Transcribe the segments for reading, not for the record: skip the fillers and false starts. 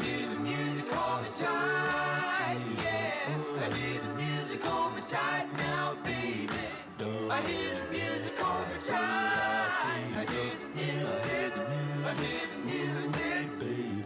hear the music hold me tight, yeah. I hear the music hold me tight now, baby. I hear the music hold me tight. I hear the music, I hear the music, baby.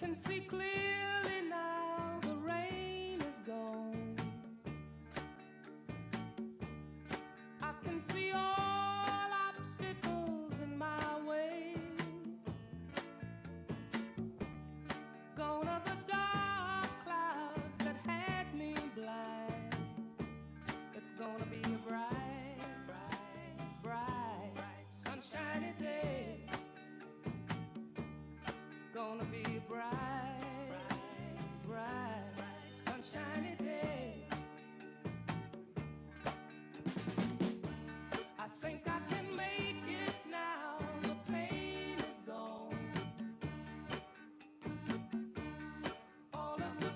can see clearly now the rain is gone. I can see all obstacles in my way. Gone are the dark clouds that had me blind. It's gonna be a bright, bright, bright, sunshiny day. It's gonna be a bright, bright, sunshiny day. I think I can make it now. The pain is gone. All of the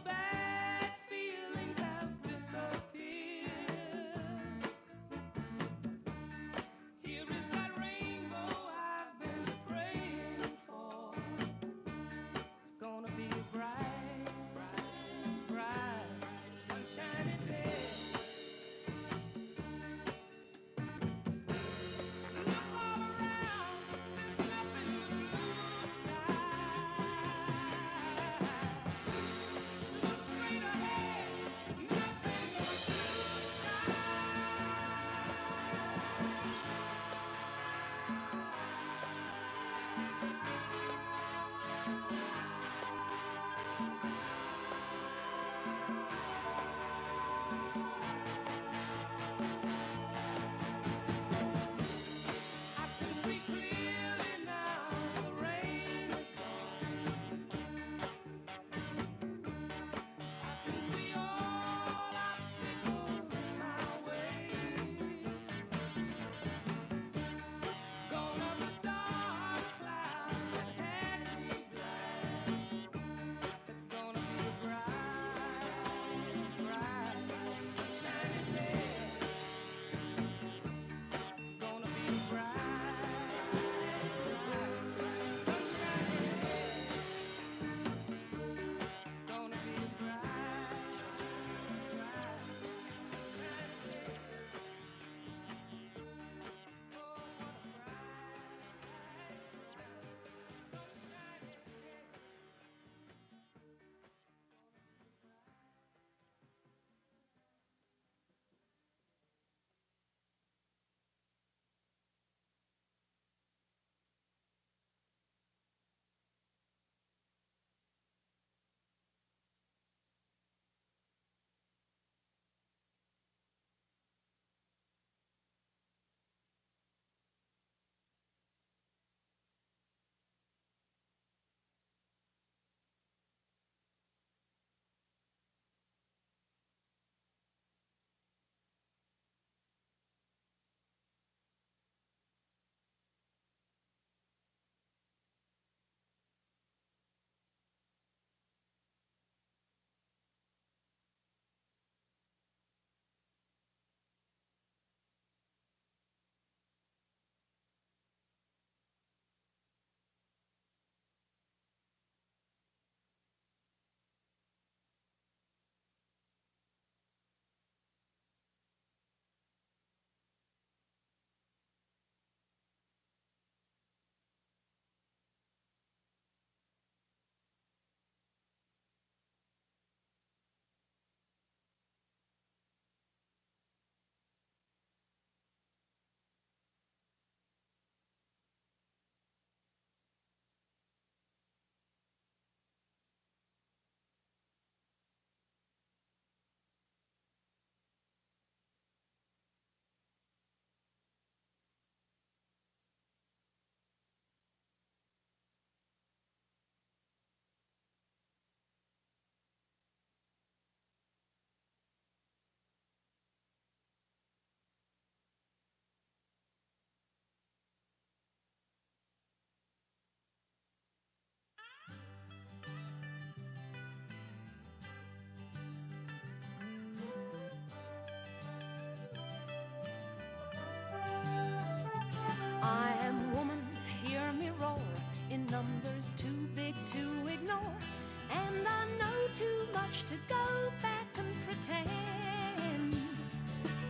to go back and pretend,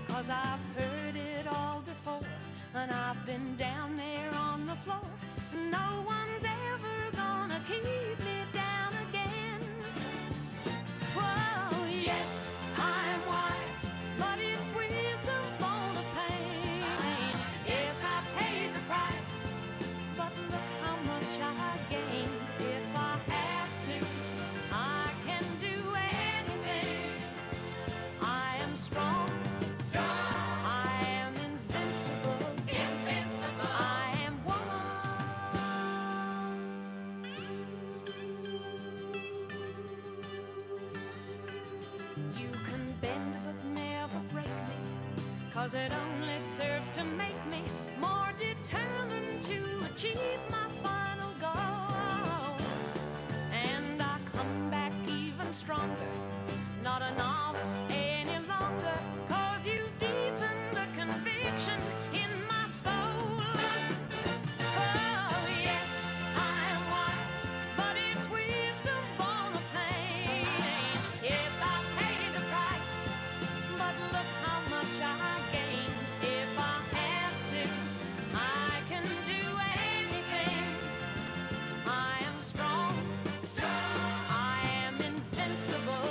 'cause I've heard it all before, and I've been down there on the floor. No one's ever gonna keep me down again. Whoa, yes, I'm wise, but it's wisdom born of pain. Yes, I paid the price, but look how much I gained. If I have to, I can do anything. I am strong. I am invincible. I am woman. You can bend but never break me, 'cause it only serves to make me more determined to achieve my final goal. And I come back even stronger, not a novice any longer, 'cause you've deepened the conviction in my soul. Oh, yes, I am wise, but it's wisdom born of pain. Yes, I paid the price, but look how much I gained. If I have to, I can do anything. I am strong. I am invincible.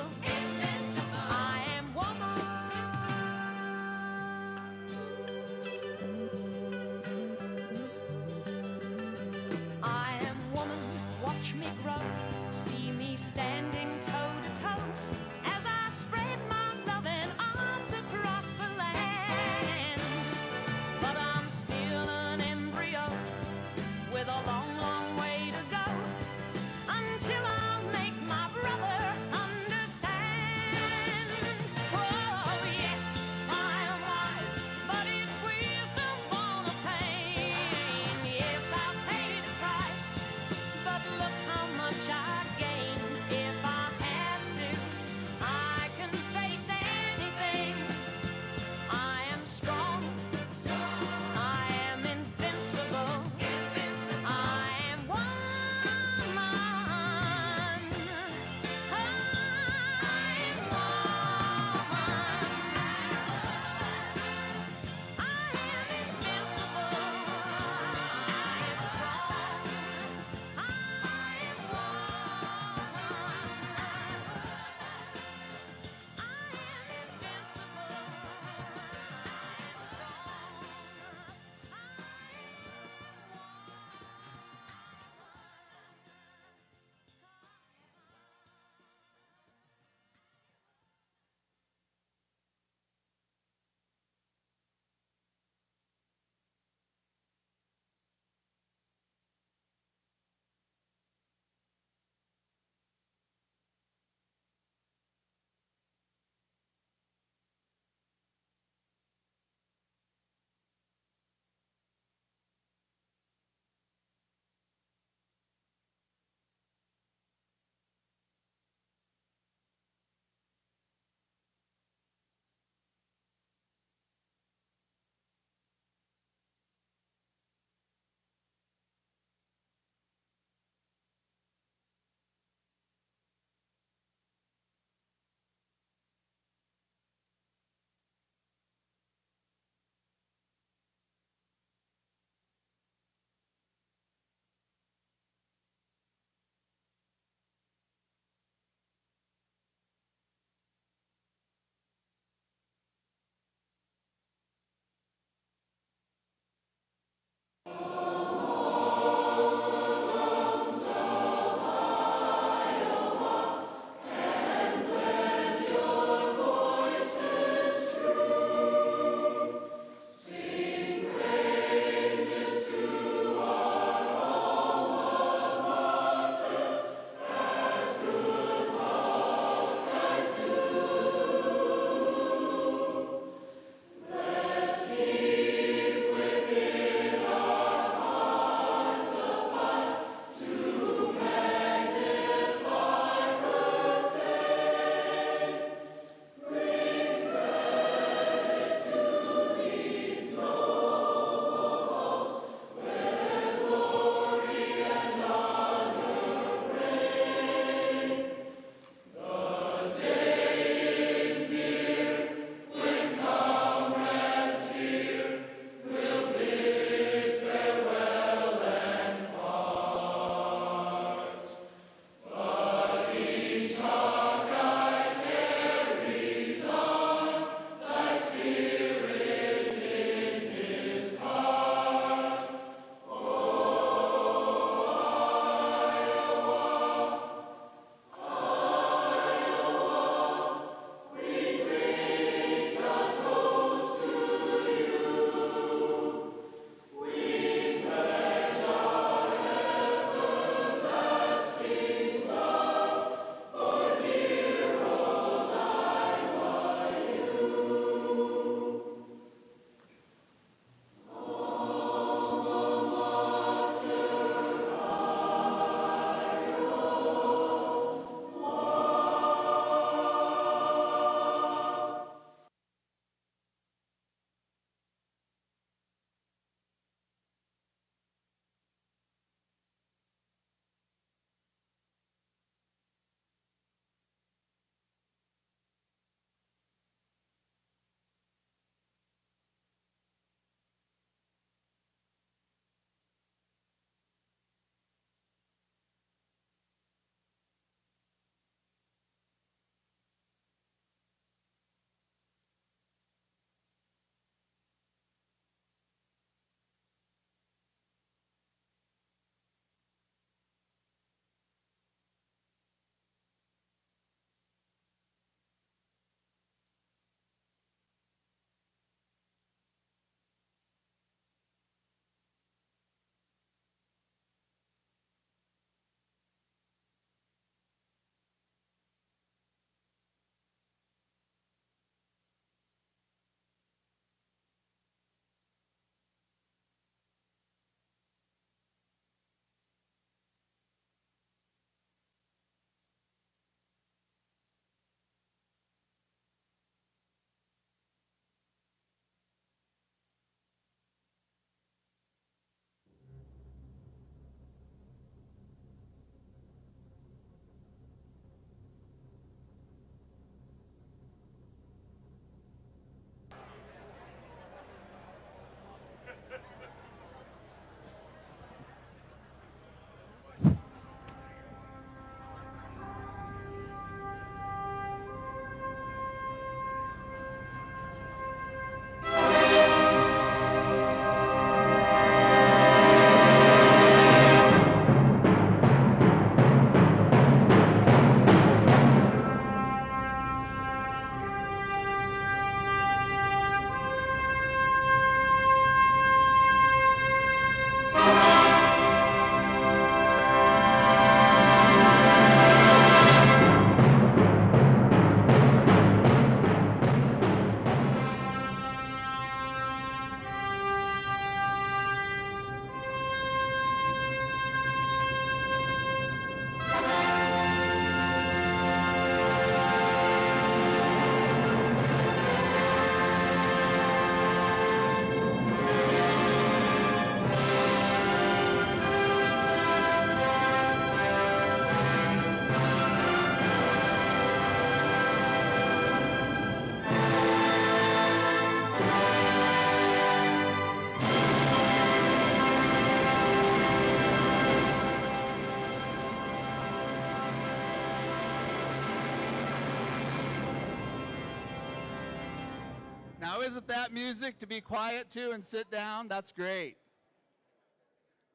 isn't that music to be quiet to and sit down? That's great.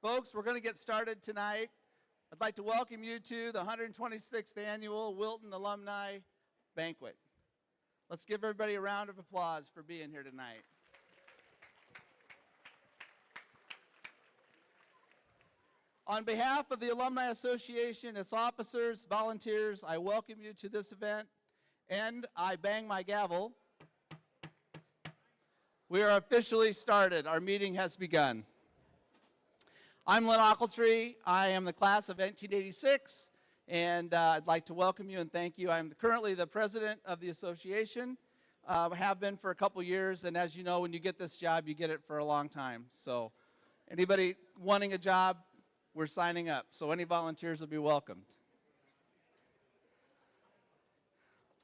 Folks, we're going to get started tonight. I'd like to welcome you to the 126th Annual Wilton Alumni Banquet. Let's give everybody a round of applause for being here tonight. On behalf of the Alumni Association, its officers, volunteers, I welcome you to this event, and I bang my gavel. We are officially started. Our meeting has begun. I'm Lynn Ochiltree. I am the class of 1986, and I'd like to welcome you and thank you. I'm currently the president of the association. Have been for a couple years, and as you know, when you get this job, you get it for a long time. So anybody wanting a job, we're signing up. So any volunteers will be welcomed.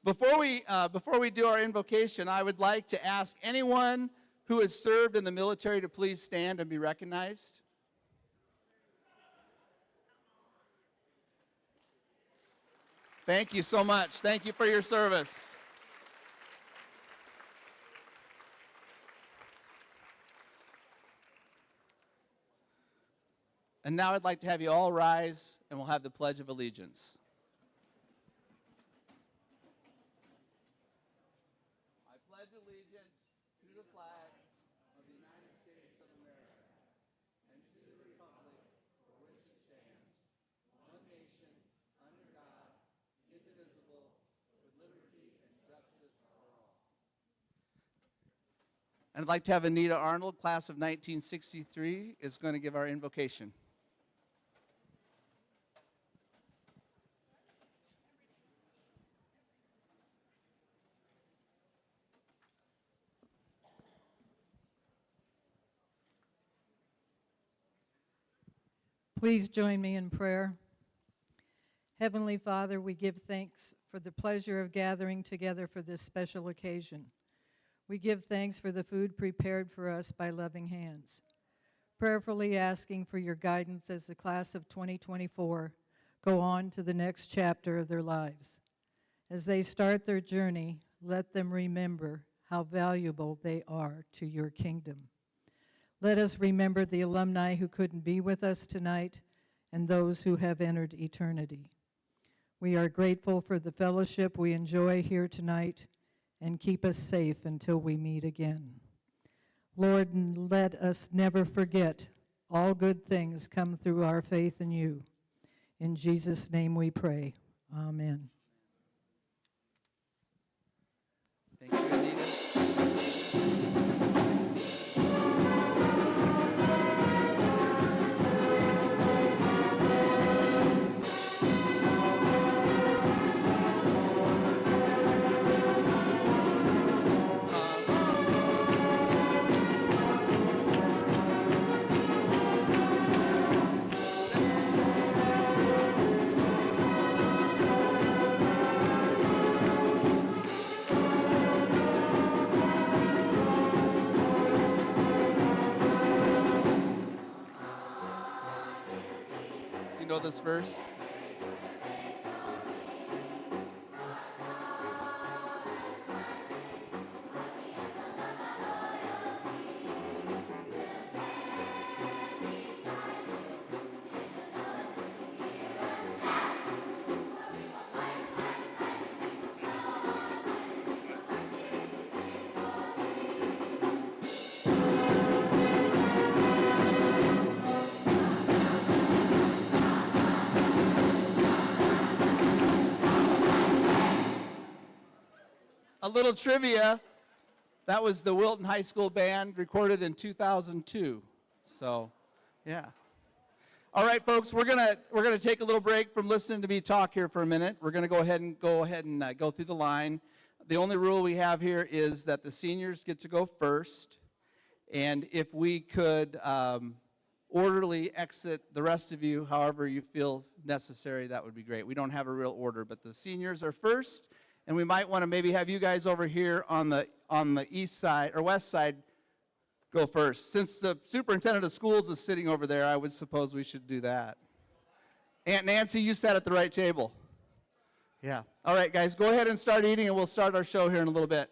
Before we do our invocation, I would like to ask anyone who has served in the military to please stand and be recognized. Thank you so much. Thank you for your service. And now I'd like to have you all rise, and we'll have the Pledge of Allegiance. I pledge allegiance to the flag of the United States of America and to the republic for which it stands, one nation, under God, indivisible, with liberty and justice for all. And I'd like to have Anita Arnold, class of 1963, is going to give our invocation. Please join me in prayer. Heavenly Father, we give thanks for the pleasure of gathering together for this special occasion. We give thanks for the food prepared for us by loving hands, prayerfully asking for your guidance as the class of 2024 go on to the next chapter of their lives. As they start their journey, let them remember how valuable they are to your kingdom. Let us remember the alumni who couldn't be with us tonight and those who have entered eternity. We are grateful for the fellowship we enjoy here tonight, and keep us safe until we meet again. Lord, let us never forget all good things come through our faith in you. In Jesus' name we pray. Amen. Thank you, Anita. You know this verse? A little trivia, that was the Wilton High School Band, recorded in 2002. So, yeah. All right, folks, we're gonna take a little break from listening to me talk here for a minute. We're gonna go ahead and go through the line. The only rule we have here is that the seniors get to go first, and if we could orderly exit the rest of you, however you feel necessary, that would be great. We don't have a real order, but the seniors are first. And we might want to maybe have you guys over here on the east side or west side go first. Since the superintendent of schools is sitting over there, I would suppose we should do that. Aunt Nancy, you sat at the right table. Yeah. All right, guys, go ahead and start eating, and we'll start our show here in a little bit.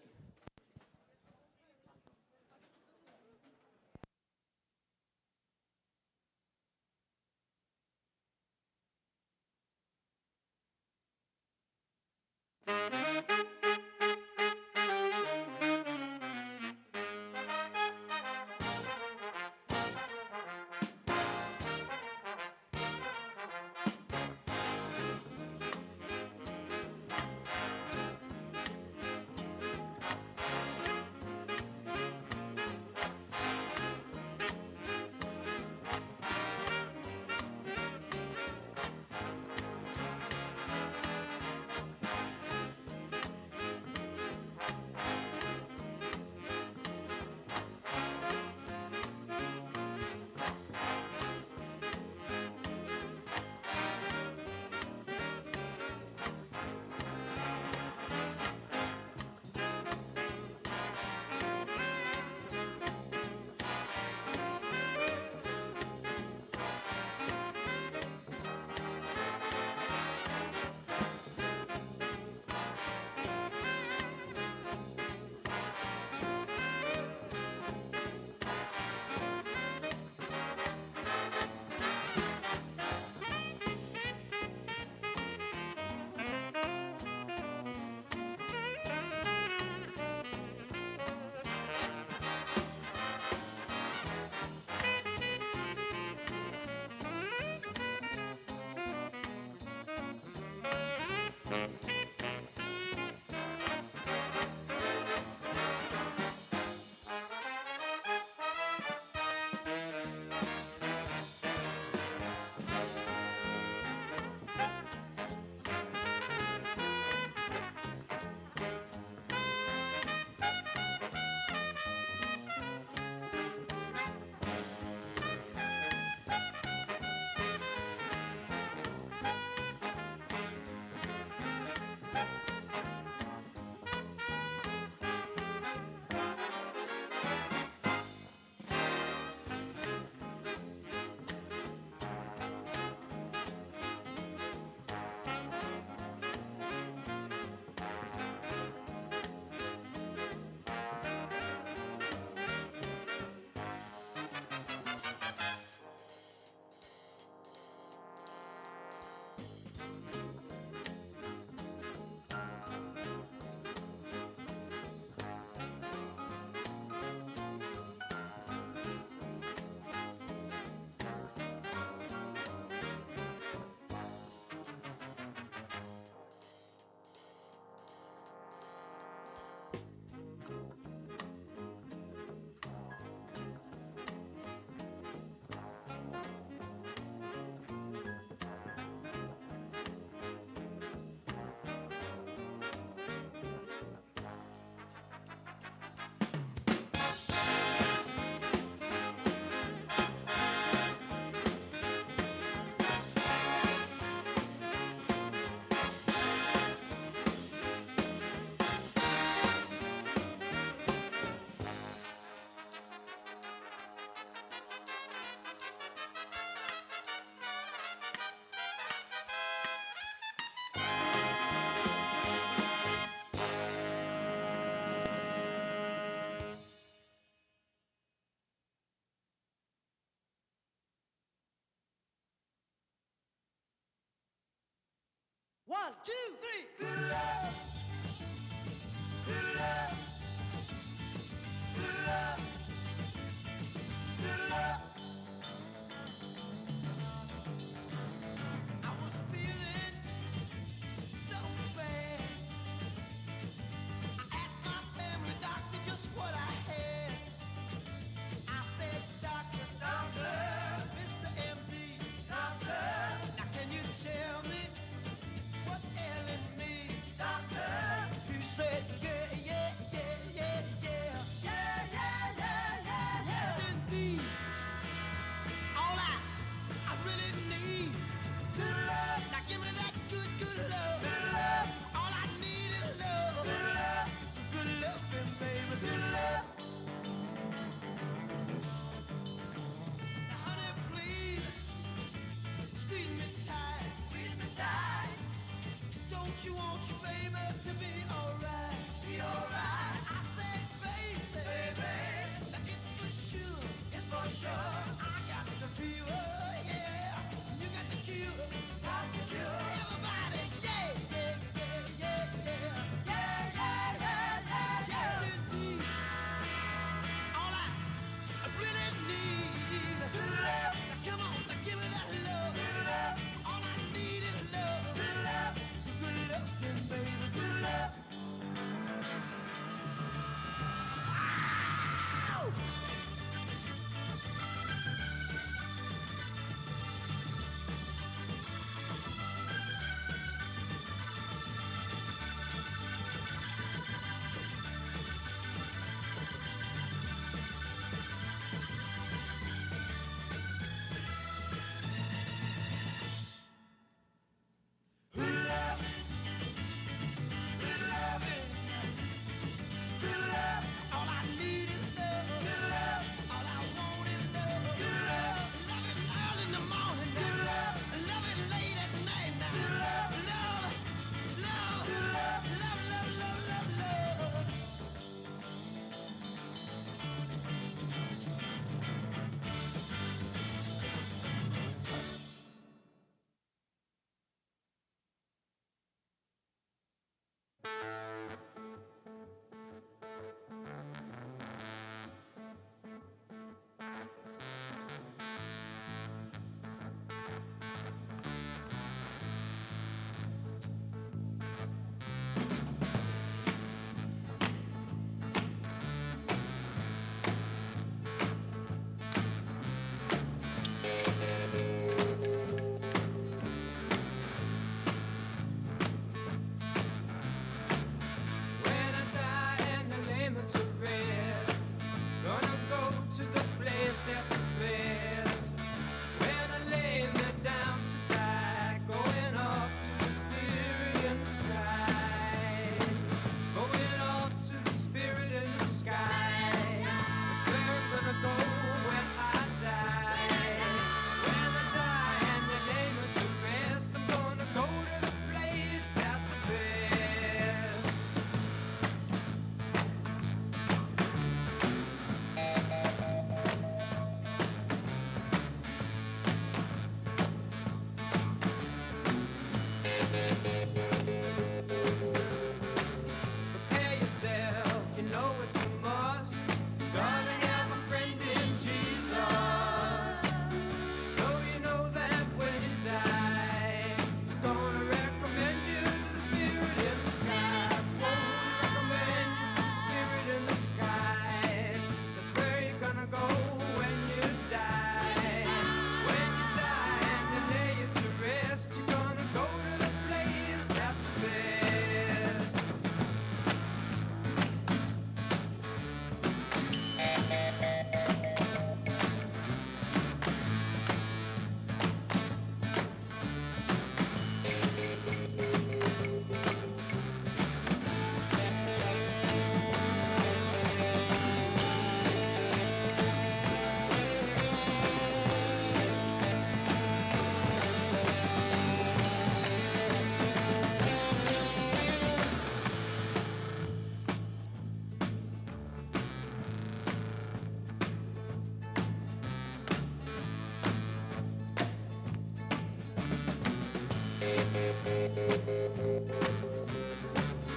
1, 2, 3. Good love. Good love. Good love. Good love. I was feeling so bad. I asked my family doctor just what I had. I said, Doctor, doctor, Mr. MD, doctor, now can you tell me what's ailing me, doctor? He said, yeah, yeah, yeah, yeah, yeah. Yeah, yeah, yeah, yeah, yeah. Indeed, all I really need, good love. Now give me that good, good love. Good love. All I need is love. Good love. Good loving, baby. Good love. Now, honey, please, squeeze me tight. Squeeze me tight. Don't you want your baby to be alright? Be alright. I said, baby, now it's for sure. It's for sure. I got the fever, yeah. You got the cure. Got the cure. Everybody, yeah, yeah, yeah, yeah, yeah.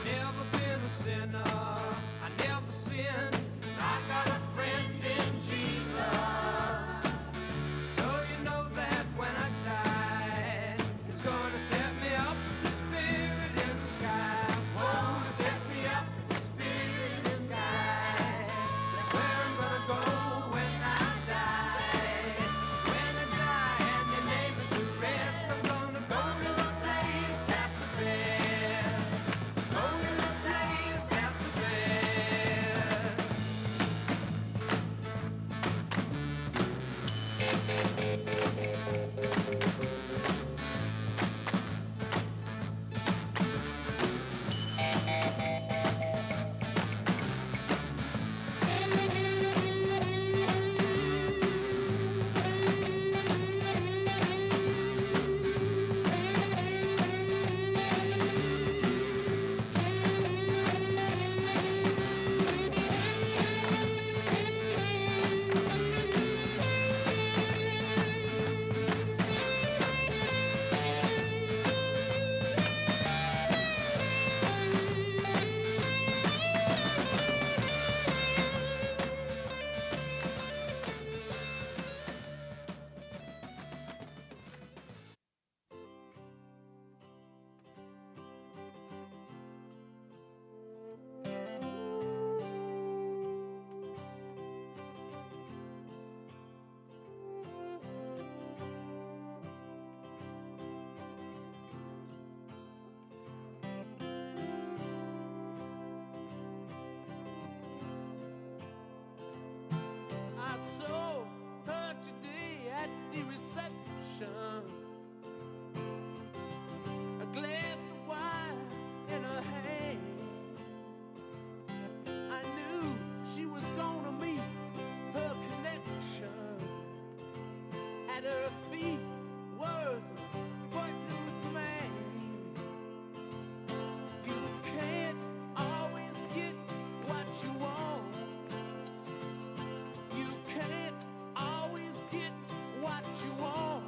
Never been a sinner, I never sinned. I got a friend in Jesus. So you know that when I die, He's gonna set me up with the Spirit in the sky. Oh, set me up with the Spirit in the sky. That's where I'm gonna go when I die. When I die and they lay me to rest, I'm gonna go to the place that's the best. Go to the place that's the best. I saw her today at the reception. A glass of wine in her hand. I knew she was gonna meet her connection. At her feet was a footloose man. You can't always get what you want. You can't always get what you want.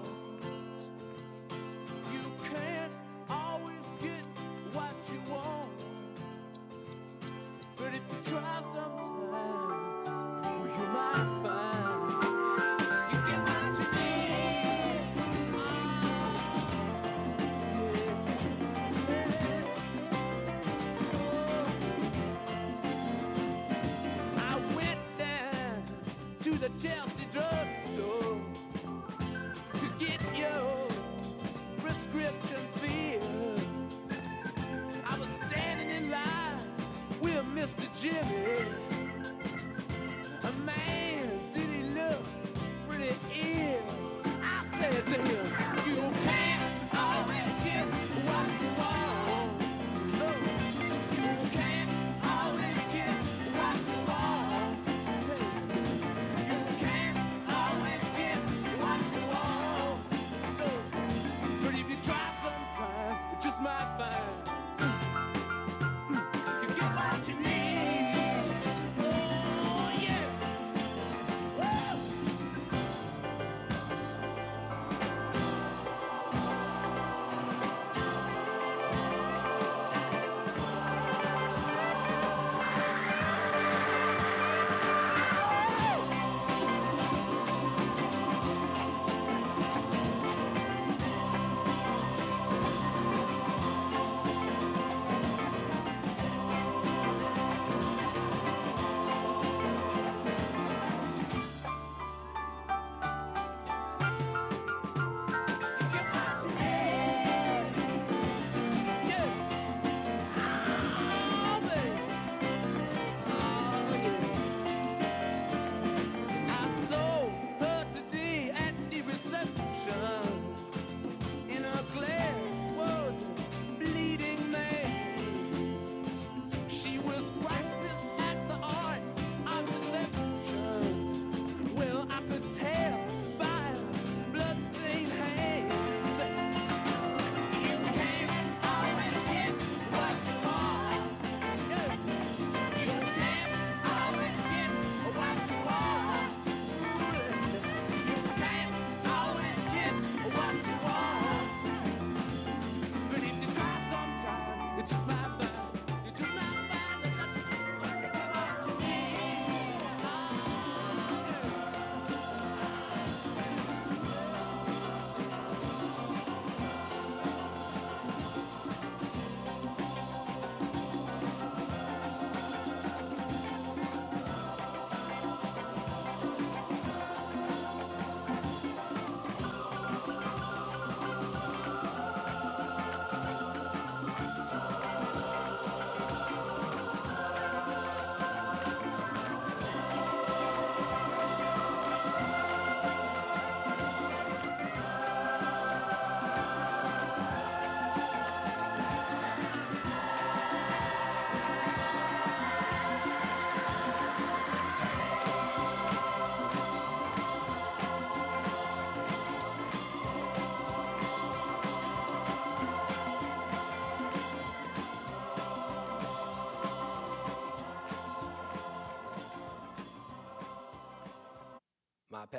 You can't always get what you want. But if you try sometimes, well, you might find you get what you need. I went down to the Chelsea drugstore to get your prescription filled. I was standing in line with Mr. Jimmy. A man, did he look pretty ill? I said to him, you can't always get what you want. No, you can't always get what you want. You can't always get what you want. No, but if you try sometime, you just might find you get what you need.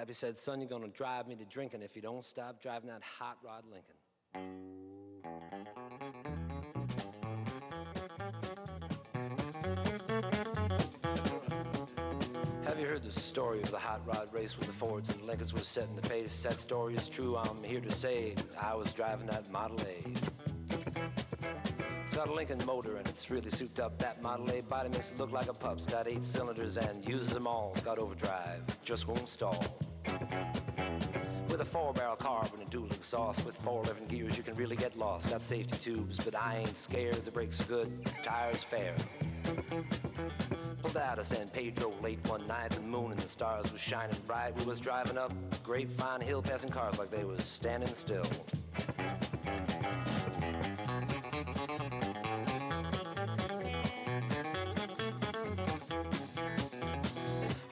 Pappy said, son, you're gonna drive me to drinking if you don't stop driving that hot rod Lincoln. Have you heard the story of the hot rod race where the Fords and Lincolns was setting the pace? That story is true, I'm here to say I was driving that Model A. It's got a Lincoln motor and it's really souped up. That Model A body makes it look like a pup's. Got 8 cylinders and uses them all. Got overdrive, just won't stall. With a 4-barrel carb and a dual exhaust, with 411 gears you can really get lost. Got safety tubes, but I ain't scared. The brakes are good, tires fair. Pulled out of San Pedro late one night. The moon and the stars was shining bright. We was driving up Grapevine Hill, passing cars like they was standing still.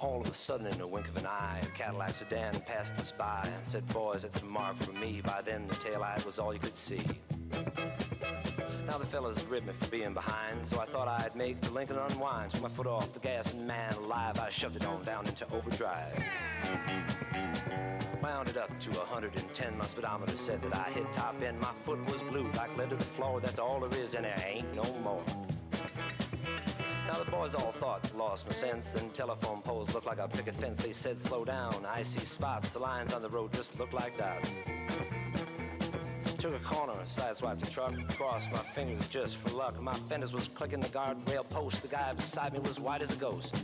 All of a sudden, in a wink of an eye, a Cadillac sedan passed us by and said, boys, it's a mark for me. By then, the taillight was all you could see. Now the fellas ribbed me for being behind, so I thought I'd make the Lincoln unwind. Took my foot off the gas and man alive, I shoved it on down into overdrive. Wound it up to 110, my speedometer said that I hit top end. My foot was glued like lead to the floor, that's all there is and there ain't no more. Now the boys all thought lost my sense, and telephone poles looked like a picket fence. They said slow down, I see spots, the lines on the road just look like dots. Took a corner, sideswiped the truck, crossed my fingers just for luck. My fenders was clicking the guardrail post. The guy beside me was white as a ghost.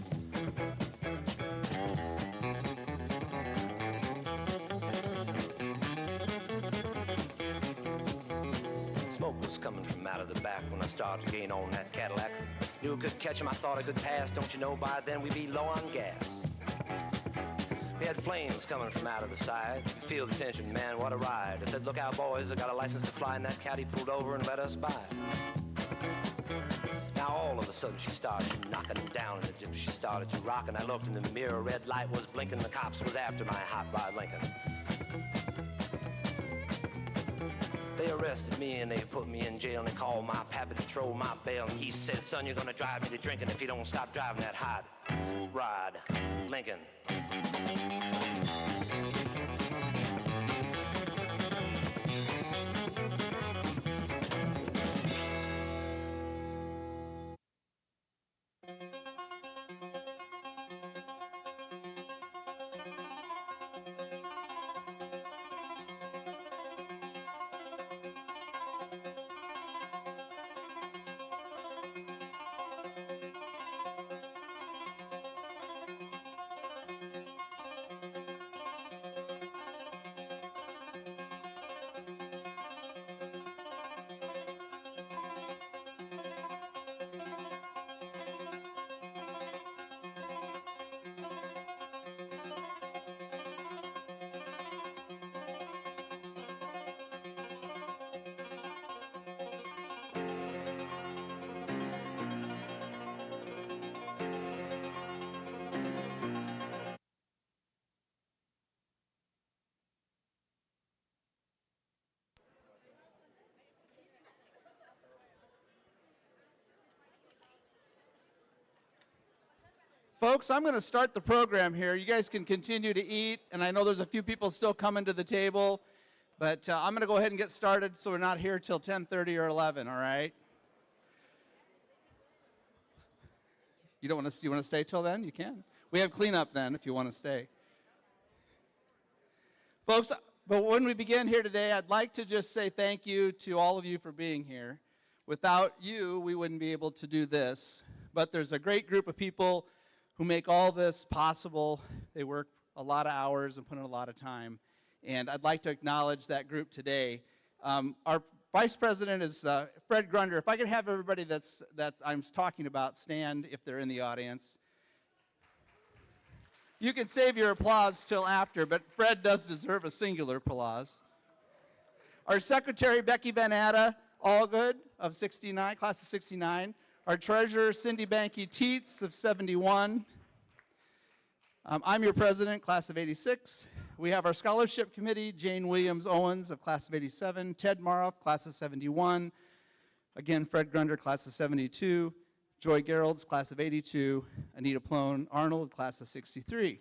Smoke was coming from out of the back when I started to gain on that Cadillac. Knew I could catch him, I thought I could pass. Don't you know by then we'd be low on gas. We had flames coming from out of the side. You could feel the tension, man, what a ride. I said, look out, boys, I got a license to fly, and that caddy pulled over and let us by. Now all of a sudden she started knocking down in the dip. She started to rock, and I looked in the mirror. Red light was blinking, the cops was after my hot rod Lincoln. They arrested me and they put me in jail, and they called my pappy to throw my bail. And he said, son, you're gonna drive me to drinking if you don't stop driving that hot rod Lincoln. Folks, I'm going to start the program here. You guys can continue to eat, and I know there's a few people still coming to the table, but I'm going to go ahead and get started so we're not here till 10:30 or 11, all right? You want to stay till then? You can. We have cleanup then if you want to stay. Folks, but when we begin here today, I'd like to just say thank you to all of you for being here. Without you, we wouldn't be able to do this, but there's a great group of people who make all this possible. They work a lot of hours and put in a lot of time. And I'd like to acknowledge that group today. Our Vice President is Fred Grunder. If I could have everybody that's I'm talking about stand if they're in the audience. You can save your applause till after, but Fred does deserve a singular applause. Our Secretary, Becky Van Atta, Allgood of 69, class of 69. Our treasurer, Cindy Banky Teets of 71. I'm your president, class of 86. We have our scholarship committee, Jane Williams Owens of class of 87, Ted Marolf, class of 71. Again, Fred Grunder, class of 72. Joy Gerolds, class of 82. Anita Plone Arnold, class of 63.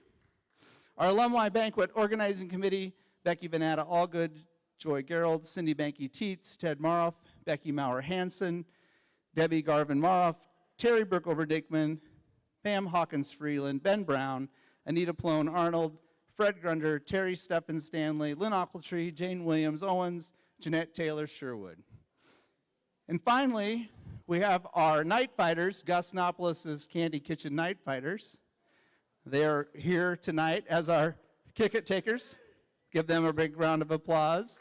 Our Alumni Banquet Organizing Committee, Becky Banata Allgood, Joy Gerald, Cindy Banky Teets, Ted Marolf, Becky Maurer Hansen, Debbie Garvin Marolf, Terry Brookover Dickman, Pam Hawkins Freeland, Ben Brown, Anita Plone Arnold, Fred Grunder, Terry Steffen Stanley, Lynn Ochiltree, Jane Williams Owens, Jeanette Taylor Sherwood. And finally, we have our night fighters, Gus Nopolis' Candy Kitchen Night Fighters. They're here tonight as our kick-it takers. Give them a big round of applause.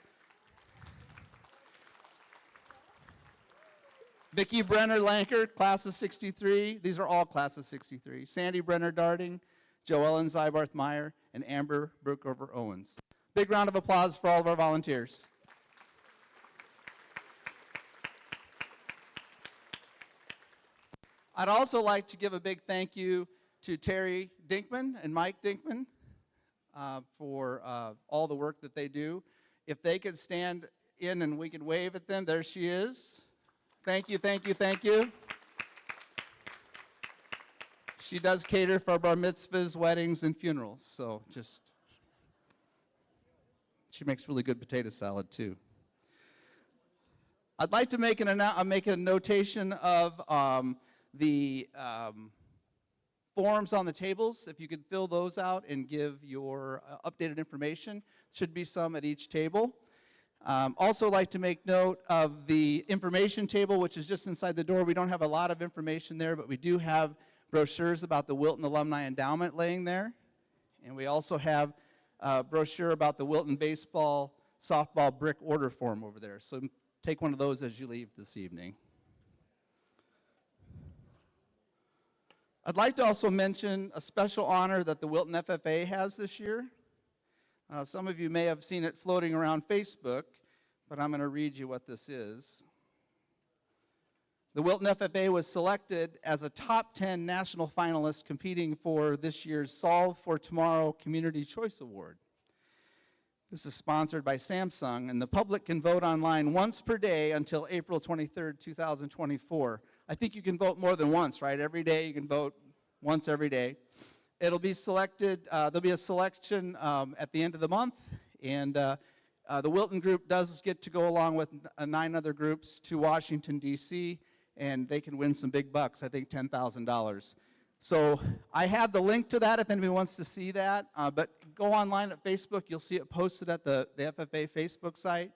Vicki Brenner Lanker, class of 63. These are all class of 63. Sandy Brenner Darding, Joellen Zybarth Meyer, and Amber Brookover Owens. Big round of applause for all of our volunteers. I'd also like to give a big thank you to Terry Dinkman and Mike Dinkman for all the work that they do. If they could stand in and we could wave at them, there she is. Thank you, thank you, thank you. She does cater for bar mitzvahs, weddings, and funerals, so she makes really good potato salad too. I'd like to make a notation of the forms on the tables. If you could fill those out and give your updated information. Should be some at each table. Also like to make note of the information table, which is just inside the door. We don't have a lot of information there, but we do have brochures about the Wilton Alumni Endowment laying there. And we also have a brochure about the Wilton baseball, softball brick order form over there. So take one of those as you leave this evening. I'd like to also mention a special honor that the Wilton FFA has this year. Some of you may have seen it floating around Facebook, but I'm going to read you what this is. The Wilton FFA was selected as a top 10 national finalist competing for this year's Solve for Tomorrow Community Choice Award. This is sponsored by Samsung, and the public can vote online once per day until April 23rd, 2024. I think you can vote more than once, right? Every day you can vote once every day. It'll be selected, there'll be a selection at the end of the month, and the Wilton group does get to go along with 9 other groups to Washington, D.C., and they can win some big bucks, I think $10,000. So I have the link to that if anybody wants to see that, but go online at Facebook, you'll see it posted at the FFA Facebook site.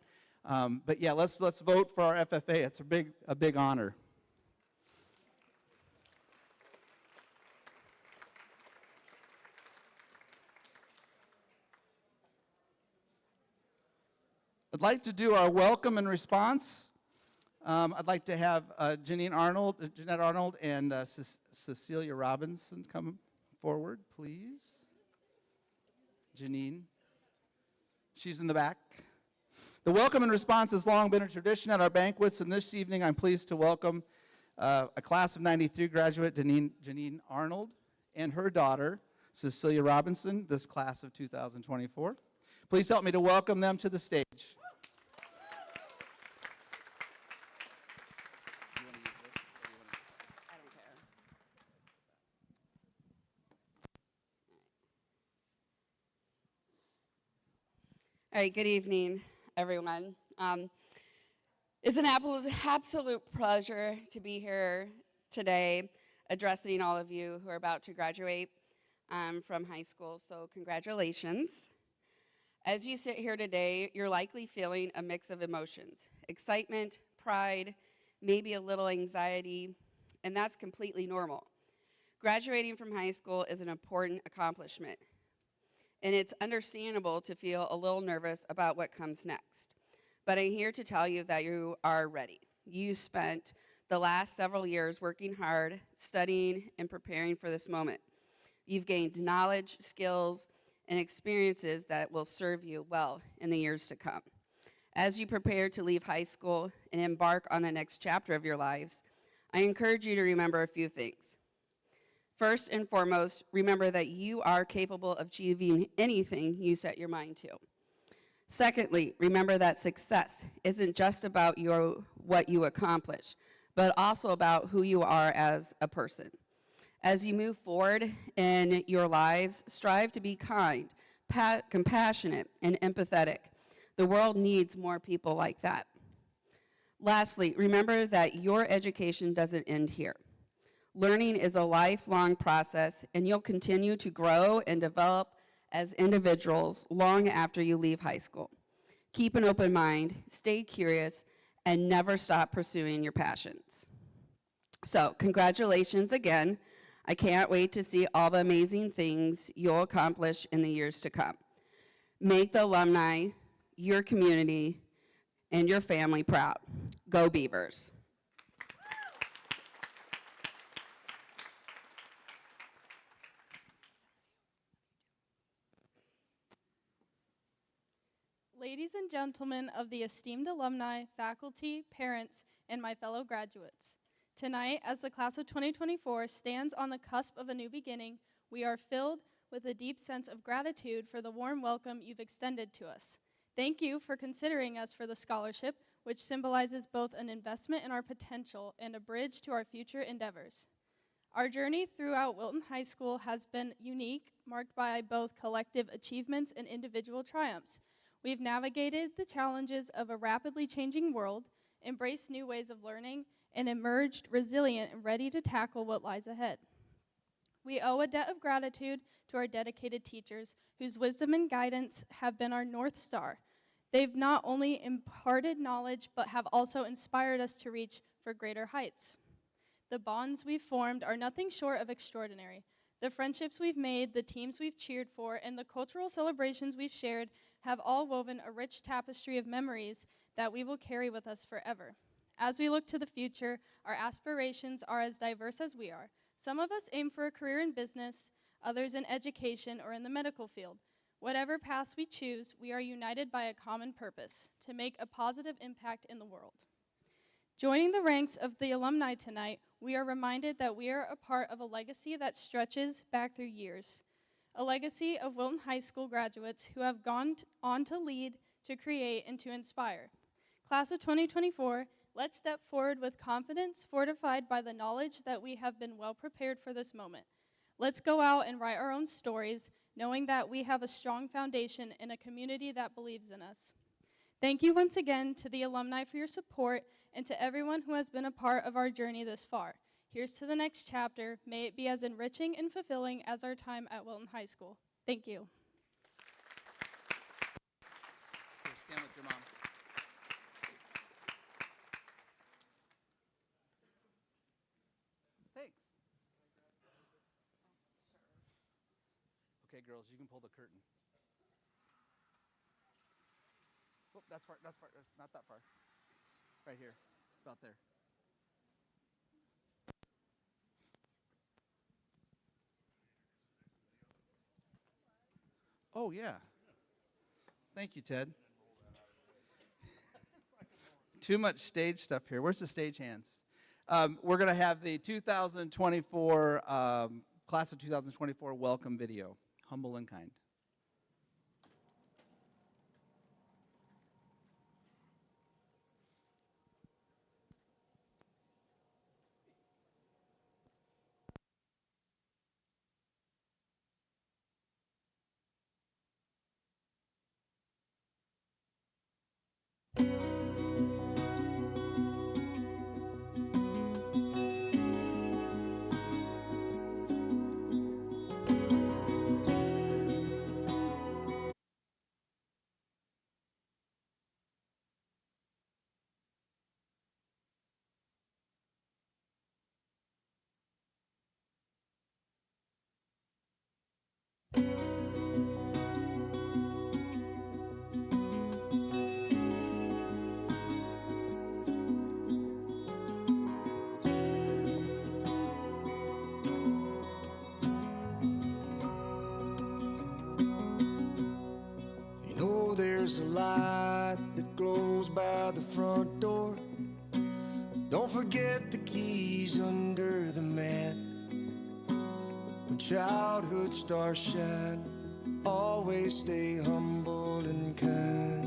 But yeah, let's vote for our FFA. It's a big honor. I'd like to do our welcome and response. I'd like to have Jeanette Arnold, and Cecilia Robinson come forward, please. Janine, she's in the back. The welcome and response has long been a tradition at our banquets, and this evening I'm pleased to welcome a class of 93 graduate, Janine Arnold, and her daughter, Cecilia Robinson, this class of 2024. Please help me to welcome them to the stage. All right, good evening, everyone. It's an absolute pleasure to be here today addressing all of you who are about to graduate from high school, so congratulations. As you sit here today, you're likely feeling a mix of emotions: excitement, pride, maybe a little anxiety, and that's completely normal. Graduating from high school is an important accomplishment, and it's understandable to feel a little nervous about what comes next. But I'm here to tell you that you are ready. You spent the last several years working hard, studying, and preparing for this moment. You've gained knowledge, skills, and experiences that will serve you well in the years to come. As you prepare to leave high school and embark on the next chapter of your lives, I encourage you to remember a few things. First and foremost, remember that you are capable of achieving anything you set your mind to. Secondly, remember that success isn't just about what you accomplish, but also about who you are as a person. As you move forward in your lives, strive to be kind, compassionate, and empathetic. The world needs more people like that. Lastly, remember that your education doesn't end here. Learning is a lifelong process, and you'll continue to grow and develop as individuals long after you leave high school. Keep an open mind, stay curious, and never stop pursuing your passions. So, congratulations again. I can't wait to see all the amazing things you'll accomplish in the years to come. Make the alumni, your community, and your family proud. Go Beavers. Ladies and gentlemen of the esteemed alumni, faculty, parents, and my fellow graduates, tonight, as the class of 2024 stands on the cusp of a new beginning, we are filled with a deep sense of gratitude for the warm welcome you've extended to us. Thank you for considering us for the scholarship, which symbolizes both an investment in our potential and a bridge to our future endeavors. Our journey throughout Wilton High School has been unique, marked by both collective achievements and individual triumphs. We've navigated the challenges of a rapidly changing world, embraced new ways of learning, and emerged resilient and ready to tackle what lies ahead. We owe a debt of gratitude to our dedicated teachers, whose wisdom and guidance have been our North Star. They've not only imparted knowledge, but have also inspired us to reach for greater heights. The bonds we've formed are nothing short of extraordinary. The friendships we've made, the teams we've cheered for, and the cultural celebrations we've shared have all woven a rich tapestry of memories that we will carry with us forever. As we look to the future, our aspirations are as diverse as we are. Some of us aim for a career in business, others in education or in the medical field. Whatever paths we choose, we are united by a common purpose: to make a positive impact in the world. Joining the ranks of the alumni tonight, we are reminded that we are a part of a legacy that stretches back through years. A legacy of Wilton High School graduates who have gone on to lead, to create, and to inspire. Class of 2024, let's step forward with confidence, fortified by the knowledge that we have been well prepared for this moment. Let's go out and write our own stories, knowing that we have a strong foundation in a community that believes in us. Thank you once again to the alumni for your support and to everyone who has been a part of our journey this far. Here's to the next chapter. May it be as enriching and fulfilling as our time at Wilton High School. Thank you. Stand with your mom. Thanks. Okay, girls, you can pull the curtain. Oh, that's far. That's not that far. Right here, about there. Oh, yeah. Thank you, Ted. Too much stage stuff here. Where's the stage hands? We're going to have the 2024, class of 2024 welcome video, Humble and Kind. There's a light that glows by the front door. Don't forget the keys under the mat. When childhood stars shine, always stay humble and kind.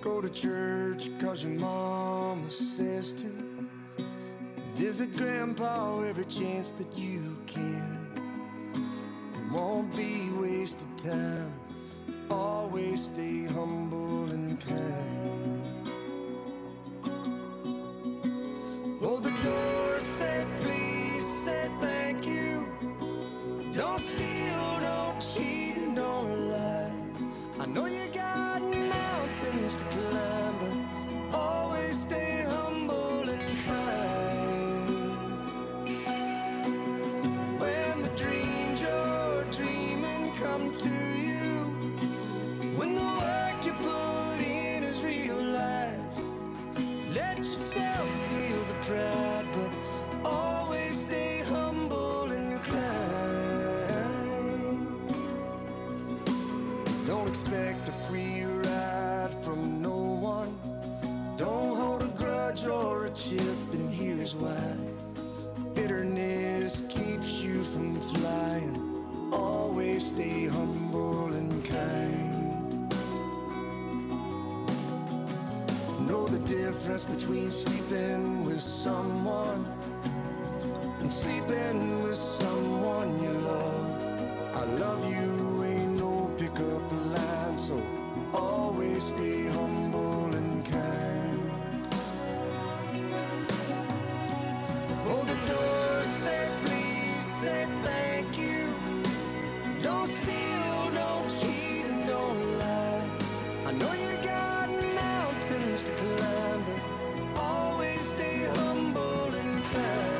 Go to church 'cause your mama says to. Visit Grandpa every chance that you can. It won't be wasted time. Always stay humble and kind. Hold the door, say please, say thank you. Don't steal, don't cheat, and don't lie. I know you got mountains to climb, but always stay humble and kind. When the dreams you're dreaming come to you, when the work you put in is realized, let yourself feel the pride, but always stay humble and kind. Don't expect a free ride from no one. Don't hold a grudge or a chip, and here's why. Bitterness keeps you from flying. Always stay humble and kind. Know the difference between sleeping with someone and sleeping with someone you love. I love you ain't no pickup line, so always stay humble and kind. Hold the door, say please, say thank you. Don't steal, don't cheat, and don't lie. I know you got mountains to climb, but always stay humble and kind.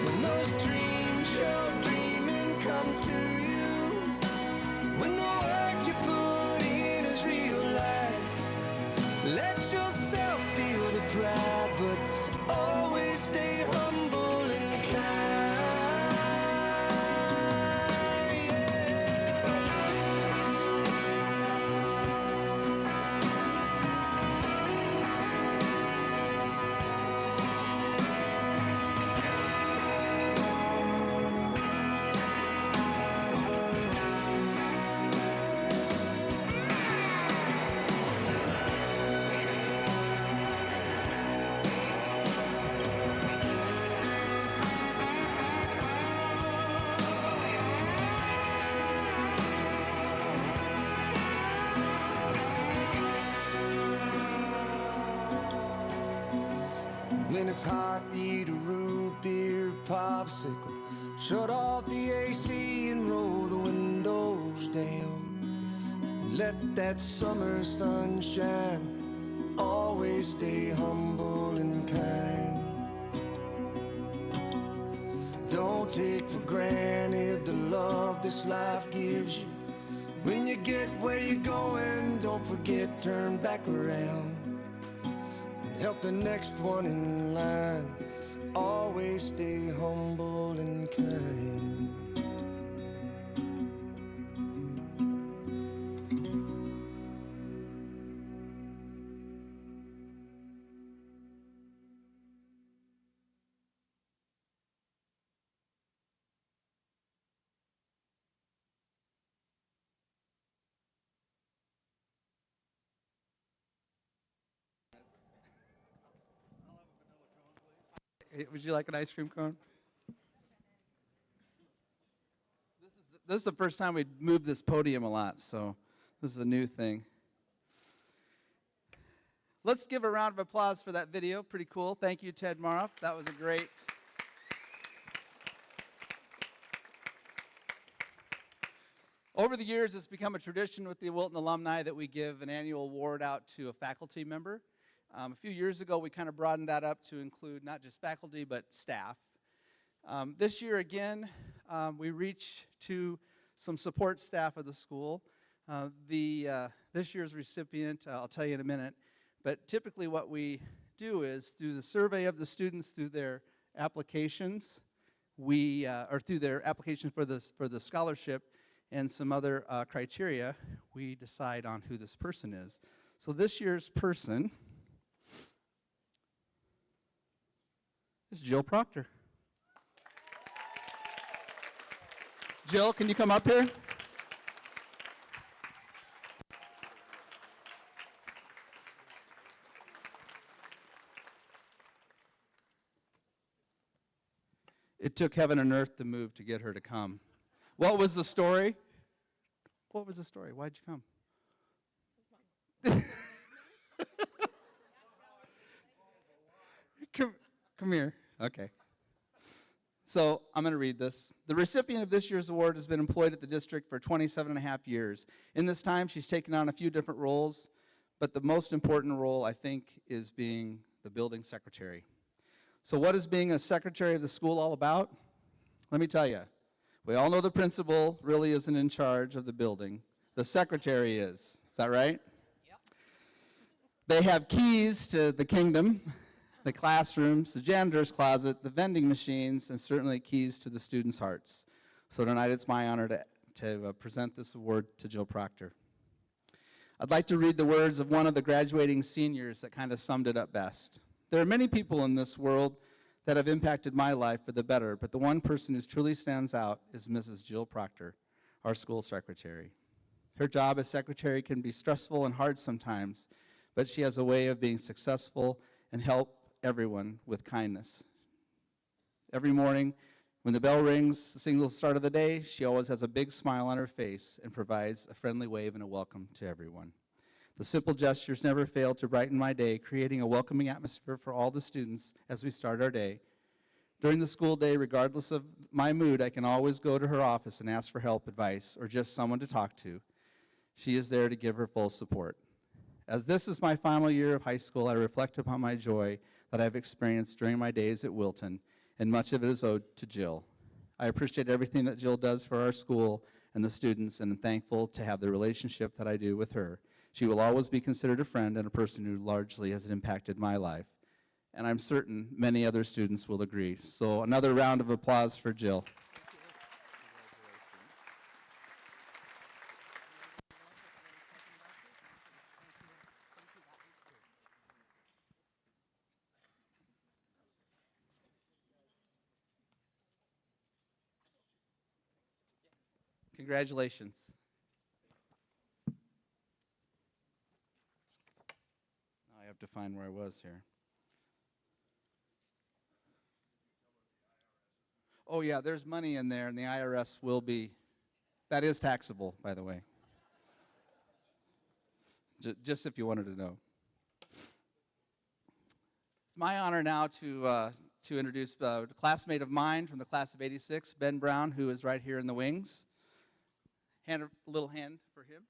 When those dreams you're dreaming come to you, when the work you put in is realized, let yourself feel the pride, but always stay humble and kind. When it's hot, eat a root beer popsicle. Shut off the AC and roll the windows down. Let that summer sun shine. Always stay humble and kind. Don't take for granted the love this life gives you. When you get where you're going, don't forget, turn back around. Help the next one in line. Always stay humble and kind. Hey, would you like an ice cream cone? This is the first time we've moved this podium a lot, so this is a new thing. Let's give a round of applause for that video. Pretty cool. Thank you, Ted Marolf. That was a great. Over the years, it's become a tradition with the Wilton alumni that we give an annual award out to a faculty member. A few years ago, we kind of broadened that up to include not just faculty, but staff. This year, again, we reach to some support staff of the school. This year's recipient, I'll tell you in a minute, but typically what we do is through the survey of the students through their applications, or through their application for the scholarship and some other criteria, we decide on who this person is. So this year's person is Jill Proctor. Jill, can you come up here? It took heaven and earth to move to get her to come. What was the story? What was the story? Why'd you come? Come here. Okay. So I'm going to read this. The recipient of this year's award has been employed at the district for 27 and a half years. In this time, she's taken on a few different roles, but the most important role, I think, is being the building secretary. So what is being a secretary of the school all about? Let me tell you. We all know the principal really isn't in charge of the building. The secretary is. Is that right? Yep. They have keys to the kingdom, the classrooms, the janitor's closet, the vending machines, and certainly keys to the students' hearts. So tonight it's my honor to present this award to Jill Proctor. I'd like to read the words of one of the graduating seniors that kind of summed it up best. There are many people in this world that have impacted my life for the better, but the one person who truly stands out is Mrs. Jill Proctor, our school secretary. Her job as secretary can be stressful and hard sometimes, but she has a way of being successful and help everyone with kindness. Every morning, when the bell rings, the single start of the day, she always has a big smile on her face and provides a friendly wave and a welcome to everyone. The simple gestures never fail to brighten my day, creating a welcoming atmosphere for all the students as we start our day. During the school day, regardless of my mood, I can always go to her office and ask for help, advice, or just someone to talk to. She is there to give her full support. As this is my final year of high school, I reflect upon my joy that I've experienced during my days at Wilton, and much of it is owed to Jill. I appreciate everything that Jill does for our school and the students, and am thankful to have the relationship that I do with her. She will always be considered a friend and a person who largely has impacted my life, and I'm certain many other students will agree. So another round of applause for Jill. Congratulations. Now I have to find where I was here. Oh yeah, there's money in there, and the IRS will be, that is taxable, by the way. Just if you wanted to know. It's my honor now to introduce a classmate of mine from the class of '86, Ben Brown, who is right here in the wings. A little hand for him.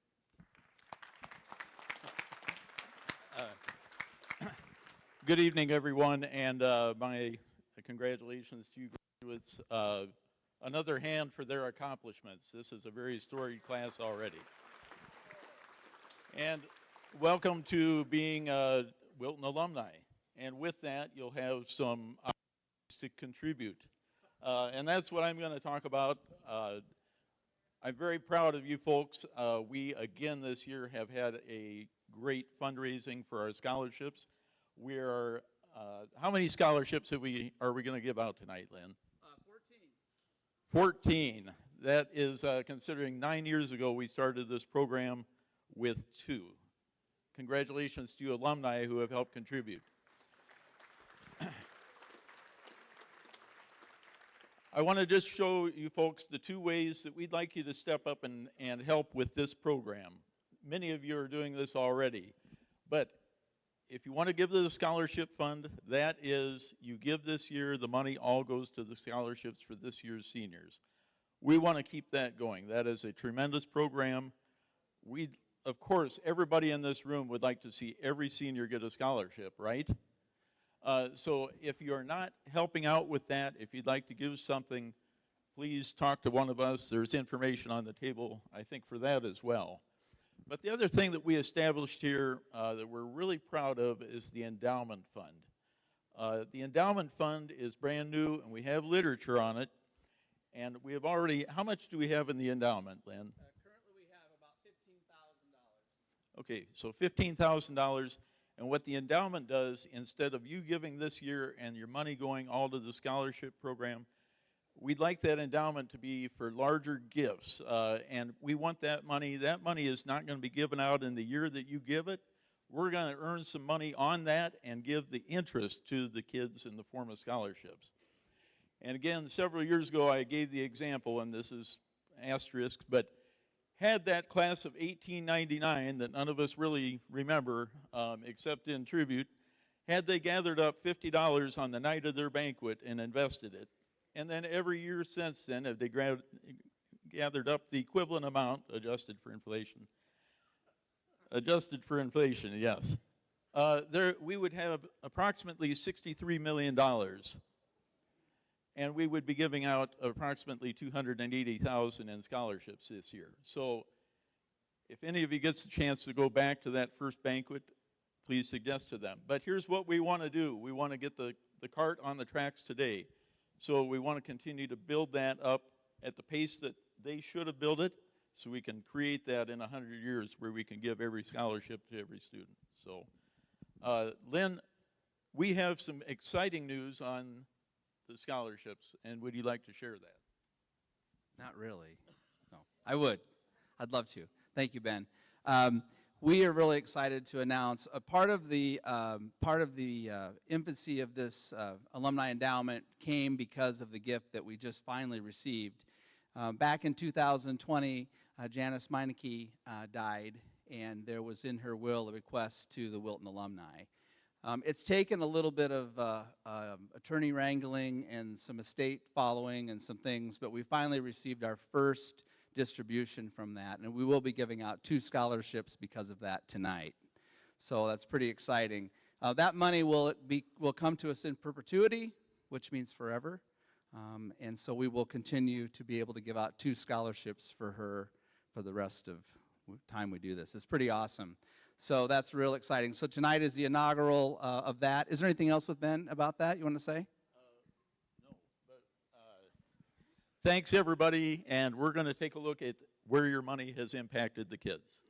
Good evening, everyone, and my congratulations to you graduates. Another hand for their accomplishments. This is a very storied class already. And welcome to being Wilton alumni. And with that, you'll have some opportunities to contribute. And that's what I'm going to talk about. I'm very proud of you folks. We, again, this year have had a great fundraising for our scholarships. We are, how many scholarships are we going to give out tonight, Lynn? 14. 14. That is considering 9 years ago we started this program with 2. Congratulations to you alumni who have helped contribute. I want to just show you folks the 2 ways that we'd like you to step up and help with this program. Many of you are doing this already, but if you want to give to the scholarship fund, that is, you give this year, the money all goes to the scholarships for this year's seniors. We want to keep that going. That is a tremendous program. Of course, everybody in this room would like to see every senior get a scholarship, right? So if you're not helping out with that, if you'd like to give something, please talk to one of us. There's information on the table, I think, for that as well. But the other thing that we established here that we're really proud of is the endowment fund. The endowment fund is brand new, and we have literature on it. And we have already, how much do we have in the endowment, Lynn? Currently we have about $15,000. Okay, so $15,000. And what the endowment does, instead of you giving this year and your money going all to the scholarship program, we'd like that endowment to be for larger gifts. And we want that money is not going to be given out in the year that you give it. We're going to earn some money on that and give the interest to the kids in the form of scholarships. And again, several years ago, I gave the example, and this is asterisk, but had that class of 1899 that none of us really remember, except in tribute, had they gathered up $50 on the night of their banquet and invested it, and then every year since then, have they gathered up the equivalent amount, adjusted for inflation, yes, we would have approximately $63 million, and we would be giving out approximately $280,000 in scholarships this year. So if any of you gets the chance to go back to that first banquet, please suggest to them. But here's what we want to do. We want to get the cart on the tracks today. So we want to continue to build that up at the pace that they should have built it, so we can create that in 100 years where we can give every scholarship to every student. So, Lynn, we have some exciting news on the scholarships, and would you like to share that? Not really. No, I would. I'd love to. Thank you, Ben. We are really excited to announce a part of the infancy of this alumni endowment came because of the gift that we just finally received. Back in 2020, Janice Meineke died, and there was in her will a request to the Wilton alumni. It's taken a little bit of attorney wrangling and some estate following and some things, but we finally received our first distribution from that, and we will be giving out 2 scholarships because of that tonight. So that's pretty exciting. That money will come to us in perpetuity, which means forever, and so we will continue to be able to give out 2 scholarships for her for the rest of time we do this. It's pretty awesome. So that's real exciting. So tonight is the inaugural of that. Is there anything else with Ben about that you want to say? No, but thanks everybody, and we're going to take a look at where your money has impacted the kids.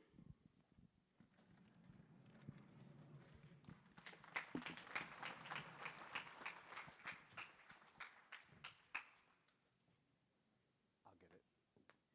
I'll get it. I got it.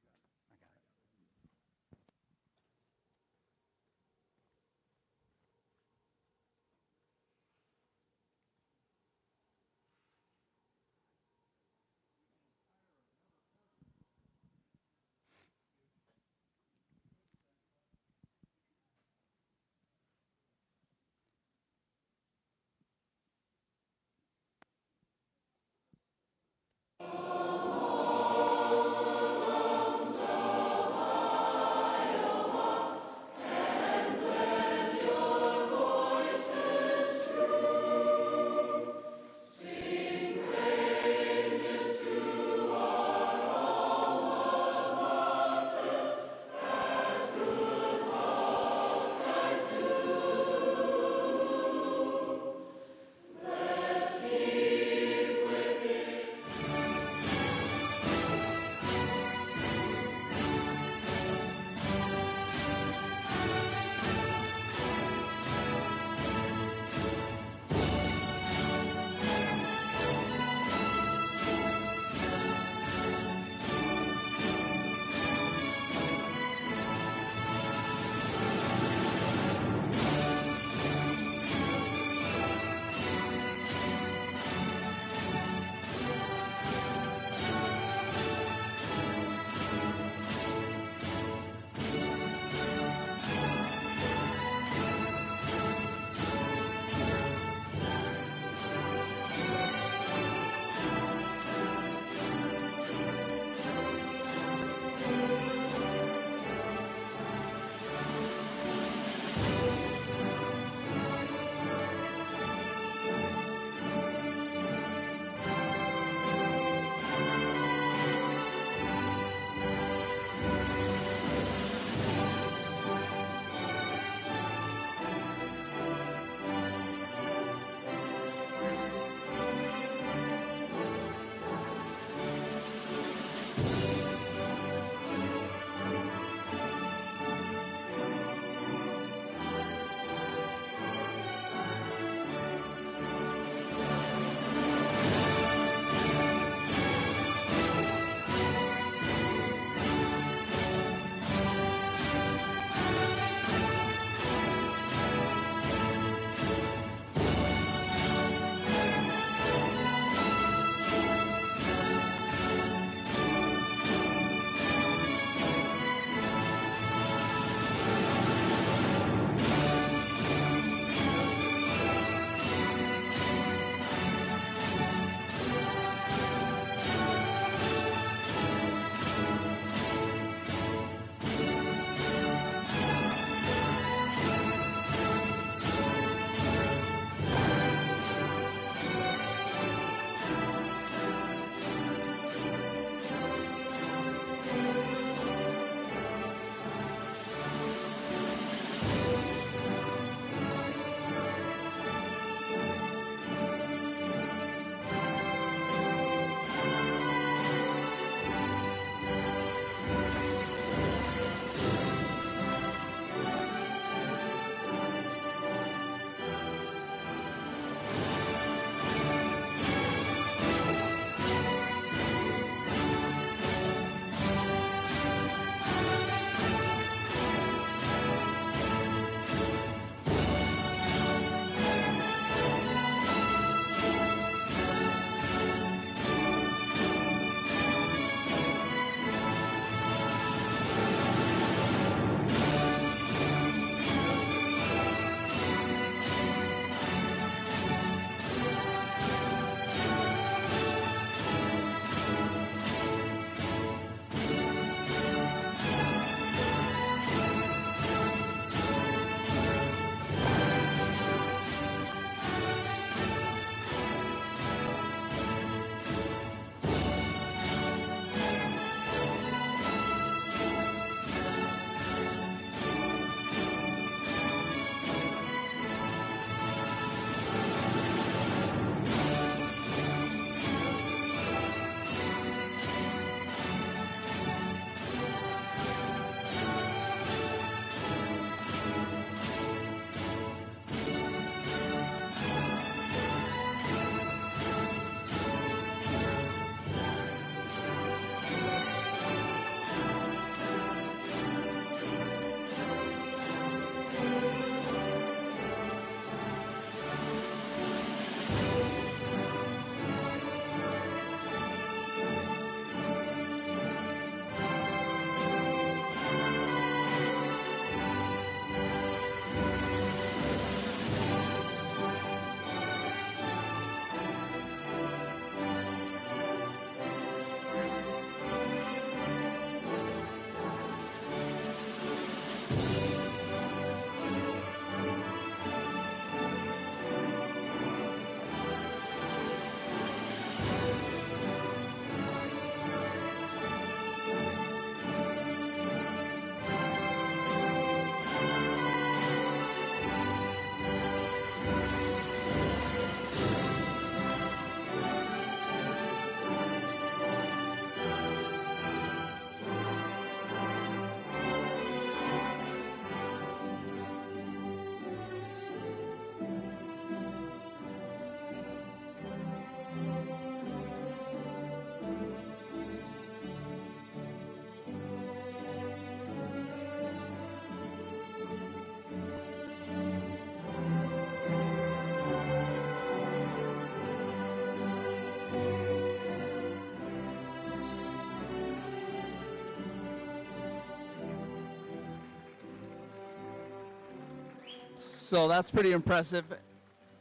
So that's pretty impressive.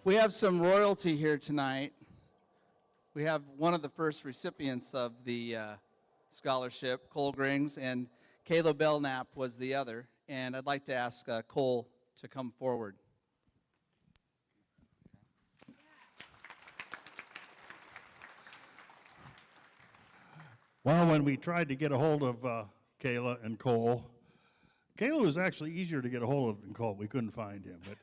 We have some royalty here tonight. We have one of the first recipients of the scholarship, Cole Grings, and Kayla Belknap was the other. And I'd like to ask Cole to come forward. Well, when we tried to get a hold of Kayla and Cole, Kayla was actually easier to get a hold of than Cole. We couldn't find him. But,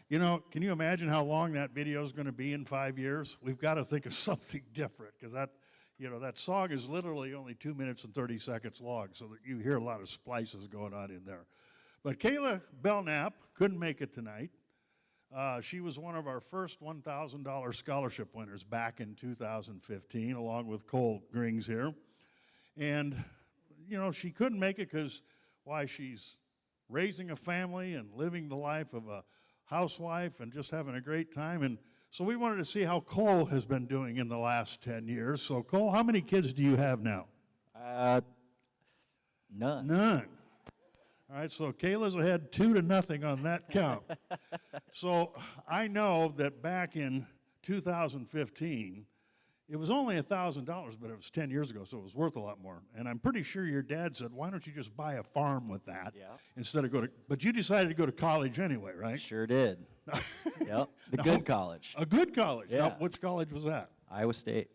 you know, can you imagine how long that video is going to be in 5 years? We've got to think of something different because that, you know, that song is literally only 2 minutes and 30 seconds long, so that you hear a lot of splices going on in there. But Kayla Belknap couldn't make it tonight. She was one of our first $1,000 scholarship winners back in 2015, along with Cole Grings here. And, you know, she couldn't make it because, why, she's raising a family and living the life of a housewife and just having a great time. And so we wanted to see how Cole has been doing in the last 10 years. So, Cole, how many kids do you have now? None. None. All right, so Kayla's ahead 2-0 on that count. So I know that back in 2015, it was only $1,000, but it was 10 years ago, so it was worth a lot more. And I'm pretty sure your dad said, why don't you just buy a farm with that instead of go to, but you decided to go to college anyway, right? Sure did. Yep, the good college. A good college? Yeah. Now, which college was that? Iowa State.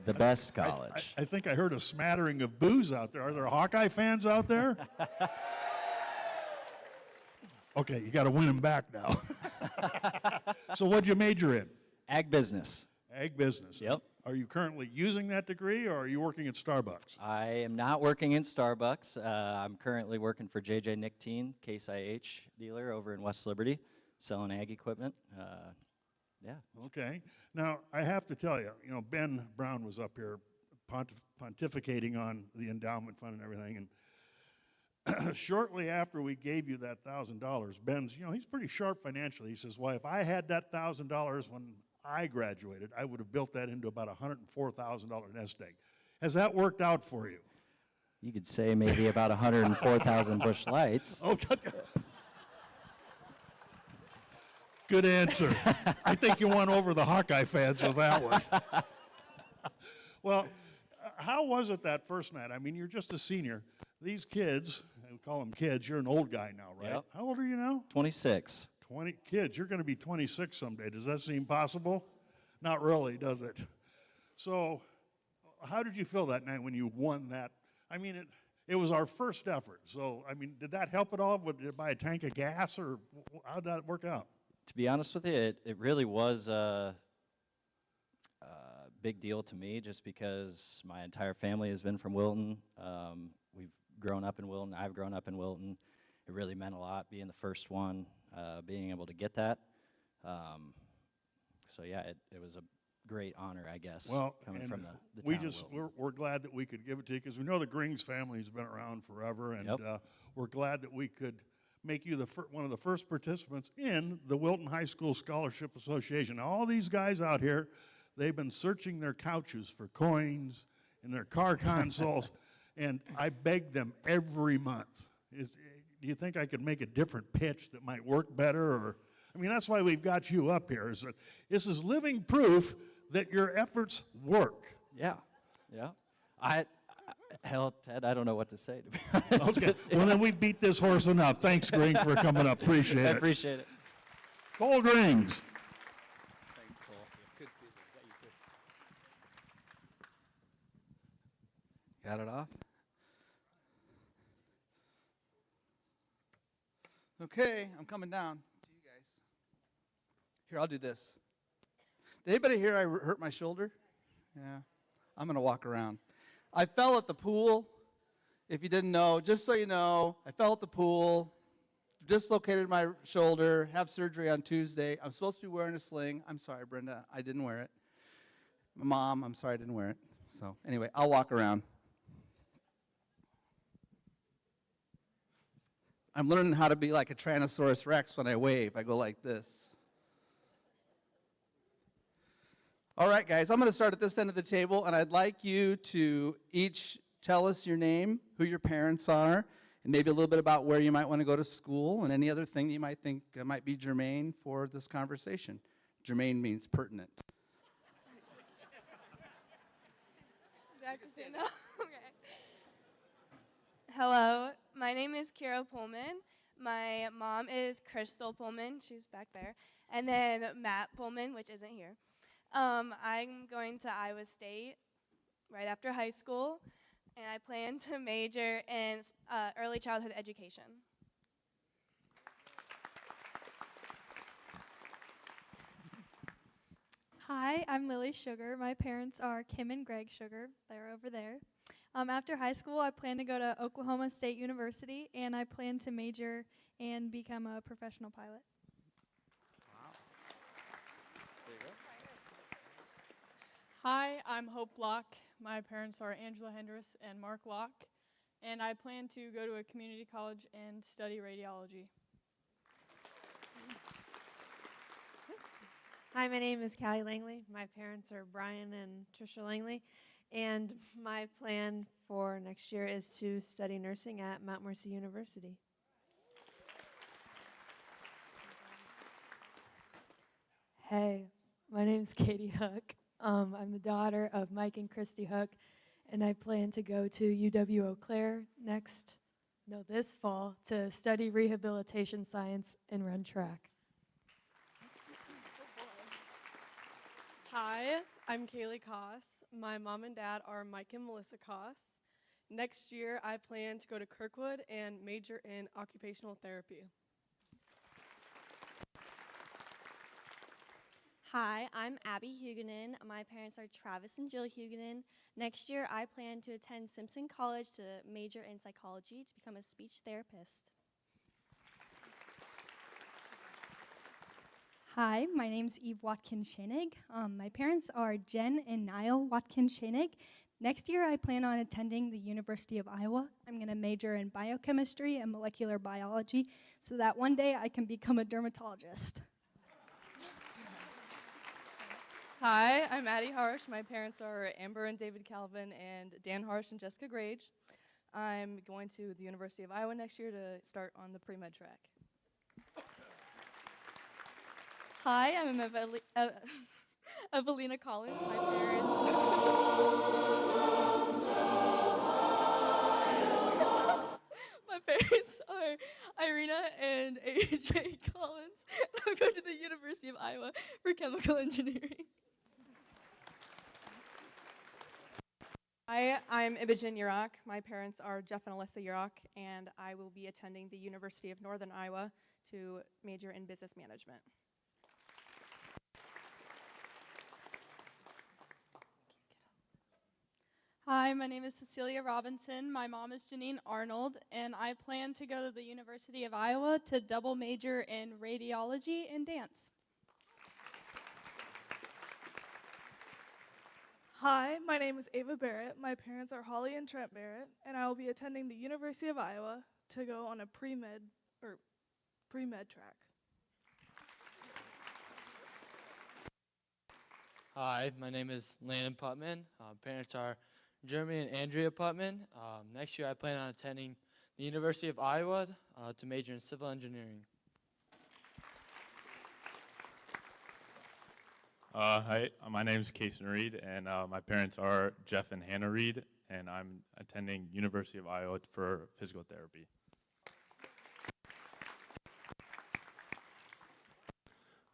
The best college. I think I heard a smattering of boos out there. Are there Hawkeye fans out there? Okay, you got to win them back now. So what'd you major in? Ag business. Ag business. Yep. Are you currently using that degree, or are you working at Starbucks? I am not working in Starbucks. I'm currently working for JJ Nicotine, Case IH dealer over in West Liberty, selling ag equipment. Yeah. Okay. Now, I have to tell you, you know, Ben Brown was up here pontificating on the endowment fund and everything, and shortly after we gave you that $1,000, Ben's, you know, he's pretty sharp financially. He says, well, if I had that $1,000 when I graduated, I would have built that into about a $104,000 nest egg. Has that worked out for you? You could say maybe about 104,000 Busch Lights. Oh, good answer. I think you won over the Hawkeye fans with that one. Well, how was it that first night? I mean, you're just a senior. These kids, we call them kids, you're an old guy now, right? Yep. How old are you now? 26. 20 kids. You're going to be 26 someday. Does that seem possible? Not really, does it? So how did you feel that night when you won that? I mean, it was our first effort. So, I mean, did that help at all? Did you buy a tank of gas, or how did that work out? To be honest with you, it really was a big deal to me, just because my entire family has been from Wilton. We've grown up in Wilton. I've grown up in Wilton. It really meant a lot being the first one, being able to get that. So yeah, it was a great honor, I guess, Well, coming and from the we town of just Wilton. we're glad that we could give it to you, because we know the Grings family has been around forever, and Yep. We're glad that we could make you one of the first participants in the Wilton High School Scholarship Association. Now, all these guys out here, they've been searching their couches for coins and their car consoles, and I beg them every month. Do you think I could make a different pitch that might work better? Or, I mean, that's why we've got you up here. Is that this is living proof that your efforts work. Yeah, yeah. Hell, Ted, I don't know what to say, to be honest. Okay, well, then we beat this horse enough. Thanks, Green, for coming up. Appreciate I it. appreciate it. Cole Grings. Thanks, Cole. Good to see you. Got it off? Okay, I'm coming down to you guys. Here, I'll do this. Did anybody hear I hurt my shoulder? Yeah. I'm going to walk around. I fell at the pool. If you didn't know, just so you know, I fell at the pool, dislocated my shoulder, have surgery on Tuesday. I'm supposed to be wearing a sling. I'm sorry, Brenda, I didn't wear it. Mom, I'm sorry I didn't wear it. So anyway, I'll walk around. I'm learning how to be like a Tyrannosaurus Rex when I wave. I go like this. All right, guys, I'm going to start at this end of the table, and I'd like you to each tell us your name, who your parents are, and maybe a little bit about where you might want to go to school and any other thing that you might think might be germane for this conversation. Germane means pertinent. Do I have to say no? Okay. Hello, my name is Kira Pullman. My mom is Crystal Pullman, she's back there, and then Matt Pullman, which isn't here. I'm going to Iowa State right after high school, and I plan to major in early childhood education. Hi, I'm Lily Sugar. My parents are Kim and Greg Sugar. They're over there. After high school, I plan to go to Oklahoma State University, and I plan to major and become a professional pilot. Hi, I'm Hope Locke. My parents are Angela Hendress and Mark Locke, and I plan to go to a community college and study radiology. Hi, my name is Callie Langley. My parents are Brian and Trisha Langley, and my plan for next year is to study nursing at Mount Mercy University. Hey, my name's Katie Hook. I'm the daughter of Mike and Christy Hook, and I plan to go to UW Eau Claire this fall to study rehabilitation science and run track. Hi, I'm Kaylee Koss. My mom and dad are Mike and Melissa Koss. Next year, I plan to go to Kirkwood and major in occupational therapy. Hi, I'm Abby Huguenin. My parents are Travis and Jill Huguenin. Next year, I plan to attend Simpson College to major in psychology to become a speech therapist. Hi, my name's Eve Watkins-Schenig. My parents are Jen and Niall Watkins-Schenig. Next year, I plan on attending the University of Iowa. I'm going to major in biochemistry and molecular biology so that one day I can become a dermatologist. Hi, I'm Addie Harsh. My parents are Amber and David Calvin and Dan Harsh and Jessica Grage. I'm going to the University of Iowa next year to start on the pre-med track. Hi, I'm Evelina Collins. My parents. My parents are Irina and AJ Collins. I'm going to the University of Iowa for chemical engineering. Hi, I'm Imogen Yurok. My parents are Jeff and Alyssa Yurok, and I will be attending the University of Northern Iowa to major in business management. Hi, my name is Cecilia Robinson. My mom is Janine Arnold, and I plan to go to the University of Iowa to double major in radiology and dance. Hi, my name is Ava Barrett. My parents are Holly and Trent Barrett, and I will be attending the University of Iowa to go on a pre-med track. Hi, my name is Landon Putman. Parents are Jeremy and Andrea Putman. Next year I plan on attending the University of Iowa to major in civil engineering. Hi, my name is Kason Reed, and my parents are Jeff and Hannah Reed, and I'm attending University of Iowa for physical therapy.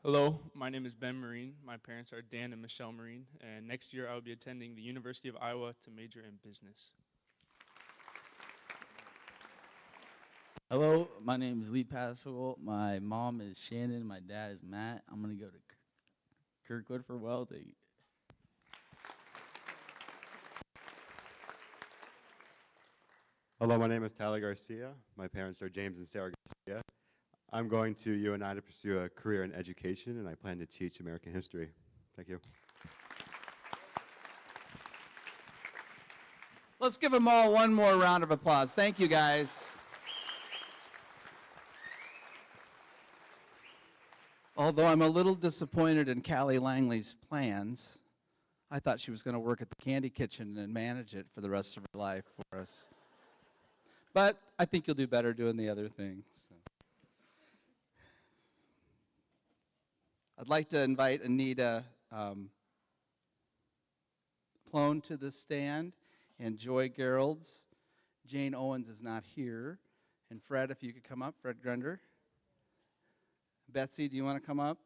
Hello, my name is Ben Marine. My parents are Dan and Michelle Marine, and next year I will be attending the University of Iowa to major in business. Hello, my name is Lee Pascal. My mom is Shannon. My dad is Matt. I'm going to go to Kirkwood for welding. Hello, my name is Tyler Garcia. My parents are James and Sarah Garcia. I'm going to UNI to pursue a career in education, and I plan to teach American history. Thank you. Let's give them all one more round of applause. Thank you, guys. Although I'm a little disappointed in Callie Langley's plans, I thought she was going to work at the candy kitchen and manage it for the rest of her life for us. But I think you'll do better doing the other things. So. I'd like to invite Anita Plone to the stand, and Joy Gerolds. Jane Owens is not here. And Fred, if you could come up, Fred Grunder. Betsy, do you want to come up?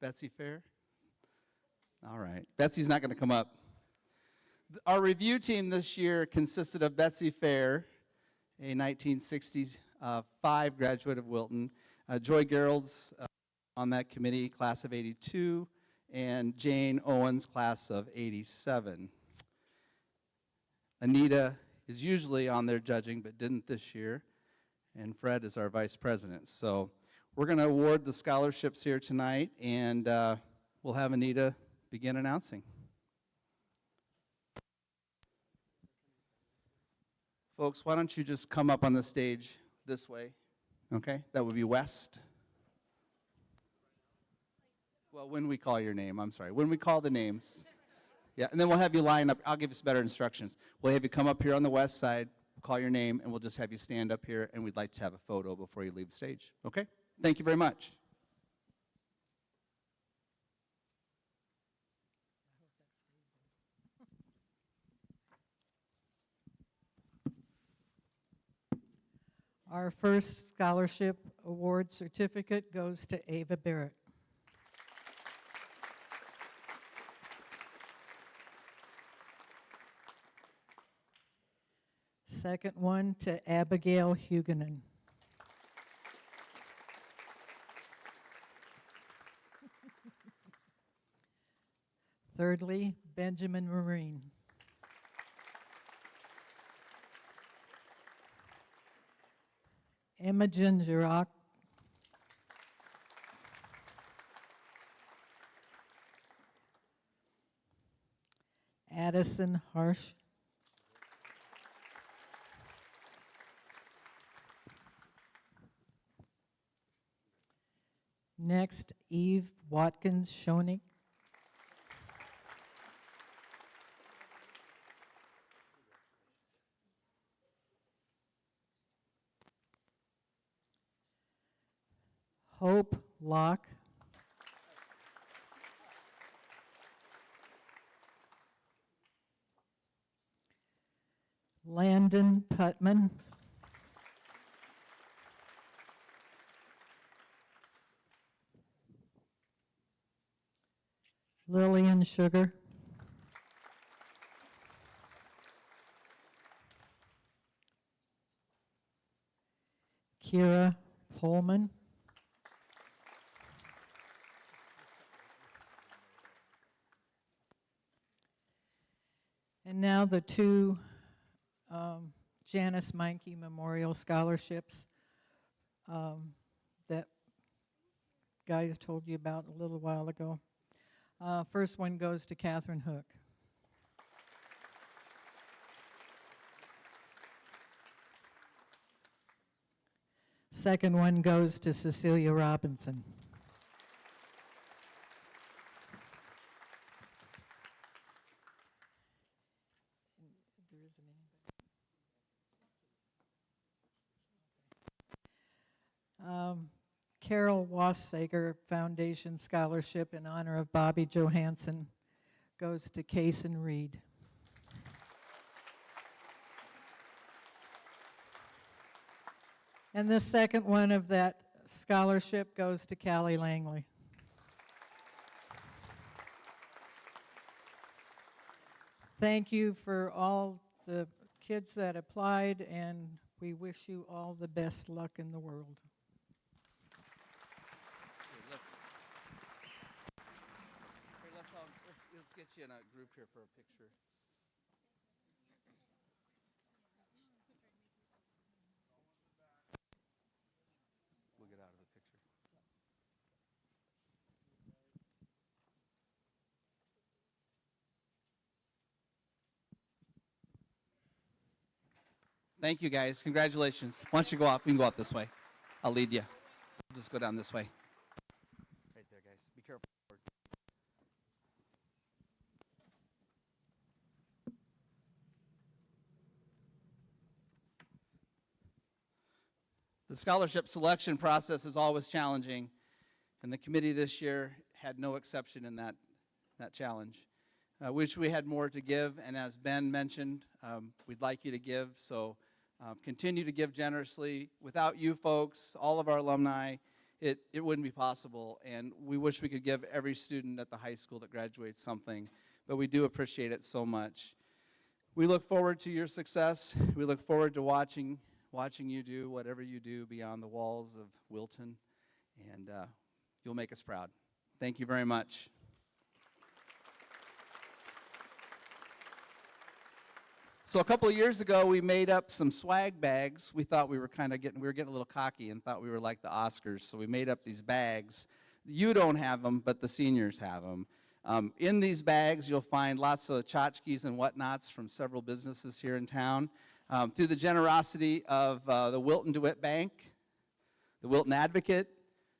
Betsy Fair? All right. Betsy's not going to come up. Our review team this year consisted of Betsy Fair, a 1965 graduate of Wilton, Joy Gerolds on that committee, class of 82, and Jane Owens, class of 87. Anita is usually on there judging, but didn't this year, and Fred is our vice president. So we're going to award the scholarships here tonight, and we'll have Anita begin announcing. Folks, why don't you just come up on the stage this way, okay? That would be west. Well, when we call your name, I'm sorry. When we call the names. Yeah, and then we'll have you line up. I'll give you some better instructions. We'll have you come up here on the west side, call your name, and we'll just have you stand up here, and we'd like to have a photo before you leave the stage, okay? Thank you very much. Our first scholarship award certificate goes to Ava Barrett. Second one to Abigail Huguenin. Thirdly, Benjamin Marine. Imogen Girac. Addison Harsh. Next, Eve Watkins Schoening. Hope Locke. Landon Putman. Lillian Sugar. Kira Pullman. And now the two Janice Meinke Memorial Scholarships that guys told you about a little while ago. First one goes to Catherine Hook. Second one goes to Cecilia Robinson. Carol Wassager Foundation Scholarship in honor of Bobby Johansson goes to Kaysen Reed. And the second one of that scholarship goes to Callie Langley. Thank you for all the kids that applied, and we wish you all the best luck in the world. Let's get you in a group here for a picture. We'll get out of the picture. Thank you, guys. Congratulations. Why don't you go out? We can go out this way. I'll lead you. Just go down this way. Right there, guys. Be careful. The scholarship selection process is always challenging, and the committee this year had no exception in that challenge. I wish we had more to give, and as Ben mentioned, we'd like you to give, so continue to give generously. Without you folks, all of our alumni, it wouldn't be possible, and we wish we could give every student at the high school that graduates something, but we do appreciate it so much. We look forward to your success. We look forward to watching you do whatever you do beyond the walls of Wilton, and you'll make us proud. Thank you very much. So a couple of years ago, we made up some swag bags. We thought we were getting a little cocky and thought we were like the Oscars, so we made up these bags. You don't have them, but the seniors have them. In these bags, you'll find lots of tchotchkes and whatnots from several businesses here in town. Through the generosity of the Wilton DeWitt Bank, the Wilton Advocate,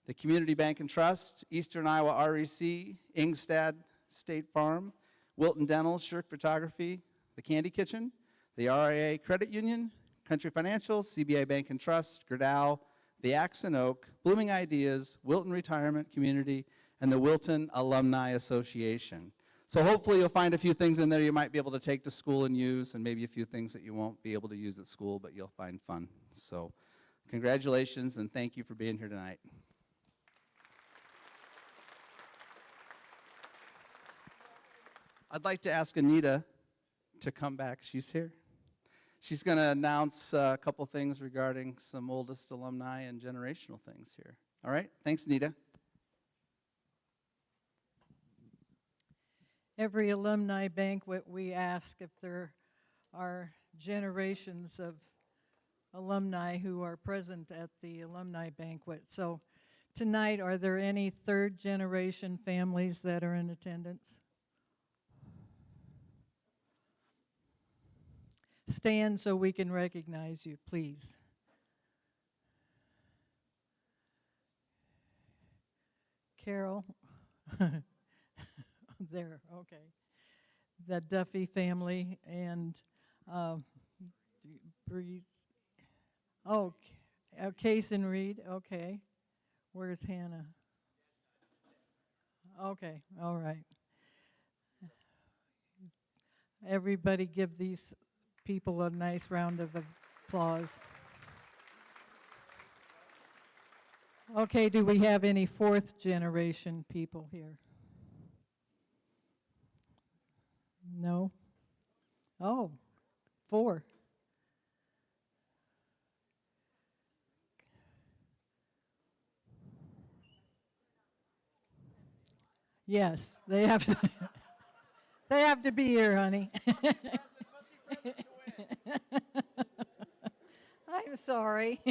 the Community Bank and Trust, Eastern Iowa REC, Ingstad State Farm, Wilton Dental, Shirk Photography, the Candy Kitchen, the RIA Credit Union, Country Financial, CBA Bank and Trust, Gerdau, the Axe and Oak, Blooming Ideas, Wilton Retirement Community, and the Wilton Alumni Association. So hopefully you'll find a few things in there you might be able to take to school and use, and maybe a few things that you won't be able to use at school, but you'll find fun. So congratulations, and thank you for being here tonight. I'd like to ask Anita to come back. She's here. She's going to announce a couple things regarding some oldest alumni and generational things here. All right? Thanks, Anita. Every alumni banquet, we ask if there are generations of alumni who are present at the alumni banquet. So tonight, are there any third generation families that are in attendance? Stand so we can recognize you, please. Carol. There, okay. The Duffy family and Breeze. Oh, Case and Reed, okay. Where's Hannah? Okay, all right. Everybody give these people a nice round of applause. Okay, do we have any fourth generation people here? No? Oh, 4. Yes, they have to. They have to be here, honey. I'm sorry.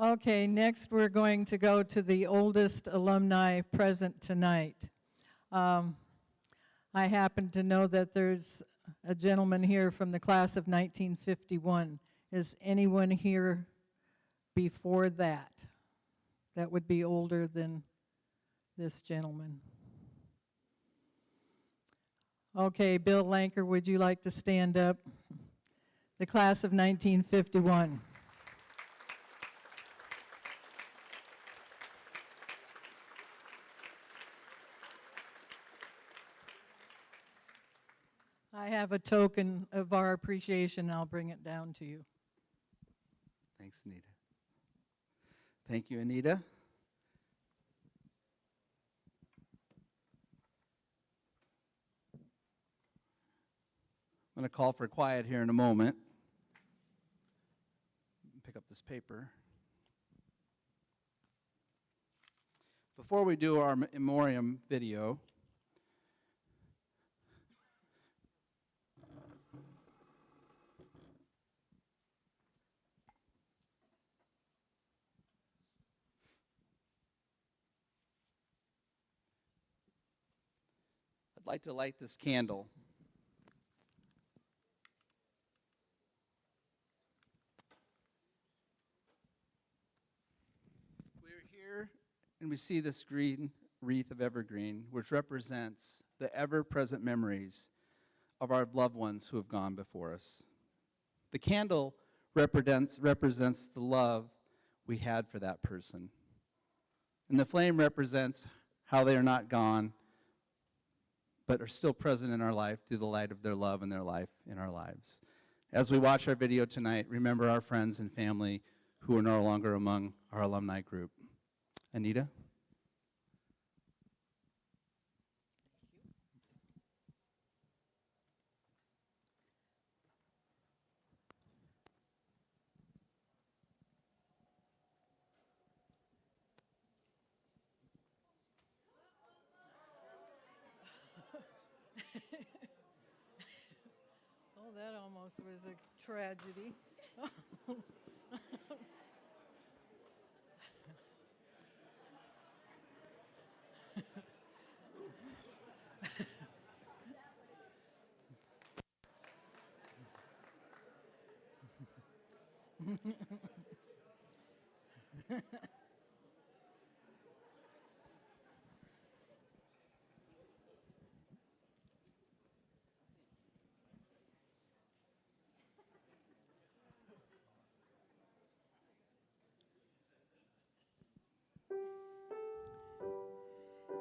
Okay, next we're going to go to the oldest alumni present tonight. I happen to know that there's a gentleman here from the class of 1951. Is anyone here before that? That would be older than this gentleman. Okay, Bill Lanker, would you like to stand up? The class of 1951. I have a token of our appreciation. I'll bring it down to you. Thanks, Anita. Thank you, Anita. I'm going to call for quiet here in a moment. Pick up this paper. Before we do our memoriam video, I'd like to light this candle. We're here and we see this green wreath of evergreen, which represents the ever-present memories of our loved ones who have gone before us. The candle represents the love we had for that person. And the flame represents how they are not gone, but are still present in our life through the light of their love and their life in our lives. As we watch our video tonight, remember our friends and family who are no longer among our alumni group. Anita? Oh, that almost was a tragedy.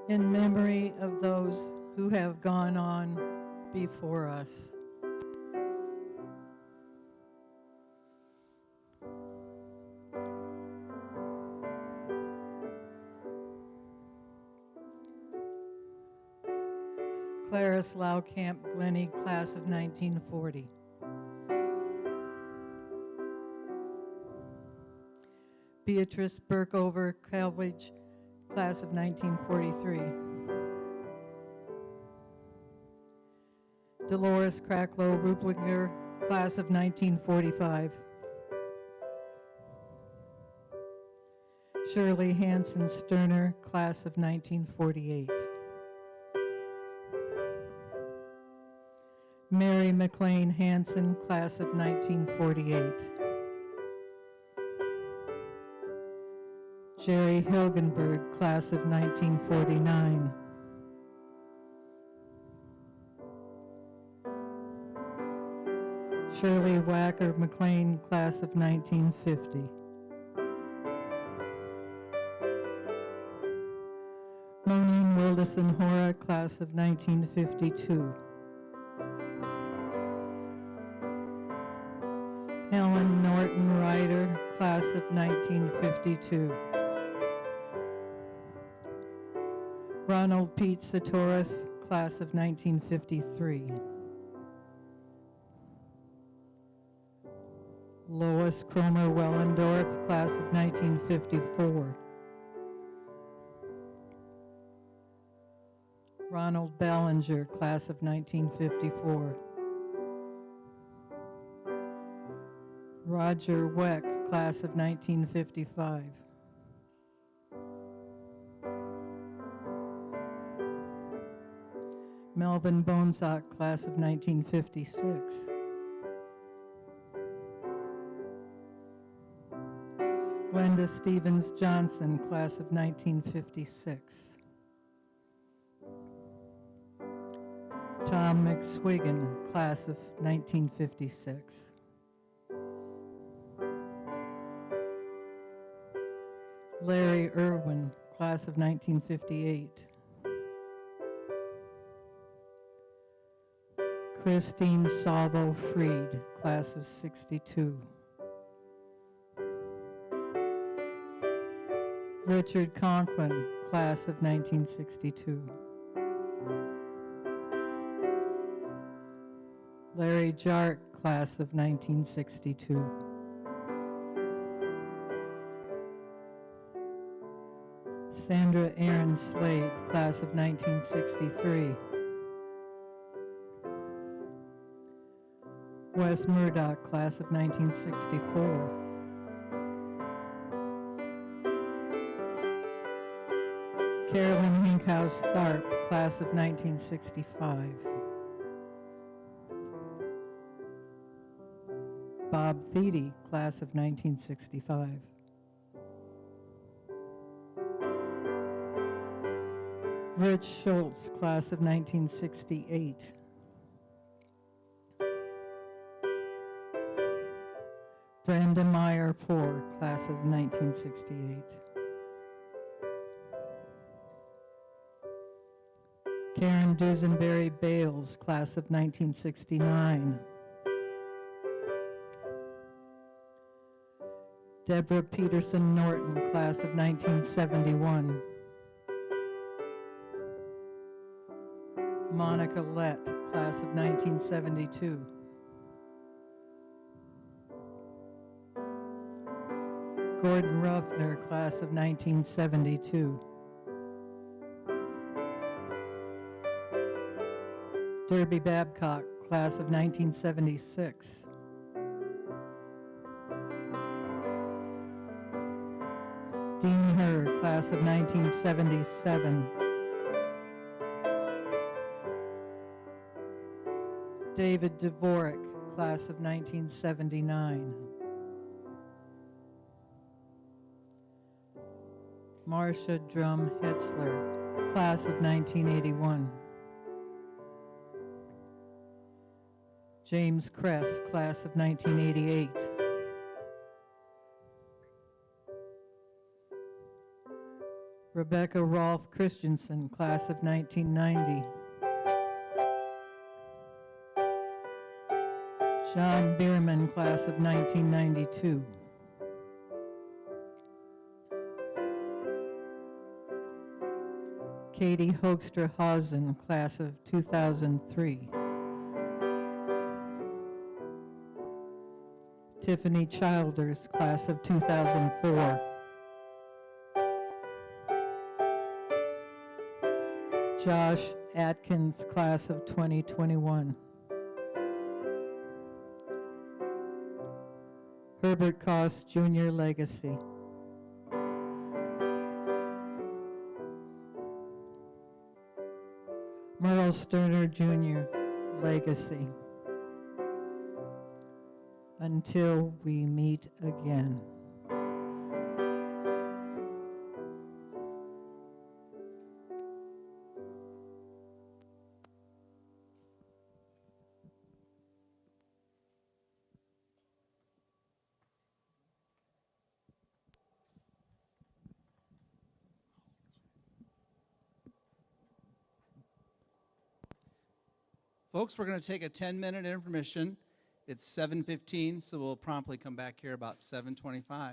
In memory of those who have gone on before us. Clarice Laukamp Glennie, class of 1940. Beatrice Burkover Calvage, class of 1943. Dolores Cracklow Ruplinger, class of 1945. Shirley Hanson Sterner, class of 1948. Mary McLean Hanson, class of 1948. Jerry Hilgenberg, class of 1949. Shirley Wacker McLean, class of 1950. Monine Wilderson Hora, class of 1952. Helen Norton Ryder, class of 1952. Ronald Pete Satoris, class of 1953. Lois Cromer Wellendorf, class of 1954. Ronald Ballinger, class of 1954. Roger Weck, class of 1955. Melvin Bonsock, class of 1956. Glenda Stevens Johnson, class of 1956. Tom McSwiggan, class of 1956. Larry Irwin, class of 1958. Christine Salvo Freed, class of 62. Richard Conklin, class of 1962. Larry Jark, class of 1962. Sandra Aaron Slade, class of 1963. Wes Murdoch, class of 1964. Carolyn Hinkhouse Tharp, class of 1965. Bob Thede, class of 1965. Rich Schultz, class of 1968. Brenda Meyer Poor, class of 1968. Karen Dusenberry Bales, class of 1969. Deborah Peterson Norton, class of 1971. Monica Lett, class of 1972. Gordon Ruffner, class of 1972. Derby Babcock, class of 1976. Dean Herr, class of 1977. David Dvorak, class of 1979. Marcia Drum Hetzler, class of 1981. James Kress, class of 1988. Rebecca Rolf Christensen, class of 1990. John Bierman, class of 1992. Katie Hoekstra Hausen, class of 2003. Tiffany Childers, class of 2004. Josh Atkins, class of 2021. Herbert Koss, Jr. Legacy. Merle Sterner, Jr. Legacy. Until we meet again. Folks, we're going to take a 10-minute intermission. It's 7:15, so we'll promptly come back here about 7:25.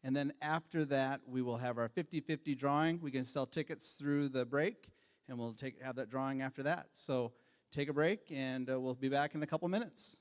And then after that, we will have our 50-50 drawing. We can sell tickets through the break, and we'll have that drawing after that. So take a break, and we'll be back in a couple minutes.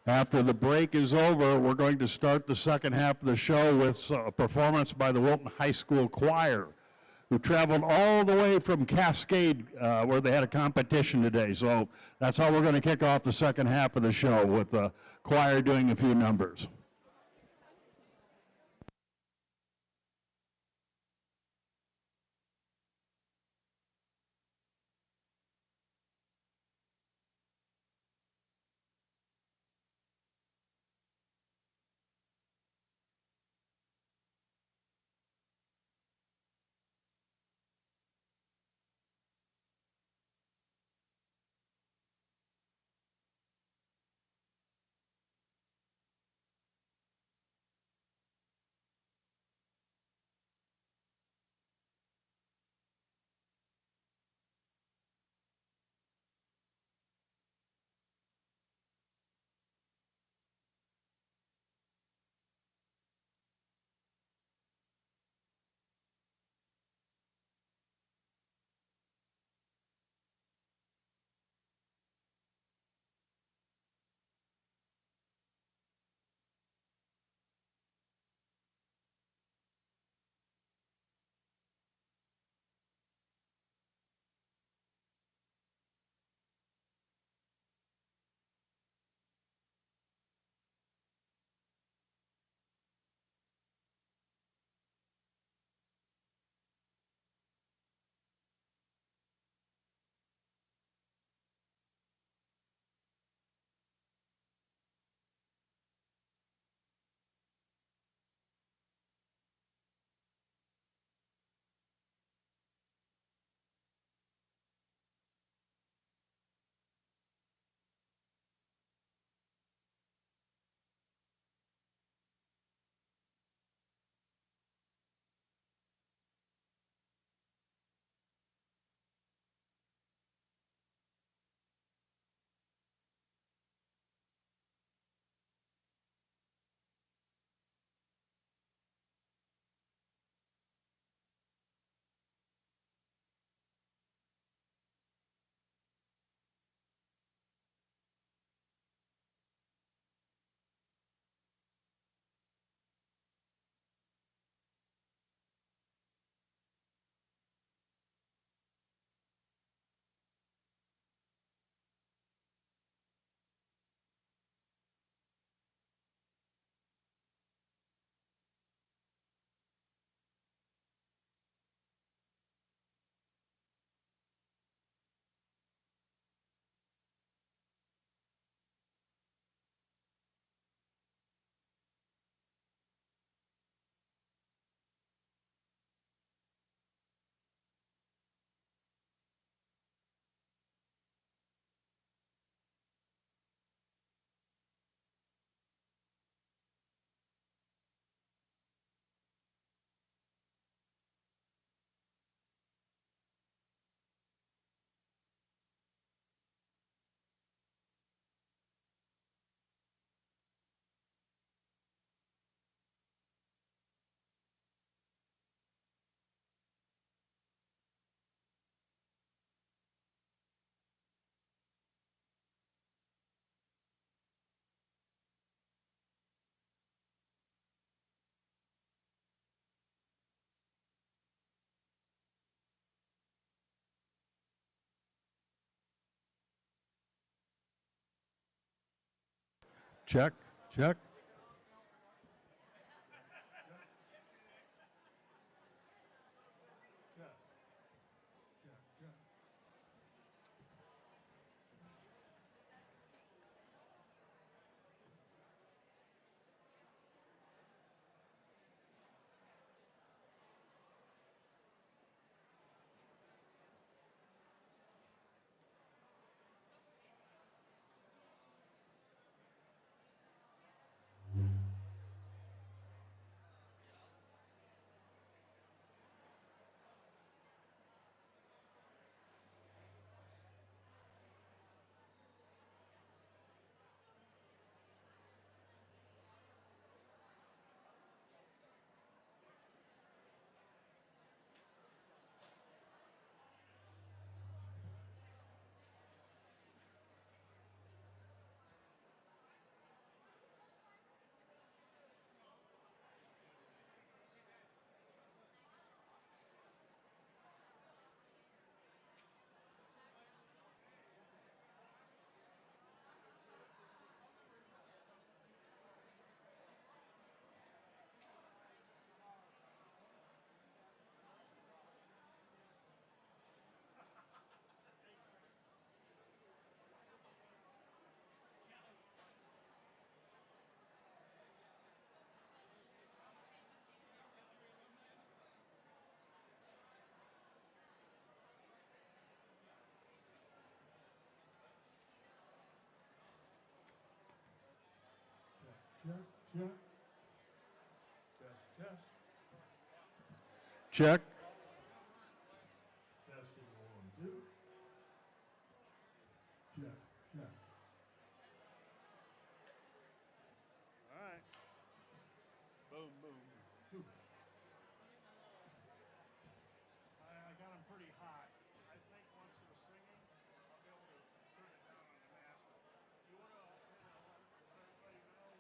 After the break is over, we're going to start the second half of the show with a performance by the Wilton High School Choir, who traveled all the way from Cascade, where they had a competition today. So that's how we're going to kick off the second half of the show, with the choir doing a few numbers. Check, check. Check. Testing 1, 2. Check, check. All right. Boom, boom, boom. I got them pretty hot. I think once they're singing, I'll be able to turn it down on the master. You want to let everybody know?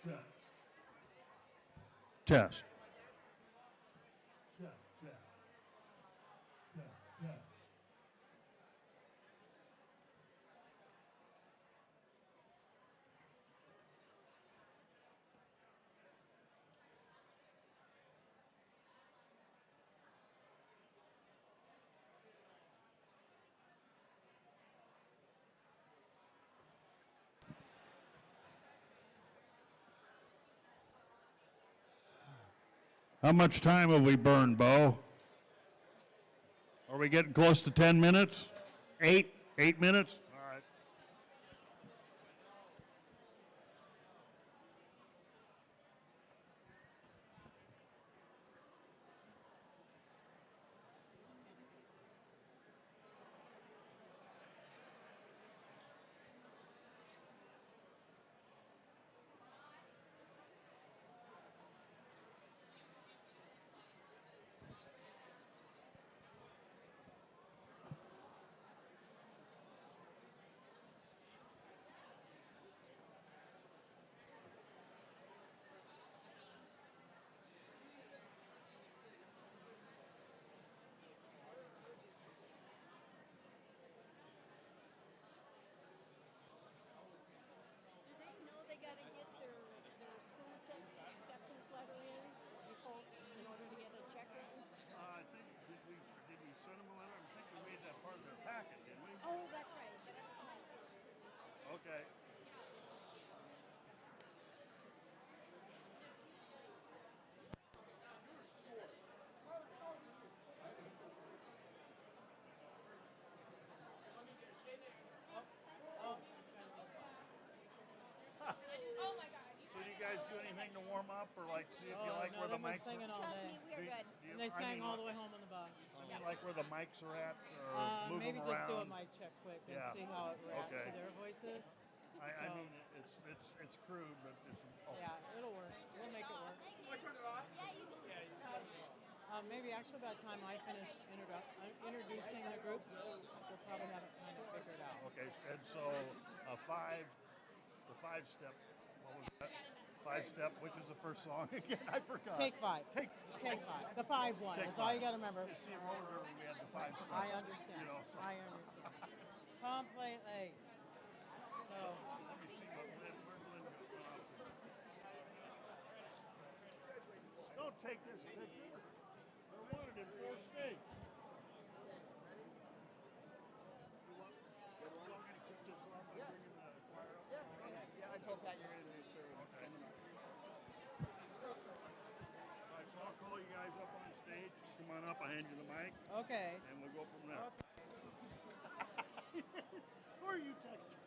Check. Test. Check, check. Check, check. How much time have we burned, Bo? Are we getting close to 10 minutes? 8? 8 minutes? All right. Okay. So do you guys do anything to warm up, or like see if you like where the mics are? Trust me, we are good. And they sang all the way home on the bus. You like where the mics are at, or move Maybe them just do a around? mic check quick and Yeah. see how it reacts Okay. to their voices. I So- mean, it's crude, but it's. Oh. Yeah, it'll work. We'll make it work. I turned it off? Yeah, you did. Maybe actually by the time I finish introducing the group, we'll probably have it kind of figured out. Okay, and so the 5-step, what was that? 5-step, which is the first song again? I forgot. Take 5. Take 5. The 5 one. Take That's all you 5. got to remember. You see, roller derby, we had the 5-step. I understand. You know, so. I understand. Completely. So. Let me see what where'd Lynn go? Don't take this. They're wanted in 4 states. You want me to kick this off by bringing the choir up? Yeah, I told Pat you're going to do a show. Okay. All right, so I'll call you guys up on stage. Come on up, I'll hand you the mic. Okay. And we'll go from there. Who are you texting?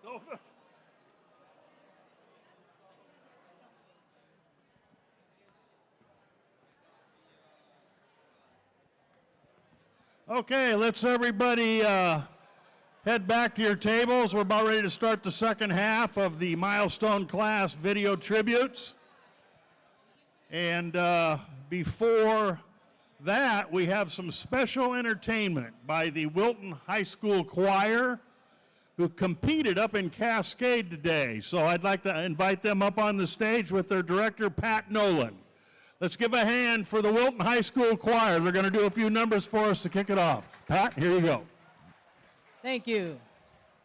No, that's... Okay, let's everybody head back to your tables. We're about ready to start the second half of the milestone class video tributes. And before that, we have some special entertainment by the Wilton High School Choir, who competed up in Cascade today. So I'd like to invite them up on the stage with their director, Pat Nolan. Let's give a hand for the Wilton High School Choir. They're going to do a few numbers for us to kick it off. Pat, here you go. Thank you.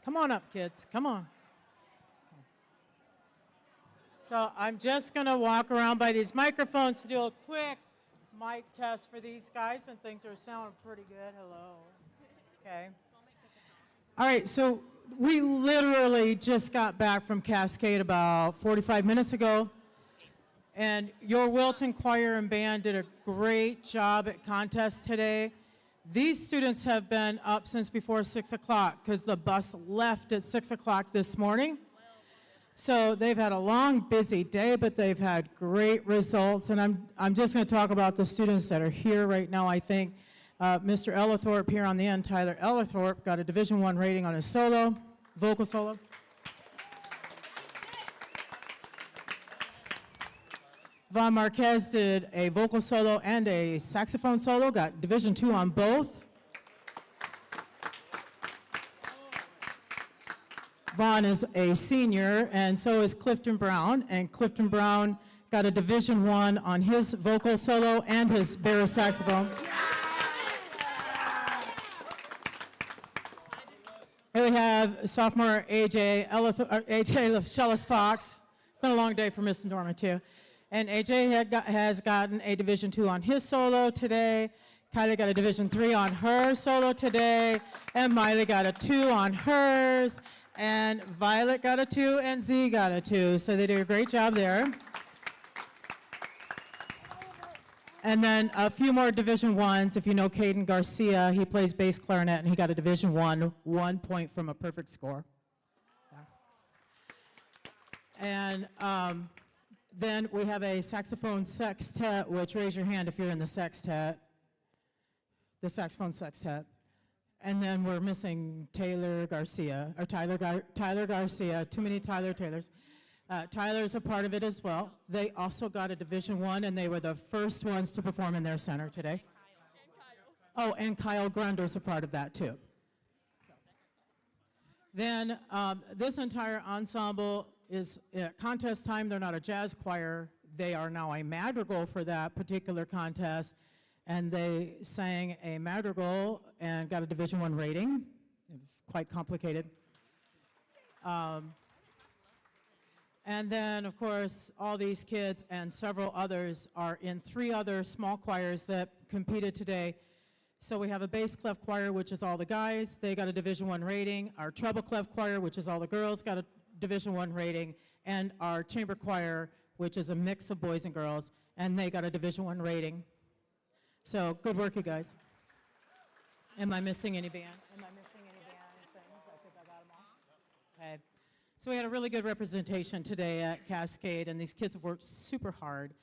Come on up, kids. Come on. So I'm just going to walk around by these microphones to do a quick mic test for these guys, and things are sounding pretty good. Hello. Okay. All right, so we literally just got back from Cascade about 45 minutes ago. And your Wilton Choir and Band did a great job at contest today. These students have been up since before 6 o'clock because the bus left at 6 o'clock this morning. So they've had a long, busy day, but they've had great results. And I'm just going to talk about the students that are here right now. I think Mr. Ellithorpe here on the end, Tyler Ellithorpe, got a Division I rating on his solo, vocal solo. Von Marquez did a vocal solo and a saxophone solo, got Division II on both. Vaughn is a senior, and so is Clifton Brown, and Clifton Brown got a Division I on his vocal solo and his bass saxophone. Here we have sophomore AJ Shellis Fox. It's been a long day for Miss Norma, too. And AJ has gotten a Division II on his solo today. Kylie got a Division III on her solo today. And Miley got a 2 on hers. And Violet got a 2, and Z got a 2. So they did a great job there. And then a few more Division I's. If you know Caden Garcia, he plays bass clarinet, and he got a Division I, 1 point from a perfect score. And then we have a saxophone sextet, which raise your hand if you're in the sextet, the saxophone sextet. And then we're missing Tyler Garcia, too many Tyler Taylors. Tyler's a part of it as well. They also got a Division I, and they were the first ones to perform in their center today. Oh, and Kyle Grunder's a part of that too. Then this entire ensemble is at contest time. They're not a jazz choir. They are now a madrigal for that particular contest. And they sang a madrigal and got a Division I rating. Quite complicated. And then, of course, all these kids and several others are in 3 other small choirs that competed today. So we have a bass clef choir, which is all the guys. They got a Division I rating. Our treble clef choir, which is all the girls, got a Division I rating. And our chamber choir, which is a mix of boys and girls, and they got a Division I rating. So good work, you guys. Am I missing any band? Am I missing any band things? I think I got them all. Okay. So we had a really good representation today at Cascade, and these kids have worked super hard.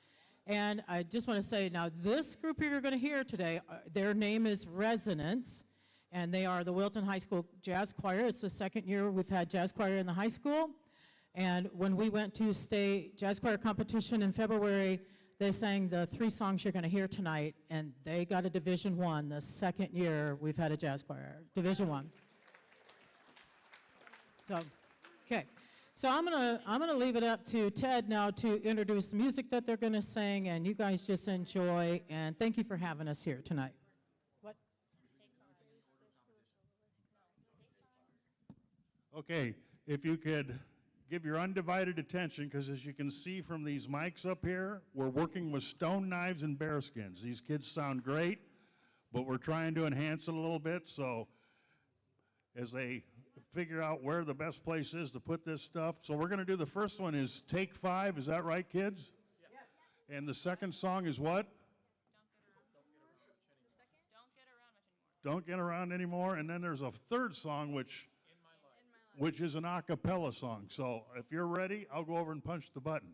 And I just want to say, now this group you're going to hear today, their name is Resonance, and they are the Wilton High School Jazz Choir. It's the second year we've had jazz choir in the high school. And when we went to state jazz choir competition in February, they sang the 3 songs you're going to hear tonight, and they got a Division I, the second year we've had a jazz choir, Division I. So, okay. So I'm gonna leave it up to Ted now to introduce the music that they're gonna sing, and you guys just enjoy, and thank you for having us here tonight. What? Okay, if you could give your undivided attention, because as you can see from these mics up here, we're working with stone knives and bearskins. These kids sound great, but we're trying to enhance it a little bit, so as they figure out where the best place is to put this stuff. So we're going to do the first one is Take 5. Is that right, kids? Yes. And the second song is what? Don't Get Around Anymore. And then there's a third song which is an a cappella song. So if you're ready, I'll go over and punch the button.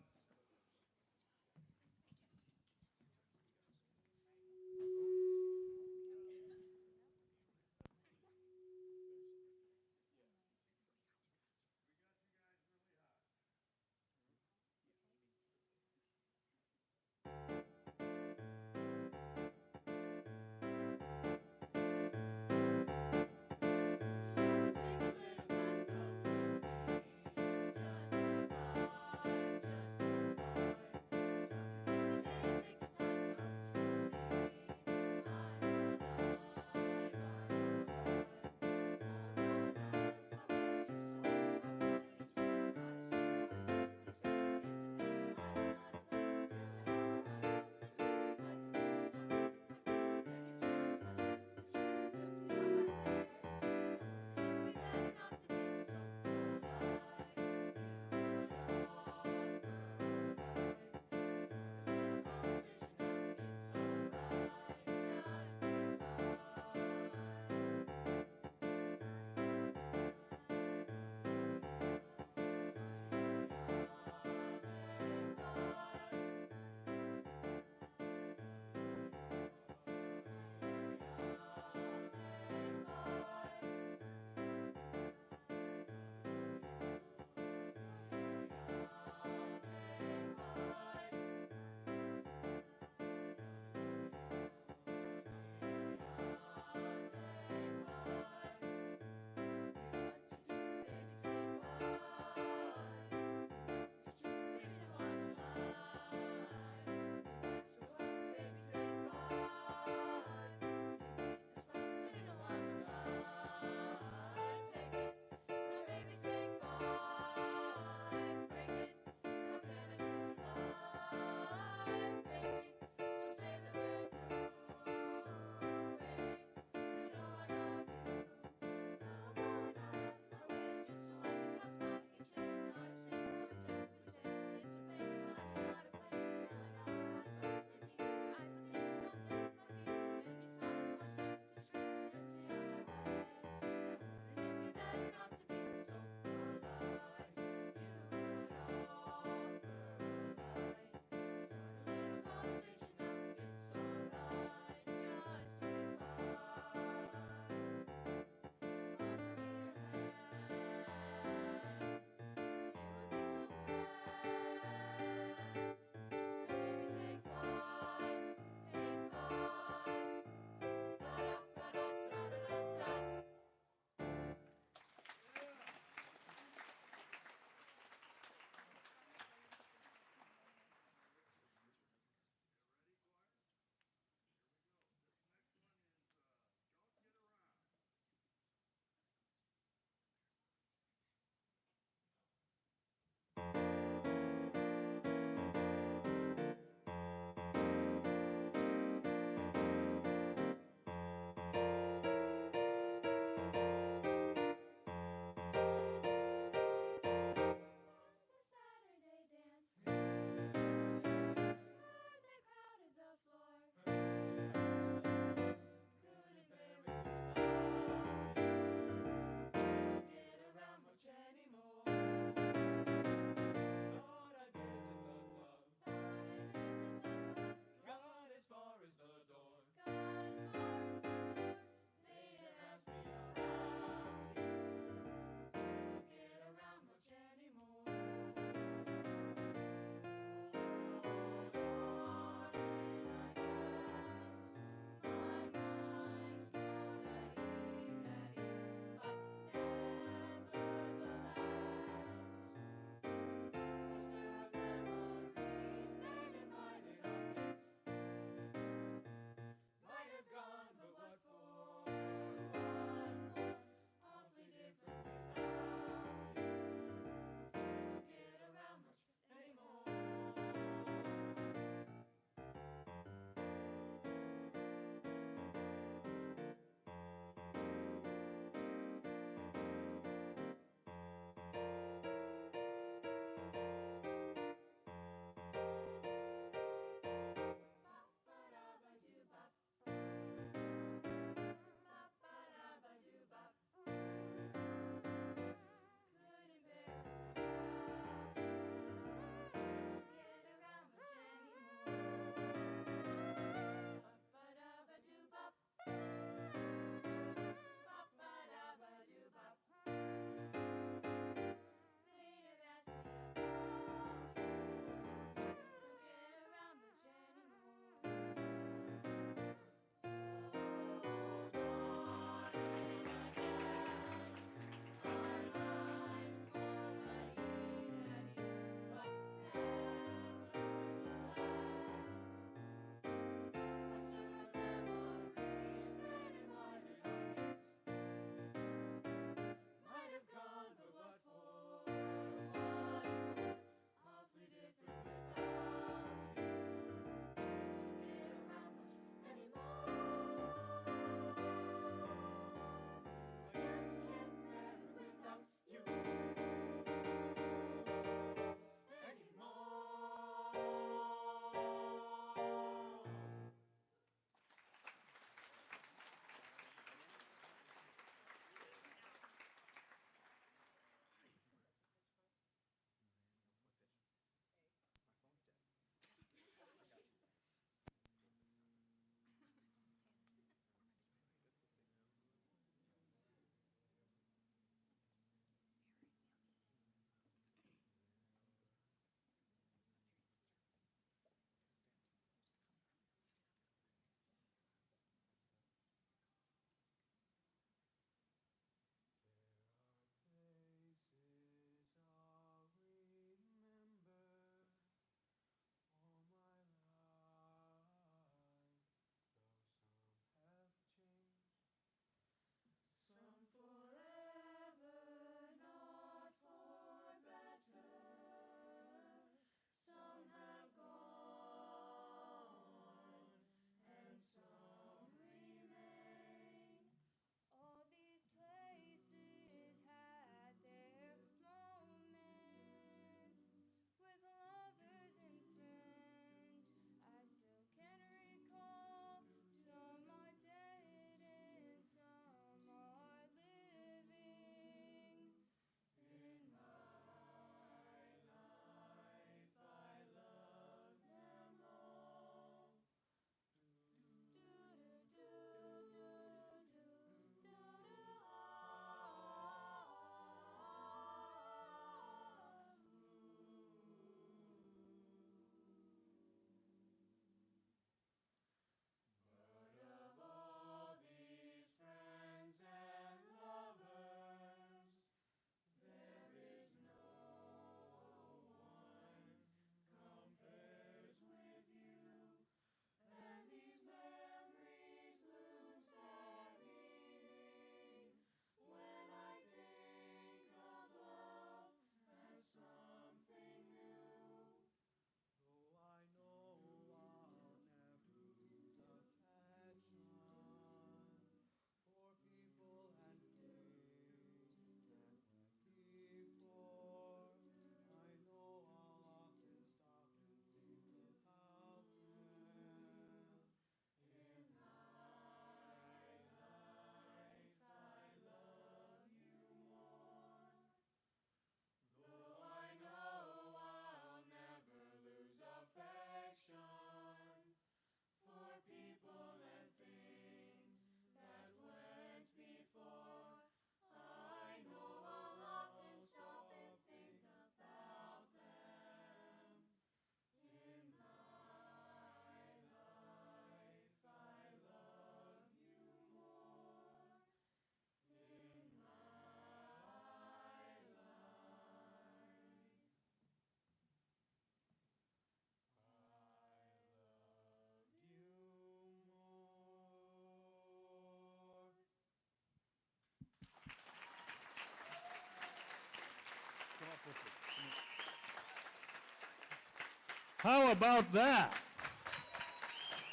How about that?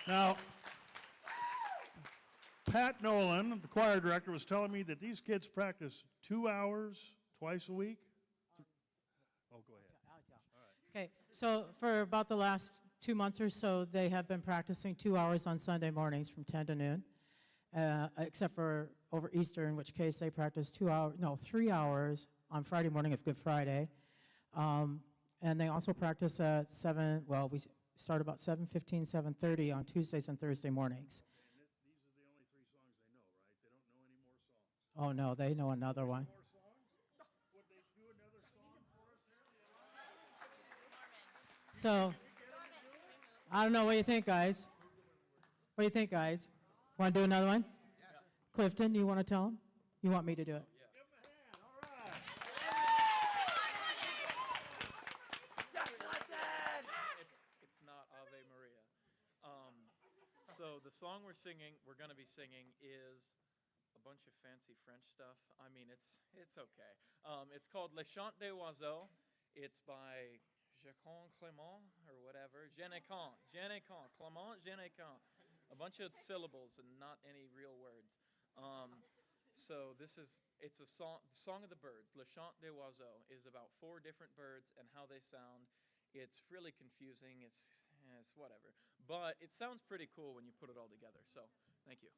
Now, Pat Nolan, the choir director, was telling me that these kids practice 2 hours twice a week. Oh, go ahead. Okay, so for about the last 2 months or so, they have been practicing 2 hours on Sunday mornings from 10 to noon, except for over Easter, in which case they practice 3 hours on Friday morning of Good Friday. And they also practice at 7, well, we start about 7:15, 7:30 on Tuesdays and Thursday mornings. And these are the only 3 songs they know, right? They don't know any more songs. Oh, no, they know another one. More songs? Would they do another song for us here? So, I don't know, what do you think, guys? What do you think, guys? Want to do another one? Clifton, you want to tell them? You want me to do it? It's not Ave Maria. So the song we're going to be singing is a bunch of fancy French stuff. I mean, it's okay. It's called Le Chant des Oiseaux. It's by Jacques Clément or whatever. Jeannequin, Clément Jeannequin. A bunch of syllables and not any real words. So it's a song of the birds. Le Chant des Oiseaux is about 4 different birds and how they sound. It's really confusing. It's whatever. But it sounds pretty cool when you put it all together. So thank you.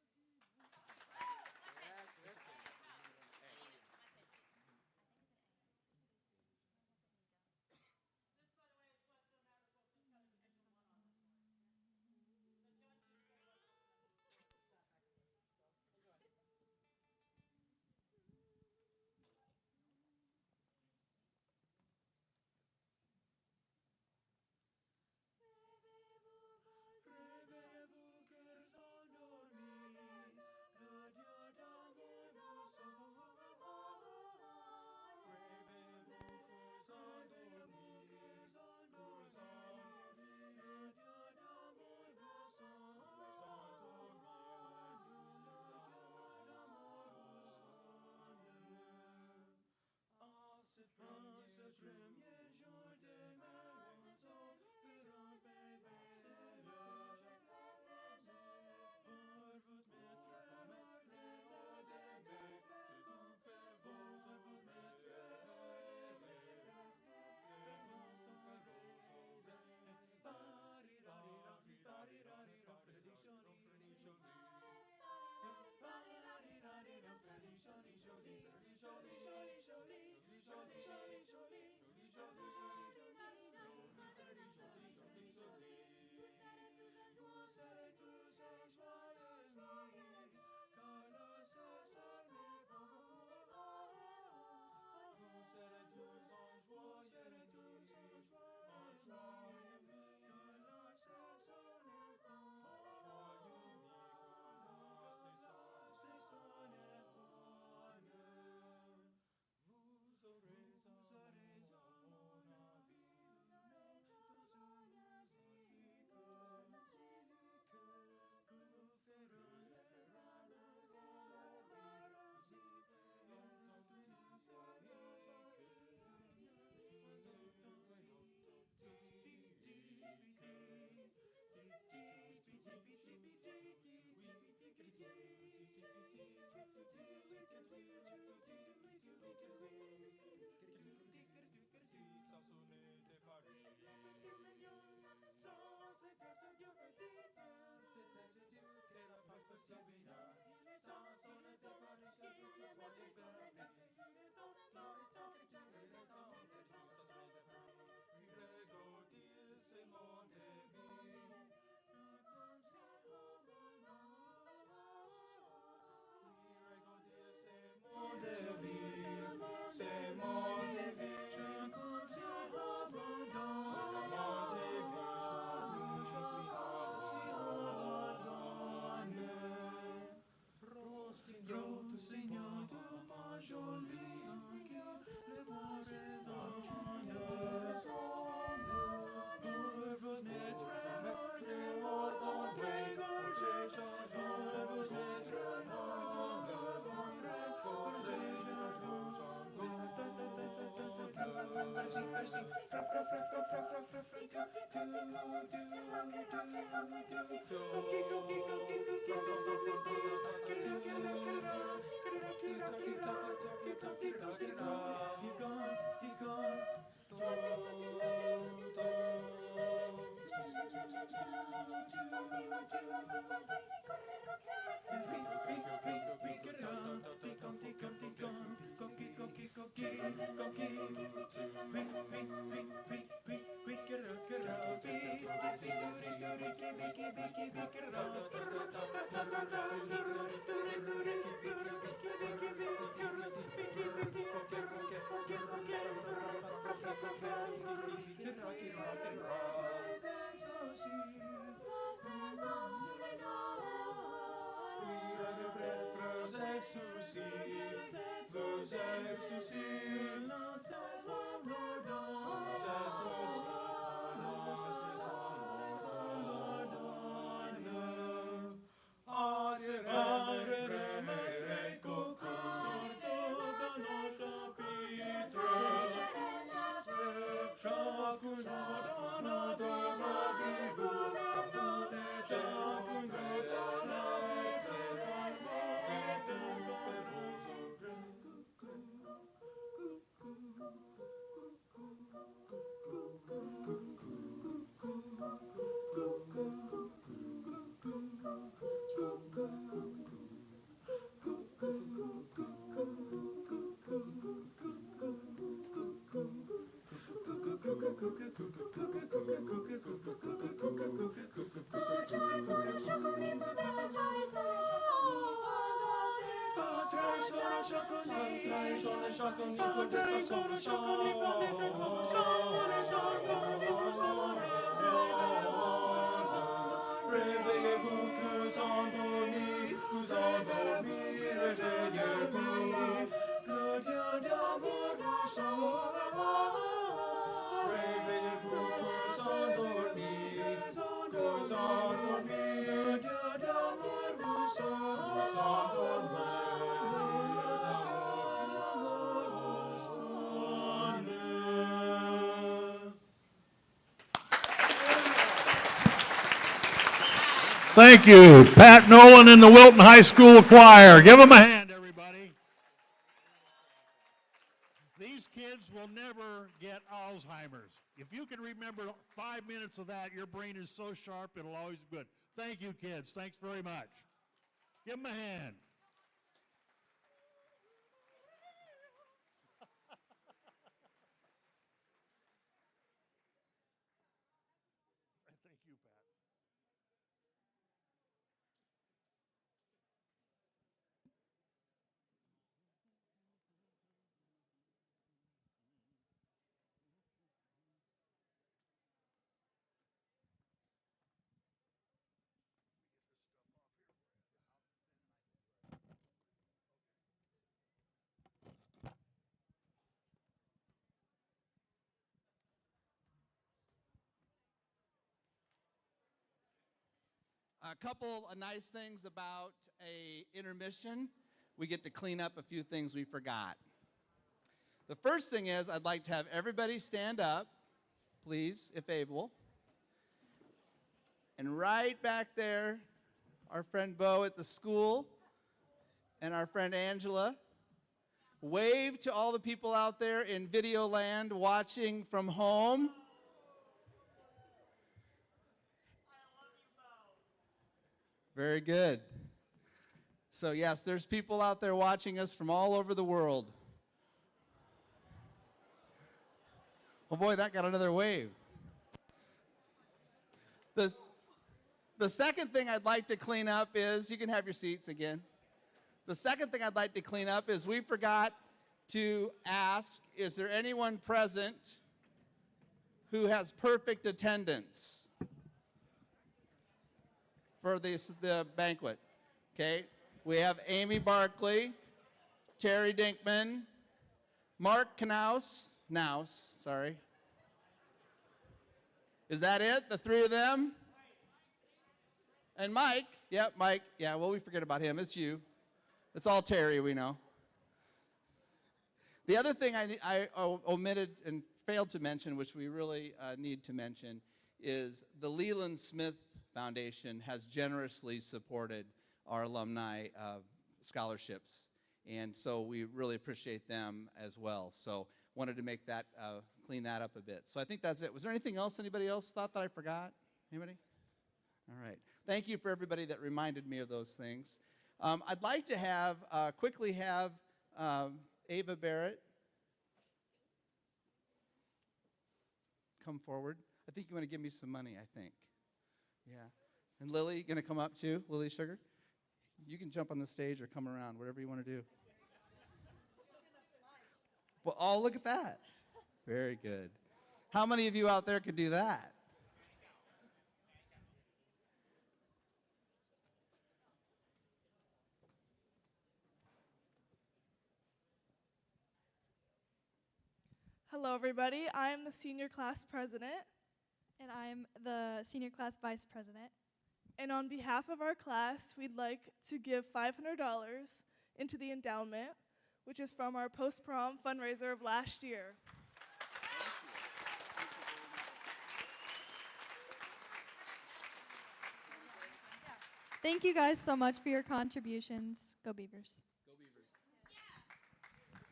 Thank you, Pat Nolan and the Wilton High School Choir. Give them a hand, everybody. These kids will never get Alzheimer's. If you can remember 5 minutes of that, your brain is so sharp, it'll always be good. Thank you, kids. Thanks very much. Give them a hand. Thank you, Pat. A couple of nice things about a intermission. We get to clean up a few things we forgot. The first thing is I'd like to have everybody stand up, please, if able. And right back there, our friend Bo at the school and our friend Angela. Wave to all the people out there in video land watching from home. Very good. So yes, there's people out there watching us from all over the world. Oh boy, that got another wave. The second thing I'd like to clean up is, you can have your seats again. The second thing I'd like to clean up is we forgot to ask, is there anyone present who has perfect attendance for the banquet? Okay, we have Amy Barkley, Terry Dinkman, Mark Knaus, sorry. Is that it, the three of them? And Mike, yep, Mike, yeah, well, we forget about him, it's you. It's all Terry, we know. The other thing I omitted and failed to mention, which we really need to mention, is the Leland Smith Foundation has generously supported our alumni scholarships. And so we really appreciate them as well. So wanted to make that, clean that up a bit. So I think that's it. Was there anything else anybody else thought that I forgot? Anybody? All right. Thank you for everybody that reminded me of those things. I'd like to have, quickly have Ava Barrett come forward. I think you want to give me some money, I think. Yeah. And Lily, you going to come up too? Lily Sugar? You can jump on the stage or come around, whatever you want to do. Well, oh, look at that. Very good. How many of you out there could do that? Hello, everybody. I'm the senior class president. And I'm the senior class vice president. And on behalf of our class, we'd like to give $500 into the endowment, which is from our post-prom fundraiser of last year. Thank you guys so much for your contributions. Go Beavers.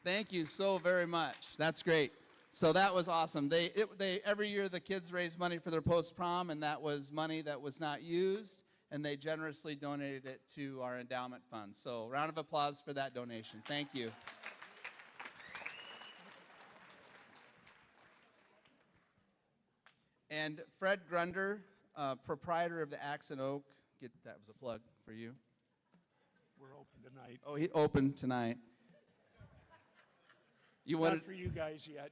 Thank you so very much. That's great. So that was awesome. They every year the kids raise money for their post-prom, and that was money that was not used, and they generously donated it to our endowment fund. So round of applause for that donation. Thank you. And Fred Grunder, proprietor of the Axe and Oak, that was a plug for you. We're open tonight. Oh, he opened tonight. You wanted, Not for you guys yet.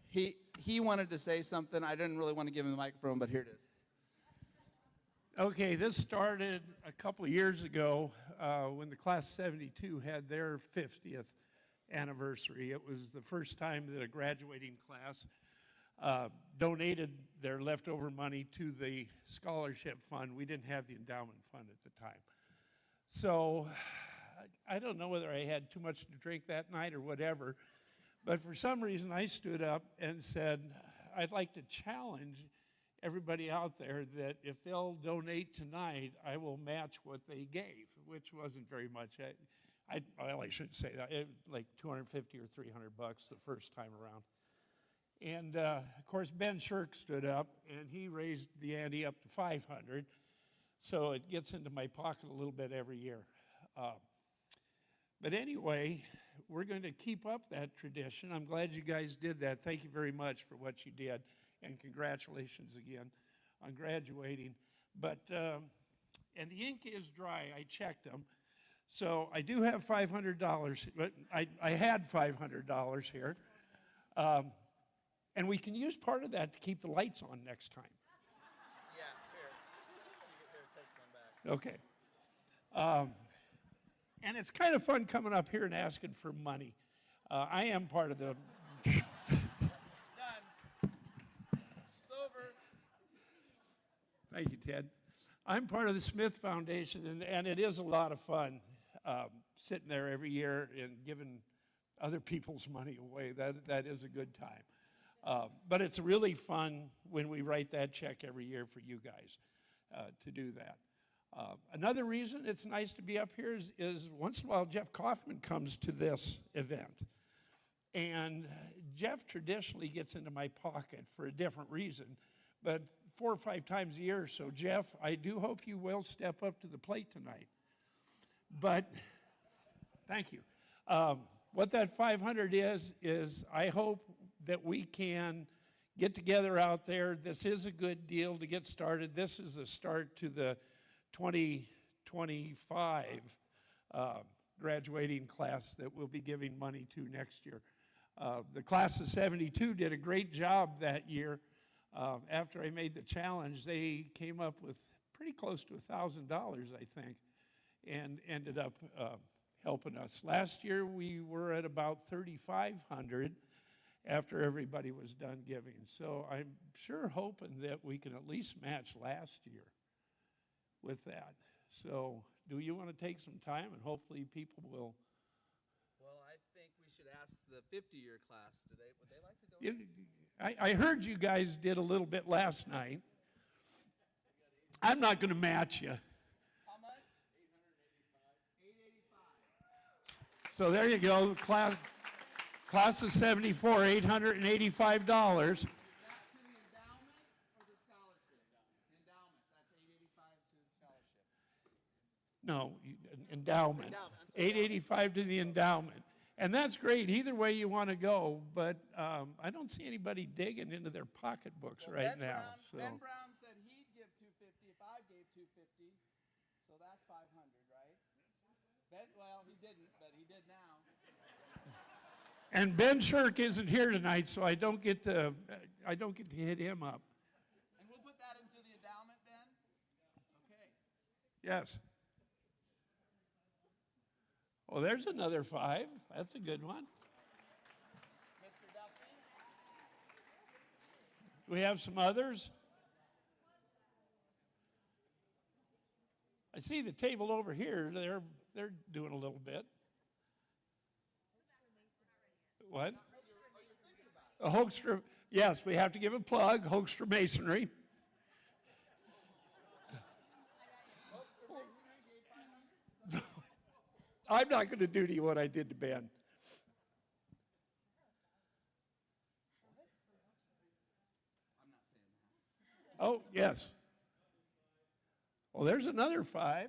He wanted to say something. I didn't really want to give him the microphone, but here it is. Okay, this started a couple of years ago when the class 72 had their 50th anniversary. It was the first time that a graduating class donated their leftover money to the scholarship fund. We didn't have the endowment fund at the time. So I don't know whether I had too much to drink that night or whatever, but for some reason I stood up and said, I'd like to challenge everybody out there that if they'll donate tonight, I will match what they gave, which wasn't very much. Well, I shouldn't say that. Like $250 or $300 the first time around. And of course, Ben Shirk stood up and he raised the ante up to $500. So it gets into my pocket a little bit every year. But anyway, we're going to keep up that tradition. I'm glad you guys did that. Thank you very much for what you did. And congratulations again on graduating. But, and the ink is dry. I checked them. So I do have $500, but I had $500 here. And we can use part of that to keep the lights on next time. Yeah, here. Okay. And it's kind of fun coming up here and asking for money. I am part of the... Done. It's over. Thank you, Ted. I'm part of the Smith Foundation, and it is a lot of fun sitting there every year and giving other people's money away. That is a good time. But it's really fun when we write that check every year for you guys to do that. Another reason it's nice to be up here is once in a while Jeff Kaufman comes to this event. And Jeff traditionally gets into my pocket for a different reason, but 4 or 5 times a year. So Jeff, I do hope you will step up to the plate tonight. But thank you. What that 500 is I hope that we can get together out there. This is a good deal to get started. This is a start to the 2025 graduating class that we'll be giving money to next year. The class of 72 did a great job that year. After I made the challenge, they came up with pretty close to $1,000, I think, and ended up helping us. Last year, we were at about $3,500 after everybody was done giving. So I'm sure hoping that we can at least match last year with that. So do you want to take some time and hopefully people will? Well, I think we should ask the 50-year class. Would they like to donate? I heard you guys did a little bit last night. I'm not going to match you. How much? $885. So there you go. Class of 74, $885. Is that to the endowment or the scholarship? Endowment, that's $885 to the scholarship. No, endowment. 885 to the endowment. And that's great. Either way you want to go, but I don't see anybody digging into their pocketbooks right now. Ben Brown said he'd give $250 if I gave $250, so that's $500, right? Well, he didn't, but he did now. And Ben Shirk isn't here tonight, so I don't get to hit him up. And we'll put that into the endowment, Ben? Okay. Yes. Oh, there's another 5. That's a good one. Mr. Duffy? Do we have some others? I see the table over here. They're doing a little bit. What? A Hoekstra. Yes, we have to give a plug. Hoekstra Masonry. I'm not going to do to you what I did to Ben. Oh, yes. Well, there's another 5.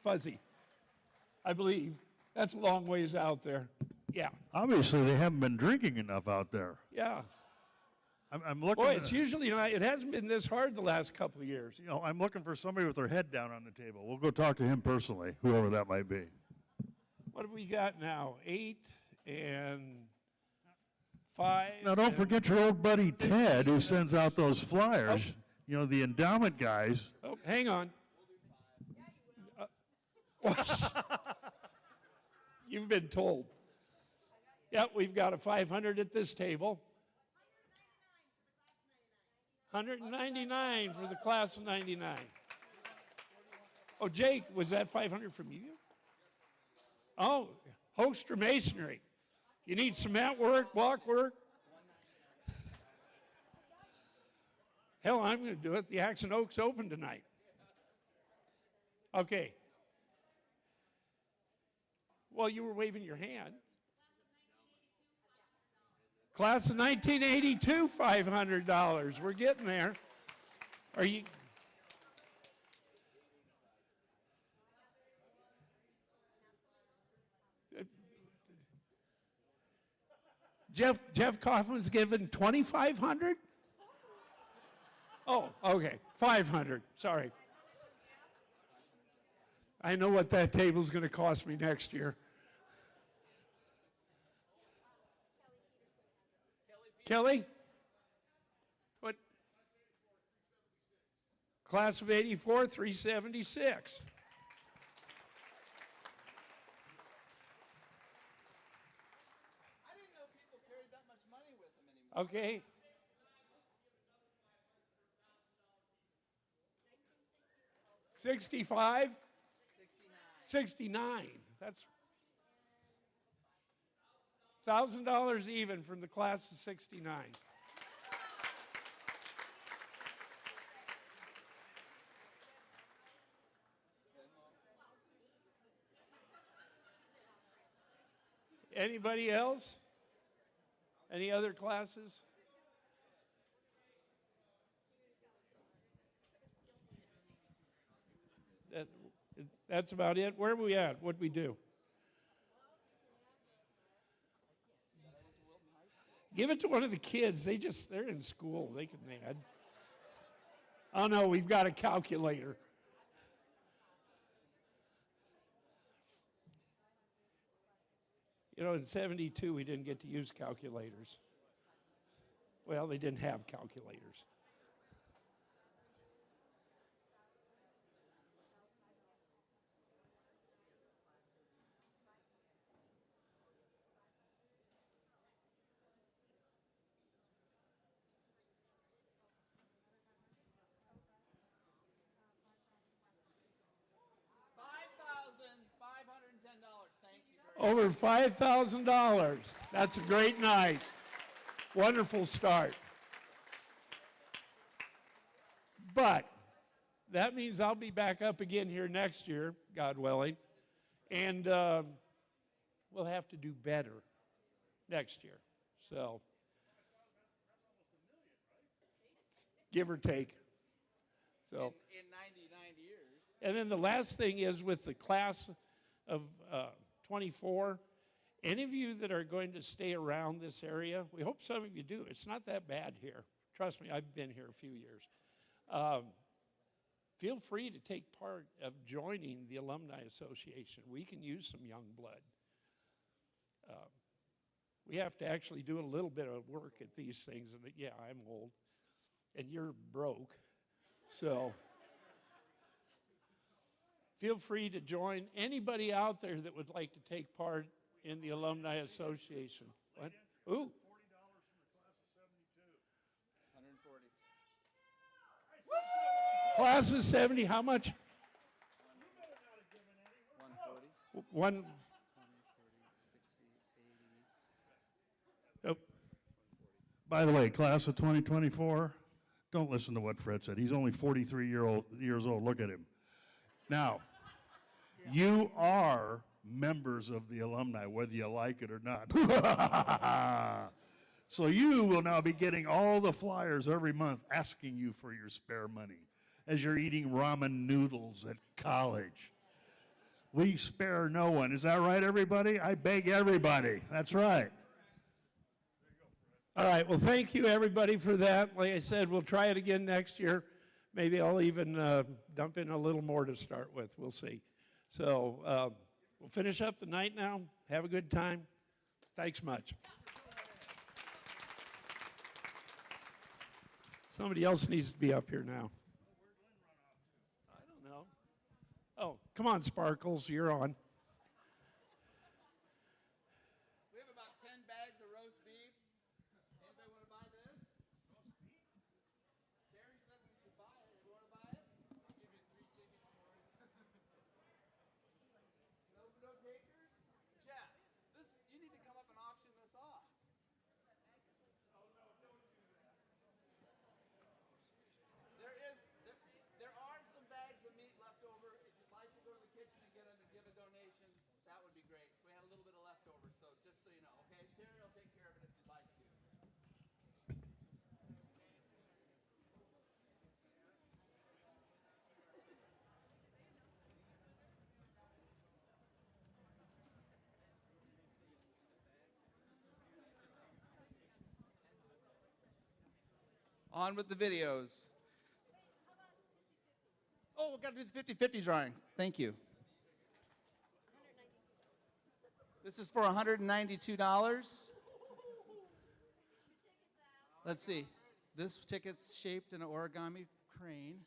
Fuzzy, I believe. That's a long ways out there. Yeah. Obviously, they haven't been drinking enough out there. Yeah. I'm looking. Boy, it's usually not, it hasn't been this hard the last couple of years. You know, I'm looking for somebody with their head down on the table. We'll go talk to him personally, whoever that might be. What have we got now? 8 and 5. Now, don't forget your old buddy Ted, who sends out those flyers. Oh. You know, the endowment guys. Oh, hang on. You've been told. Yep, we've got a 500 at this table. 199 for the class of 99. Oh, Jake, was that 500 from you? Oh, Hoekstra Masonry. You need cement work, block work? Hell, I'm going to do it. The Axe and Oaks open tonight. Okay. Well, you were waving your hand. Class of 1982, $500. We're getting there. Are you? Jeff Kaufman's given 2,500? Oh, okay, 500. Sorry. I know what that table's going to cost me next year. Kelly? What? Class of 84, 376. I didn't know people carried that much money with them anymore. Okay. $65? 69. That's $1,000 even from the class of 69. Anybody else? Any other classes? That's about it. Where are we at? What'd we do? Give it to one of the kids. They're in school. They can add. Oh no, we've got a calculator. You know, in 72, we didn't get to use calculators. Well, they didn't have calculators. Over $5,000. That's a great night. Wonderful start. But that means I'll be back up again here next year, God willing, and we'll have to do better next year. So, give or take. So, in 99 years. and then the last thing is with the class of 24, any of you that are going to stay around this area, we hope some of you do. It's not that bad here. Trust me, I've been here a few years. Feel free to take part of joining the Alumni Association. We can use some young blood. We have to actually do a little bit of work at these things. And yeah, I'm old, and you're broke. So feel free to join. Anybody out there that would like to take part in the Alumni Association? What? Ooh. Class of 70, how much? 140. Oh. By the way, class of 2024, don't listen to what Fred said. He's only 43 years old. Look at him. Now, you are members of the alumni, whether you like it or not. So you will now be getting all the flyers every month asking you for your spare money as you're eating ramen noodles at college. We spare no one. Is that right, everybody? I beg everybody. That's right. All right, well, thank you, everybody, for that. Like I said, we'll try it again next year. Maybe I'll even dump in a little more to start with. We'll see. So we'll finish up the night now. Have a good time. Thanks much. Somebody else needs to be up here now. I don't know. Oh, come on, Sparkles, you're on. We have about 10 bags of roast beef. Anybody want to buy this? Roast beef? Terry said we should buy it. You want to buy it? I'll give you 3 tickets for it. No takers? Jeff, you need to come up and auction this off. There are some bags of meat left over. If you'd like to go to the kitchen and get them and give a donation, that would be great. So we had a little bit of leftover, so just so you know, okay? Terry will take care of it if you'd like to. On with the videos. Oh, we've got to do the 50-50 drawing. Thank you. This is for $192. Let's see. This ticket's shaped in an origami crane.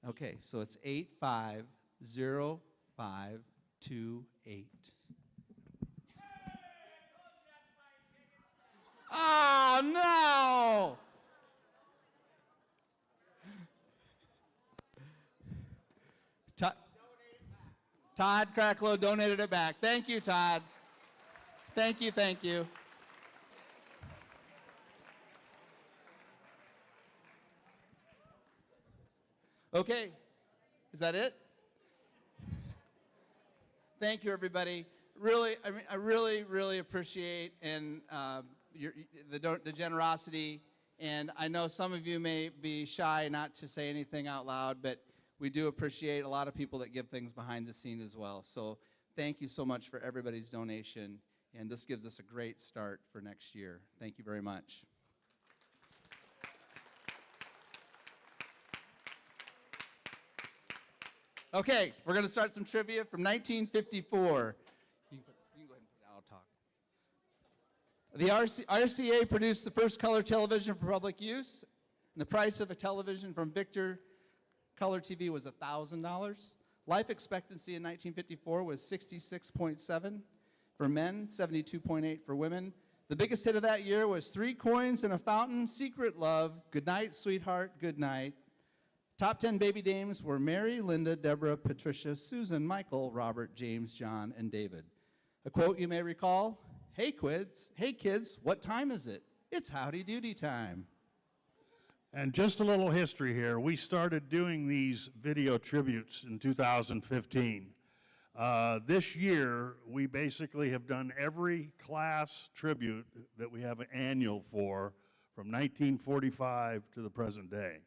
Okay, so it's 850528. Oh, no! Todd Cracklow donated it back. Thank you, Todd. Thank you, thank you. Okay, is that it? Thank you, everybody. Really, I really appreciate the generosity, and I know some of you may be shy not to say anything out loud, but we do appreciate a lot of people that give things behind the scene as well. So thank you so much for everybody's donation, and this gives us a great start for next year. Thank you very much. Okay, we're going to start some trivia from 1954. You can go ahead and put it out, I'll talk. The RCA produced the first color television for public use, and the price of a television from Victor Color TV was $1,000. Life expectancy in 1954 was 66.7 for men, 72.8 for women. The biggest hit of that year was 3 Coins in a Fountain, Secret Love, Good Night, Sweetheart, Good Night. Top 10 baby names were Mary, Linda, Deborah, Patricia, Susan, Michael, Robert, James, John, and David. A quote you may recall, Hey kids, what time is it? It's howdy doody time. And just a little history here. We started doing these video tributes in 2015. This year, we basically have done every class tribute that we have an annual for from 1945 to the present day.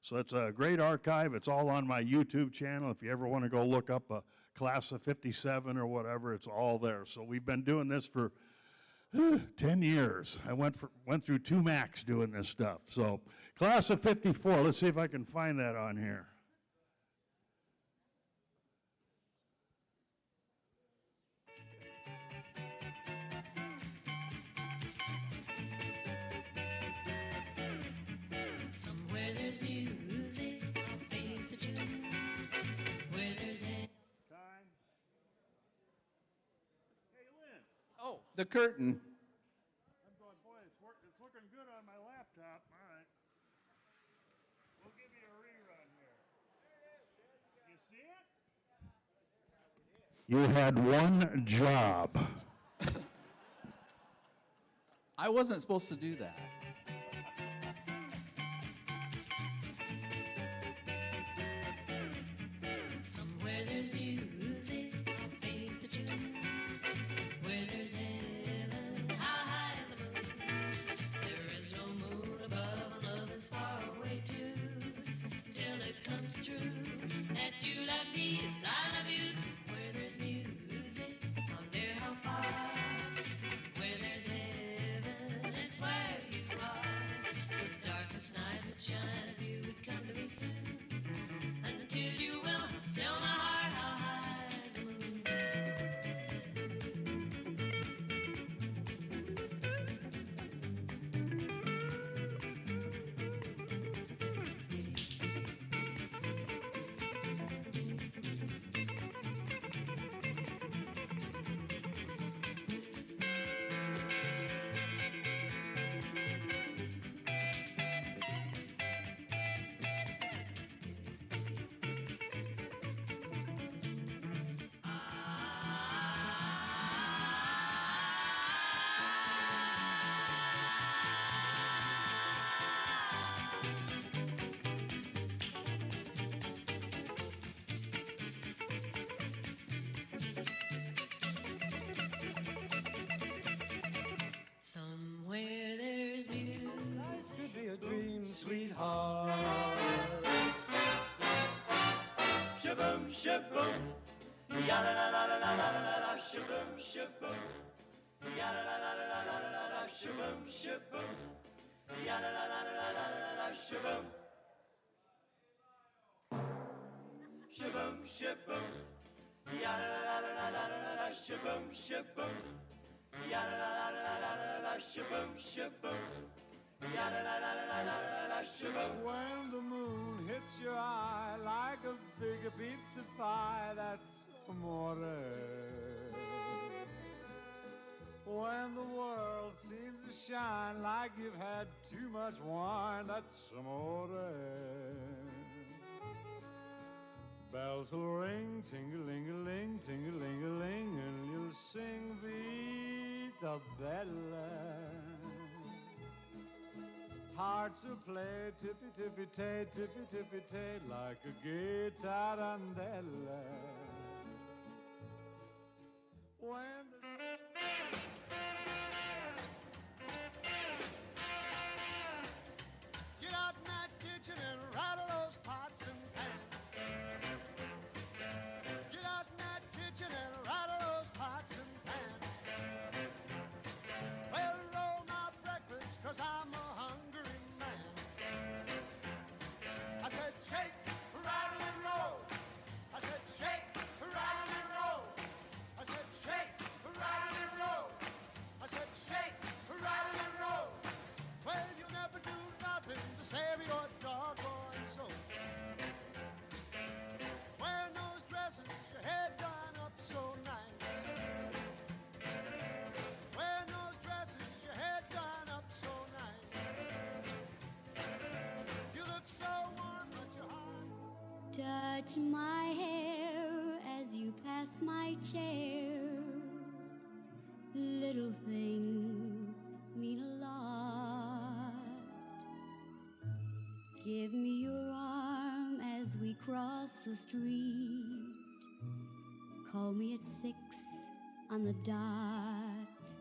So it's a great archive. It's all on my YouTube channel. If you ever want to go look up a class of 57 or whatever, it's all there. So we've been doing this for 10 years. I went through 2 Macs doing this stuff. So class of 54, let's see if I can find that on here. Somewhere there's music, I'll pay for tune. Somewhere there's time. Hey, Lynn. Oh, the curtain. I'm going, boy, it's looking good on my laptop. All right. We'll give you a rerun here. You see it? You had one job. I wasn't supposed to do that. Somewhere there's music, I'll pay for tune. Somewhere there's heaven, high in the moon. There is no moon above, love is far away too. Till it comes true that you love me inside of you. Somewhere there's music, I wonder how far. Somewhere there's heaven, it's where you are. The darkest night would shine if you would come to me soon. And until you will, still my heart, how high the moon. Somewhere there's music. Life could be a dream, sweetheart. Shaboom, shaboom. Ya la la la la la la la la. Shaboom, shaboom. Ya la la la la la la la la. Shaboom, shaboom. Ya la la la la la la la. Shaboom. Shaboom, shaboom. Ya la la la la la la la. Shaboom, shaboom. Ya la la la la la la la, shaboom, shaboom. Ya la la la la la la la, shaboom. When the moon hits your eye like a big pizza pie, that's amore. When the world seems to shine like you've had too much wine, that's amore. Bells will ring, ting-a-ling-a-ling, ting-a-ling-a-ling, and you'll sing Vita Bella. Hearts will play tippy-tippy-tay, tippy-tippy-tay, like a gay tarantella. When get out in that kitchen and rattle those pots and pans. Get out in that kitchen and rattle those pots and pans. Well, roll my breakfast, 'cause I'm a hungry man. I said shake, rattle and roll. I said shake, rattle and roll. I said shake, rattle and roll. I said shake, rattle and roll. Well, you never do nothing to save your doggone soul. Wearing those dresses, your head done up so nice. Wearing those dresses, your head done up so nice. You look so warm, but your heart. Touch my hair as you pass my chair. little things mean a lot. Give me your arm as we cross the street. Call me at 6 on the dot.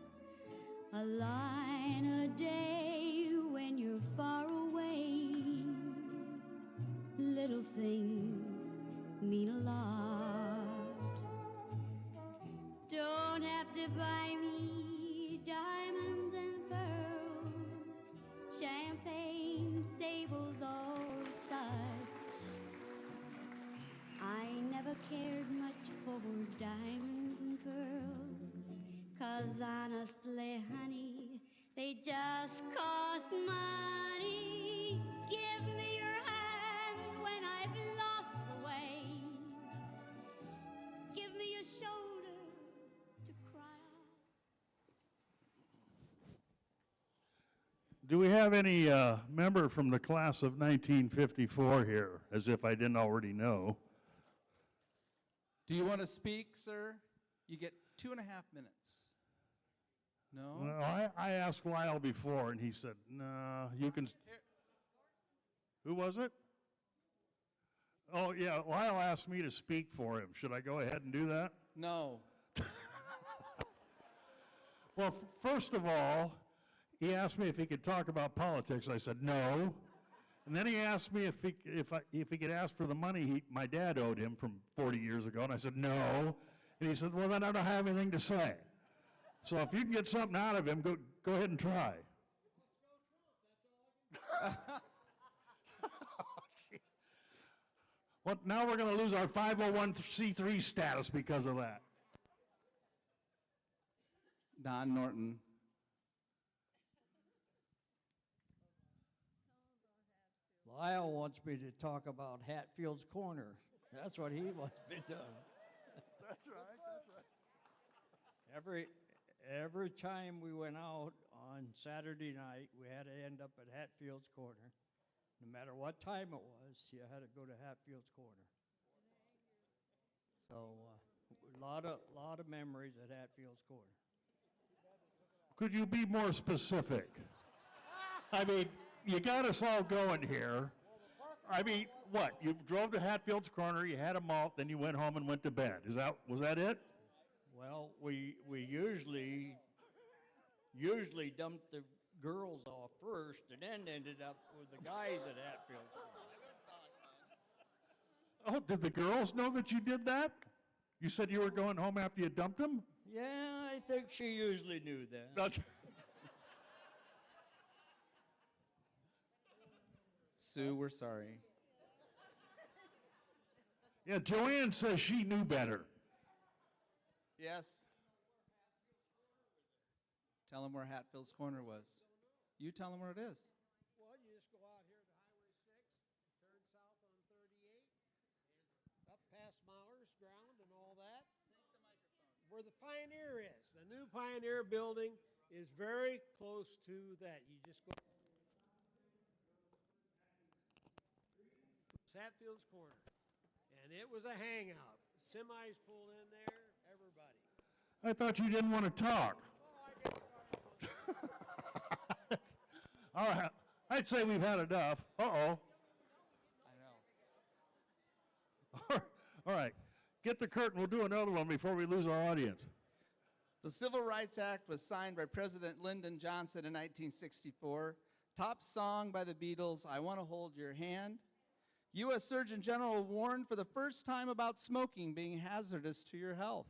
A line a day when you're far away. Little things mean a lot. Don't have to buy me diamonds and pearls, champagne, sables, or such. I never cared much for diamonds and pearls, 'cause honestly, honey, they just cost money. Give me your hand when I've lost the way. Give me your shoulder to cry on. Do we have any member from the class of 1954 here, as if I didn't already know? Do you want to speak, sir? You get 2.5 minutes. No? Well, I asked Lyle before, and he said, no, you can. Who was it? Oh, yeah, Lyle asked me to speak for him. Should I go ahead and do that? No. Well, first of all, he asked me if he could talk about politics. I said no. And then he asked me if he could ask for the money my dad owed him from 40 years ago, and I said no. And he said, well, then I don't have anything to say. So if you can get something out of him, go ahead and try. Well, now we're going to lose our 501c3 status because of that. Don Norton. Lyle wants me to talk about Hatfield's Corner. That's what he wants me to do. That's right, that's right. Every time we went out on Saturday night, we had to end up at Hatfield's Corner. No matter what time it was, you had to go to Hatfield's Corner. So a lot of memories at Hatfield's Corner. Could you be more specific? I mean, you got us all going here. I mean, what? You drove to Hatfield's Corner, you had a malt, then you went home and went to bed. Was that it? Well, we usually dumped the girls off first and then ended up with the guys at Hatfield's Corner. Oh, did the girls know that you did that? You said you were going home after you dumped them? Yeah, I think she usually knew that. That's Sue, we're sorry. Yeah, Joanne says she knew better. Yes. Tell him where Hatfield's Corner was. You tell him where it is. Well, you just go out here to Highway 6, turn south on 38, and up past Mauer's ground and all that. Where the Pioneer is. The new Pioneer building is very close to that. You just go. It's Hatfield's Corner. And it was a hangout. Semis pulled in there, everybody. I thought you didn't want to talk. All right, I'd say we've had enough. Uh-oh. I know. All right, get the curtain. We'll do another one before we lose our audience. The Civil Rights Act was signed by President Lyndon Johnson in 1964. Top song by the Beatles, I Want to Hold Your Hand. U.S. Surgeon General warned for the first time about smoking being hazardous to your health.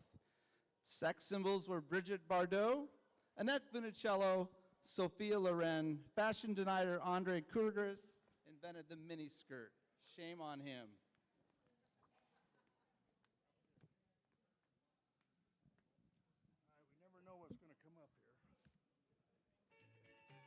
Sex symbols were Brigitte Bardot, Annette Funicello, Sophia Loren. Fashion denier Andre Kruger's invented the miniskirt. Shame on him. We never know what's going to come up here. Okay.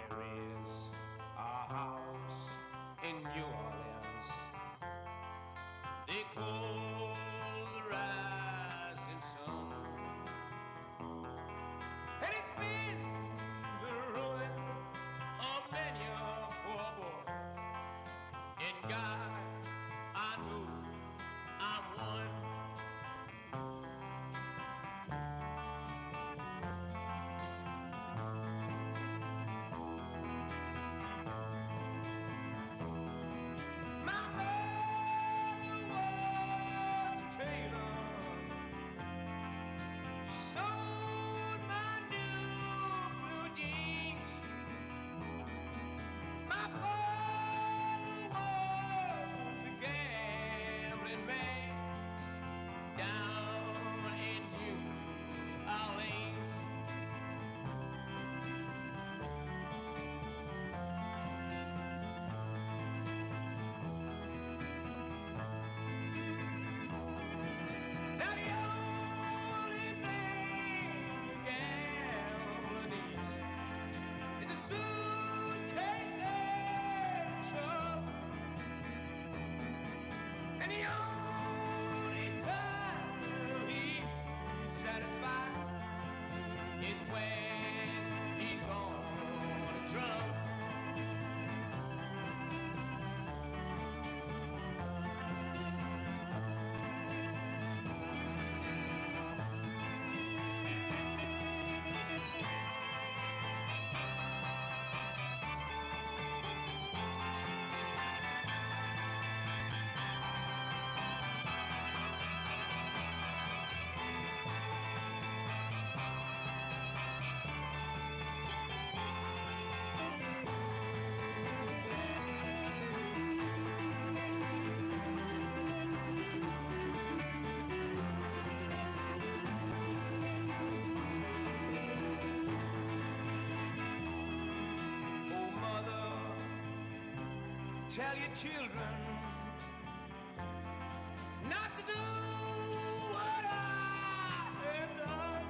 There is a house in New Orleans they call the rising sun, and it's been the ruin of many a poor boy. And God, I know I'm one. And the only time he's satisfied is when he's on a drum. Tell your children not to do what I have done.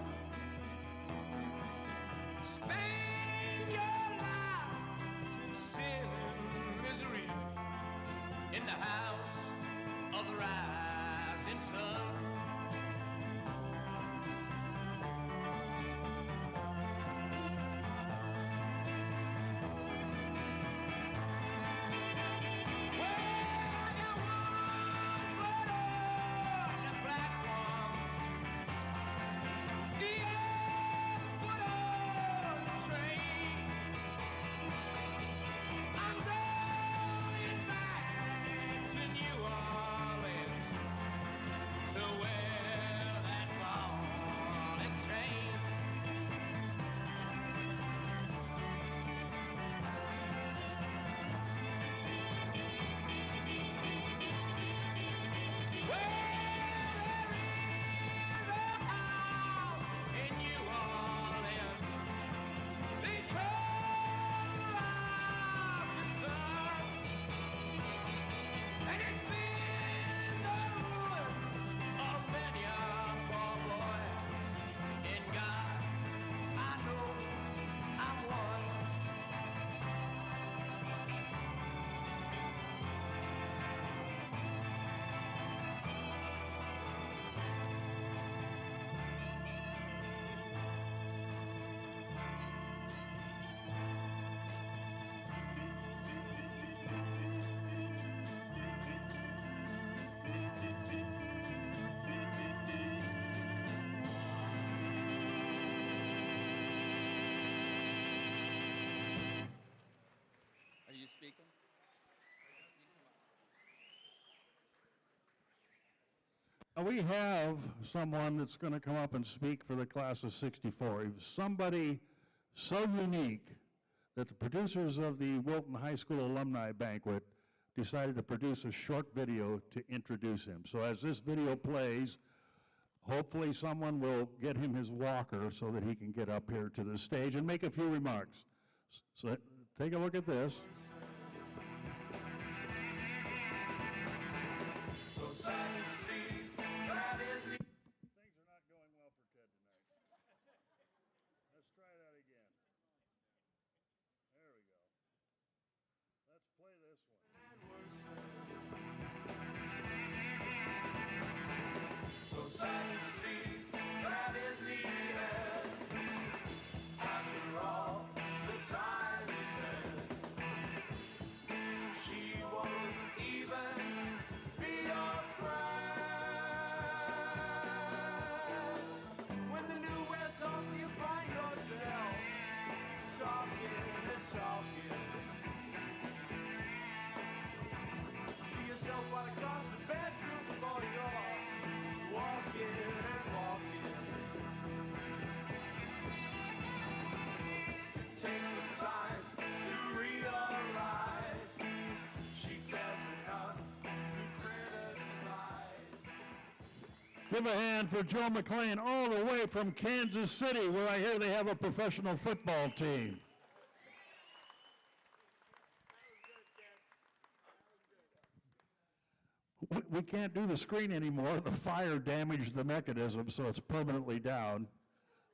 Spend your lives in sin and misery in the house of the rising sun. Are you speaking? Now, we have someone that's going to come up and speak for the class of '64. He was somebody so unique that the producers of the Wilton High School Alumni Banquet decided to produce a short video to introduce him. So as this video plays, hopefully someone will get him his walker so that he can get up here to the stage and make a few remarks. So take a look at this. sad to see that in the Things are not going well for Ted tonight. Let's try that again. There we go. Let's play this one. so sad to see that in the end, after all the time is spent, she won't even be your friend. When the new wears off, you find yourself talking and talking to yourself right across the bedroom before you're walking and walking. It takes some time to realize she cares enough to criticize. Give a hand for Joe McLean all the way from Kansas City, where I hear they have a professional football team. We can't do the screen anymore. The fire damaged the mechanism, so it's permanently down.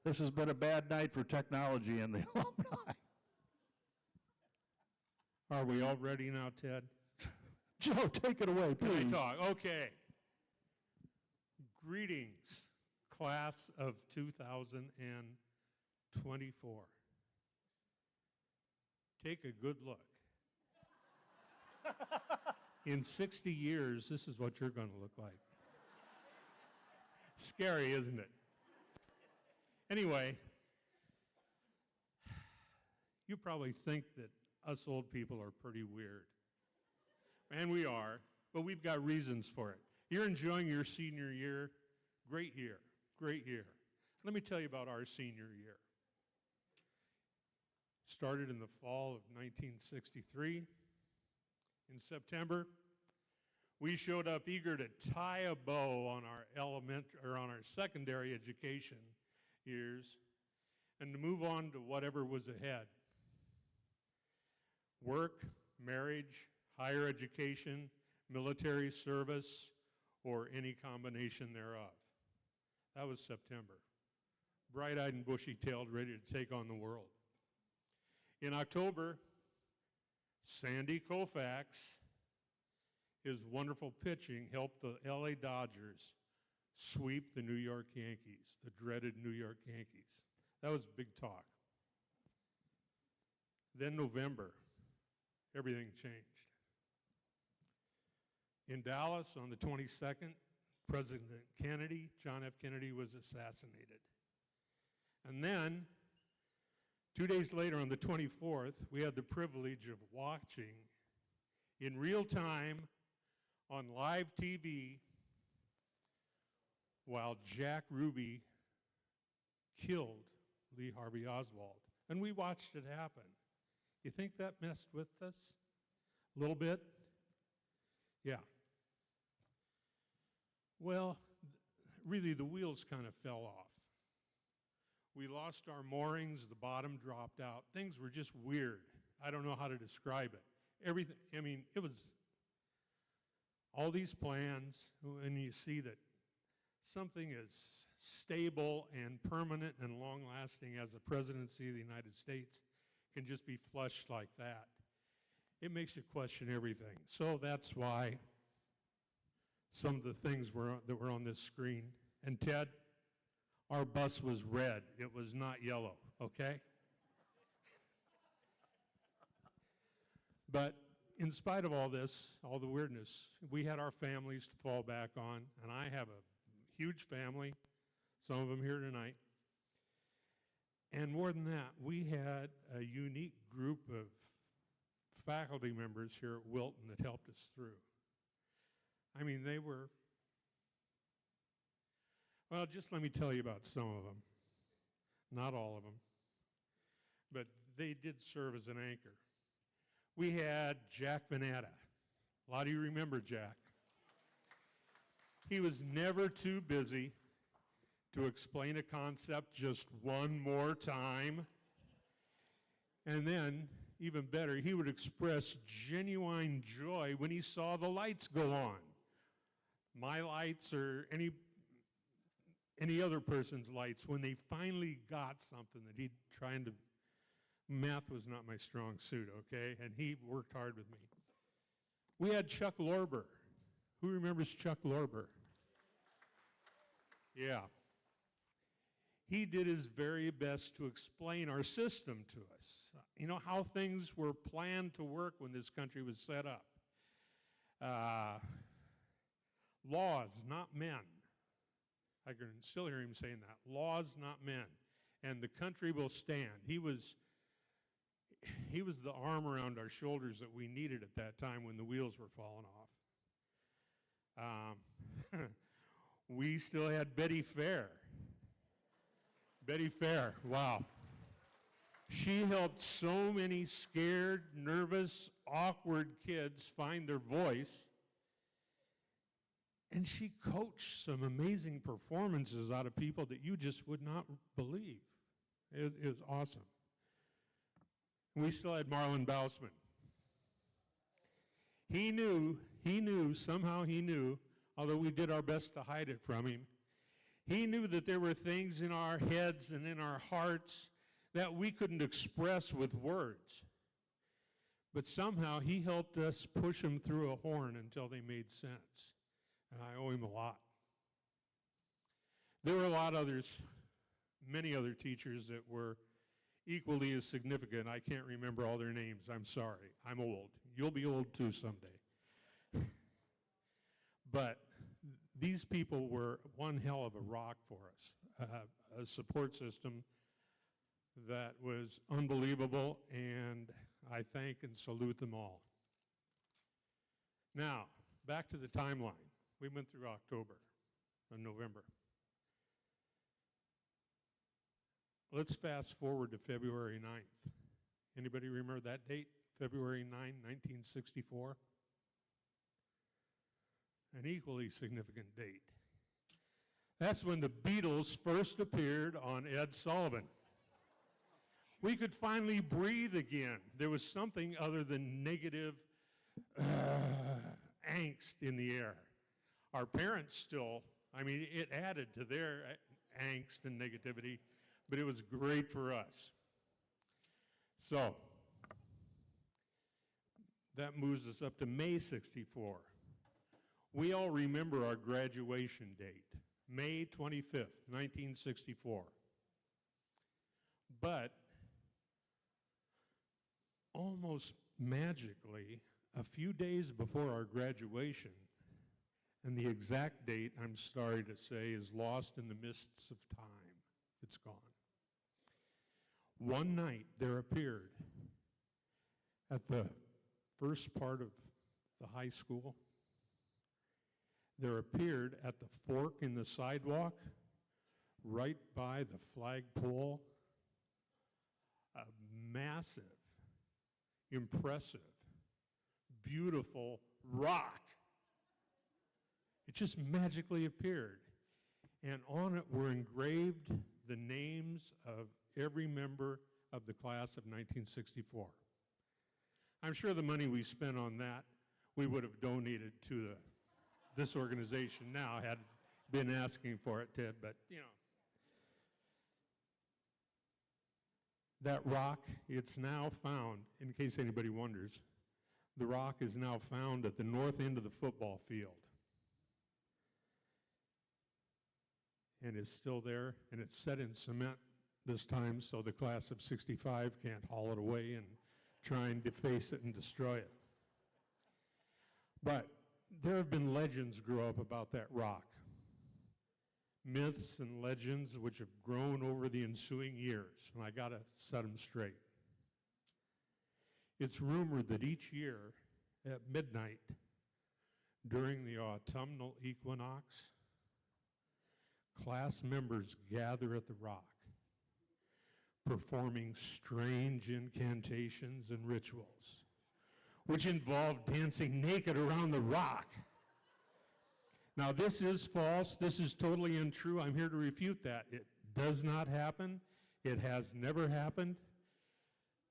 This has been a bad night for technology in the alumni. Are we all ready now, Ted? Joe, take it away, Can I please. talk? Okay. Greetings, class of 2024. Take a good look. In 60 years, this is what you're going to look like. Scary, isn't it? Anyway, you probably think that us old people are pretty weird. And we are, but we've got reasons for it. You're enjoying your senior year. Great year, great year. Let me tell you about our senior year. Started in the fall of 1963. In September, we showed up eager to tie a bow on our secondary education years and to move on to whatever was ahead. Work, marriage, higher education, military service, or any combination thereof. That was September. Bright-eyed and bushy-tailed, ready to take on the world. In October, Sandy Koufax, his wonderful pitching helped the LA Dodgers sweep the New York Yankees, the dreaded New York Yankees. That was big talk. Then November, everything changed. In Dallas on the 22nd, President Kennedy, John F. Kennedy, was assassinated. And then, 2 days later on the 24th, we had the privilege of watching in real time on live TV while Jack Ruby killed Lee Harvey Oswald. And we watched it happen. You think that messed with us a little bit? Yeah. Well, really the wheels kind of fell off. We lost our moorings, the bottom dropped out. Things were just weird. I don't know how to describe it. Everything, I mean, it was all these plans, and you see that something as stable and permanent and long-lasting as the presidency of the United States can just be flushed like that. It makes you question everything. So that's why some of the things that were on this screen. And Ted, our bus was red. It was not yellow, okay? But in spite of all this, all the weirdness, we had our families to fall back on, and I have a huge family, some of them here tonight. And more than that, we had a unique group of faculty members here at Wilton that helped us through. I mean, they were, well, just let me tell you about some of them. Not all of them. But they did serve as an anchor. We had Jack Venata. A lot of you remember Jack. He was never too busy to explain a concept just one more time. And then, even better, he would express genuine joy when he saw the lights go on. my lights or any other person's lights, when they finally got something that he'd trying to, math was not my strong suit, okay? And he worked hard with me. We had Chuck Lorber. Who remembers Chuck Lorber? Yeah. He did his very best to explain our system to us. You know, how things were planned to work when this country was set up. Laws, not men. I can still hear him saying that. Laws, not men. And the country will stand. He was the arm around our shoulders that we needed at that time when the wheels were falling off. We still had Betty Fair. Betty Fair, wow. She helped so many scared, nervous, awkward kids find their voice. And she coached some amazing performances out of people that you just would not believe. It was awesome. We still had Marlon Bausman. He knew, somehow he knew, although we did our best to hide it from him, he knew that there were things in our heads and in our hearts that we couldn't express with words. But somehow he helped us push them through a horn until they made sense. And I owe him a lot. There were a lot others, many other teachers that were equally as significant. I can't remember all their names. I'm sorry. I'm old. You'll be old too someday. But these people were one hell of a rock for us, a support system that was unbelievable, and I thank and salute them all. Now, back to the timeline. We went through October and November. Let's fast forward to February 9th. Anybody remember that date? February 9, 1964? An equally significant date. That's when the Beatles first appeared on Ed Sullivan. We could finally breathe again. There was something other than negative angst in the air. Our parents still, I mean, it added to their angst and negativity, but it was great for us. So, that moves us up to May 64. We all remember our graduation date, May 25th, 1964. But almost magically, a few days before our graduation, and the exact date, I'm sorry to say, is lost in the mists of time. It's gone. One night there appeared at the first part of the high school, there appeared at the fork in the sidewalk, right by the flagpole, a massive, impressive, beautiful rock. It just magically appeared. And on it were engraved the names of every member of the class of 1964. I'm sure the money we spent on that, we would have donated to this organization now, had been asking for it, Ted, but you know. That rock, it's now found, in case anybody wonders, the rock is now found at the north end of the football field. And it's still there, and it's set in cement this time, so the class of '65 can't haul it away and try and deface it and destroy it. But there have been legends grow up about that rock. Myths and legends which have grown over the ensuing years, and I gotta set them straight. It's rumored that each year at midnight during the autumnal equinox, class members gather at the rock, performing strange incantations and rituals, which involve dancing naked around the rock. Now, this is false. This is totally untrue. I'm here to refute that. It does not happen. It has never happened.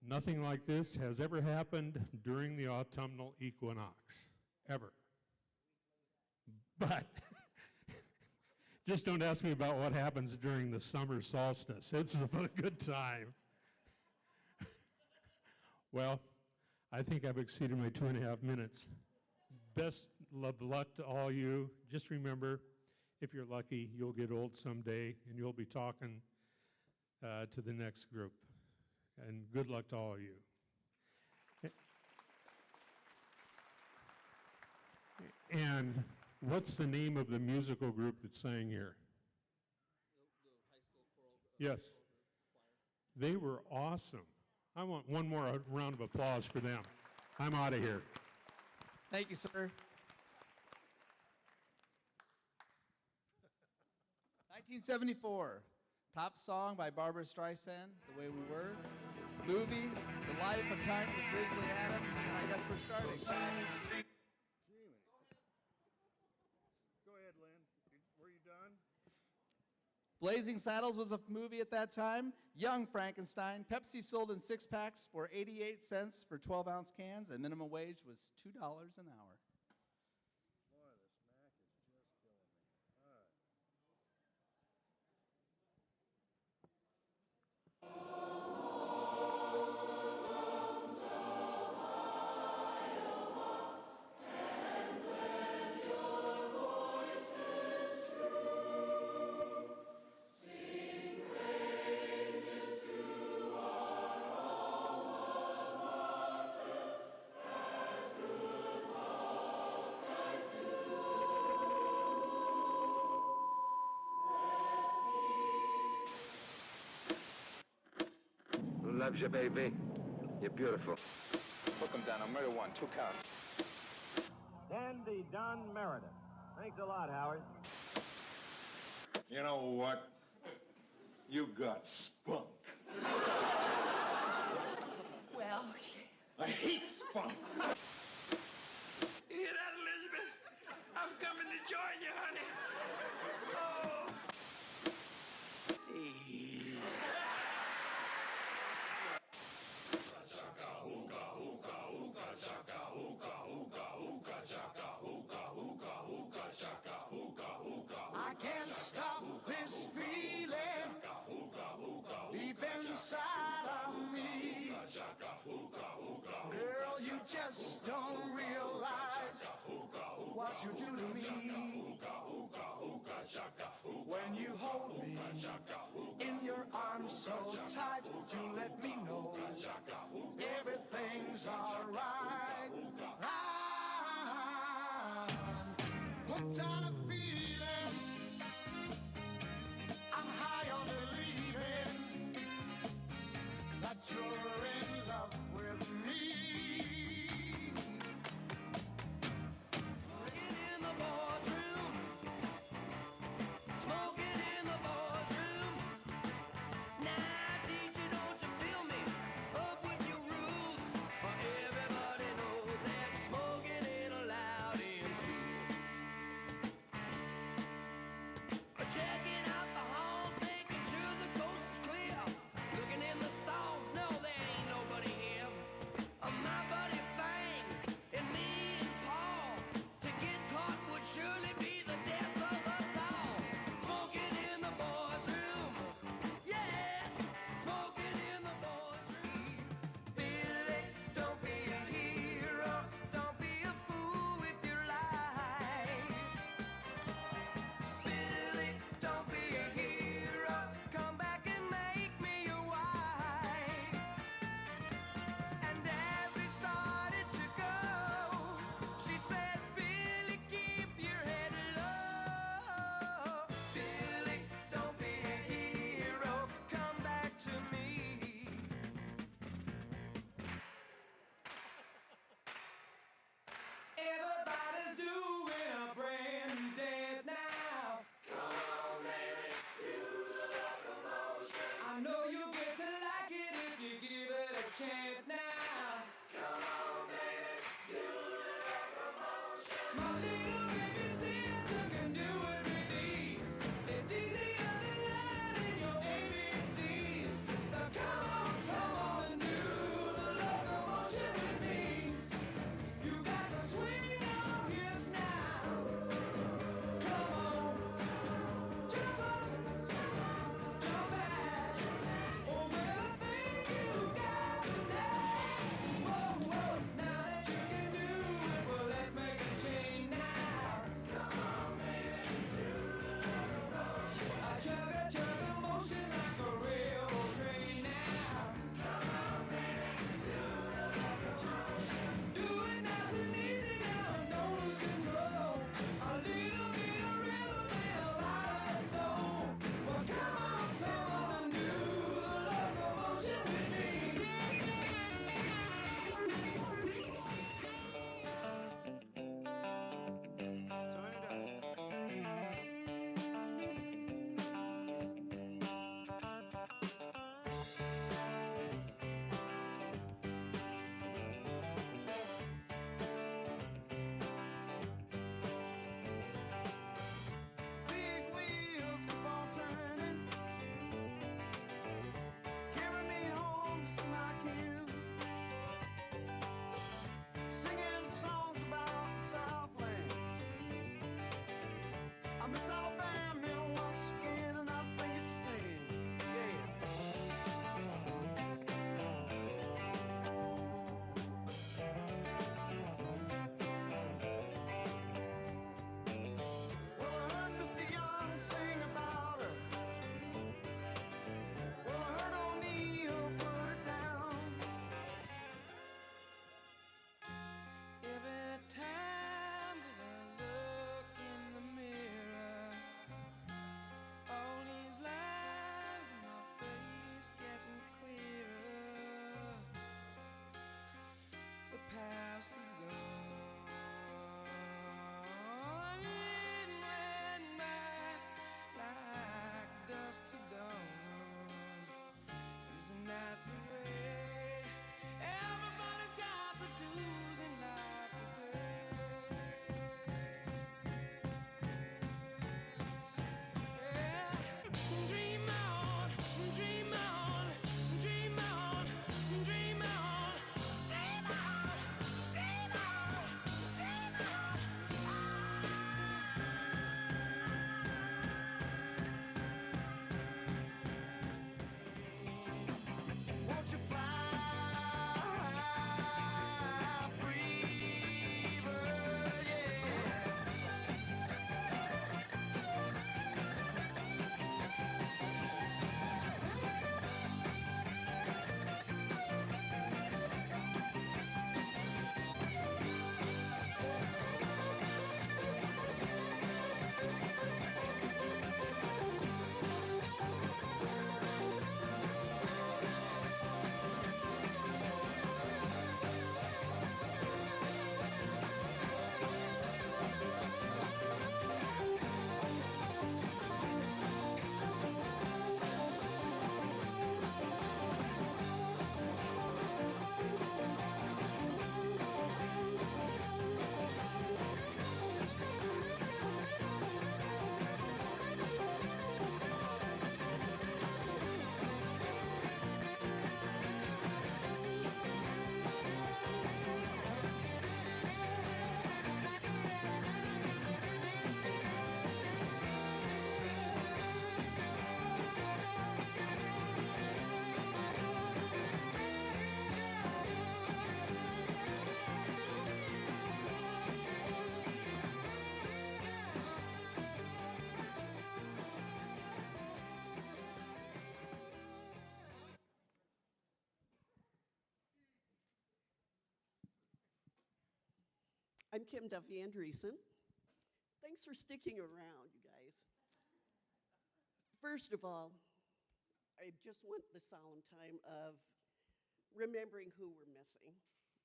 Nothing like this has ever happened during the autumnal equinox, ever. But just don't ask me about what happens during the summer solstice. It's a good time. Well, I think I've exceeded my 2.5 minutes. Best of luck to all you. Just remember, if you're lucky, you'll get old someday and you'll be talking to the next group. And good luck to all of you. And what's the name of the musical group that sang here? Yes. They were awesome. I want one more round of applause for them. I'm out of here. Thank you, sir. 1974, top song by Barbara Streisand, The Way We Were. Movies, The Life and Times of Grizzly Adams, and I guess we're starting. Go ahead, Lynn. Were you done? Blazing Saddles was a movie at that time. Young Frankenstein. Pepsi sold in 6-packs for 88 cents for 12-ounce cans, and minimum wage was $2 an hour. Boy, the smack is just killing me. All right. Loves you, baby. You're beautiful. Hook him down on murder one, 2 counts. Dandy Don Meredith. Thanks a lot, Howard. You know what? You got spunk. Well, I hate spunk. you hear that, Elizabeth? I'm coming to join you, honey. Oh. I can't stop this feeling deep inside of me. Girl, you just don't realize what you do to me. When you hold me in your arms so tight, you let me know everything's alright. I'm hooked on a feeling. I'm high on believing that you're in love with me. Smoking in the boys' room. Smoking in the boys' room. Now, teacher, don't you feel me? Up with your rules. For everybody knows that smoking ain't allowed in school. Checking out the halls, making sure the coast is clear. Looking in the stalls, no, there ain't no past is gone. It went by like dusk to dawn. Isn't that the way? Everybody's got the dues in life to pay. Yeah. Dream on, dream on, dream on, dream on, dream on, dream on, dream on. Won't you fly free, bird, yeah. I'm Kim Duffy Andreessen. Thanks for sticking around, you guys. First of all, I just want the solemn time of remembering who we're missing.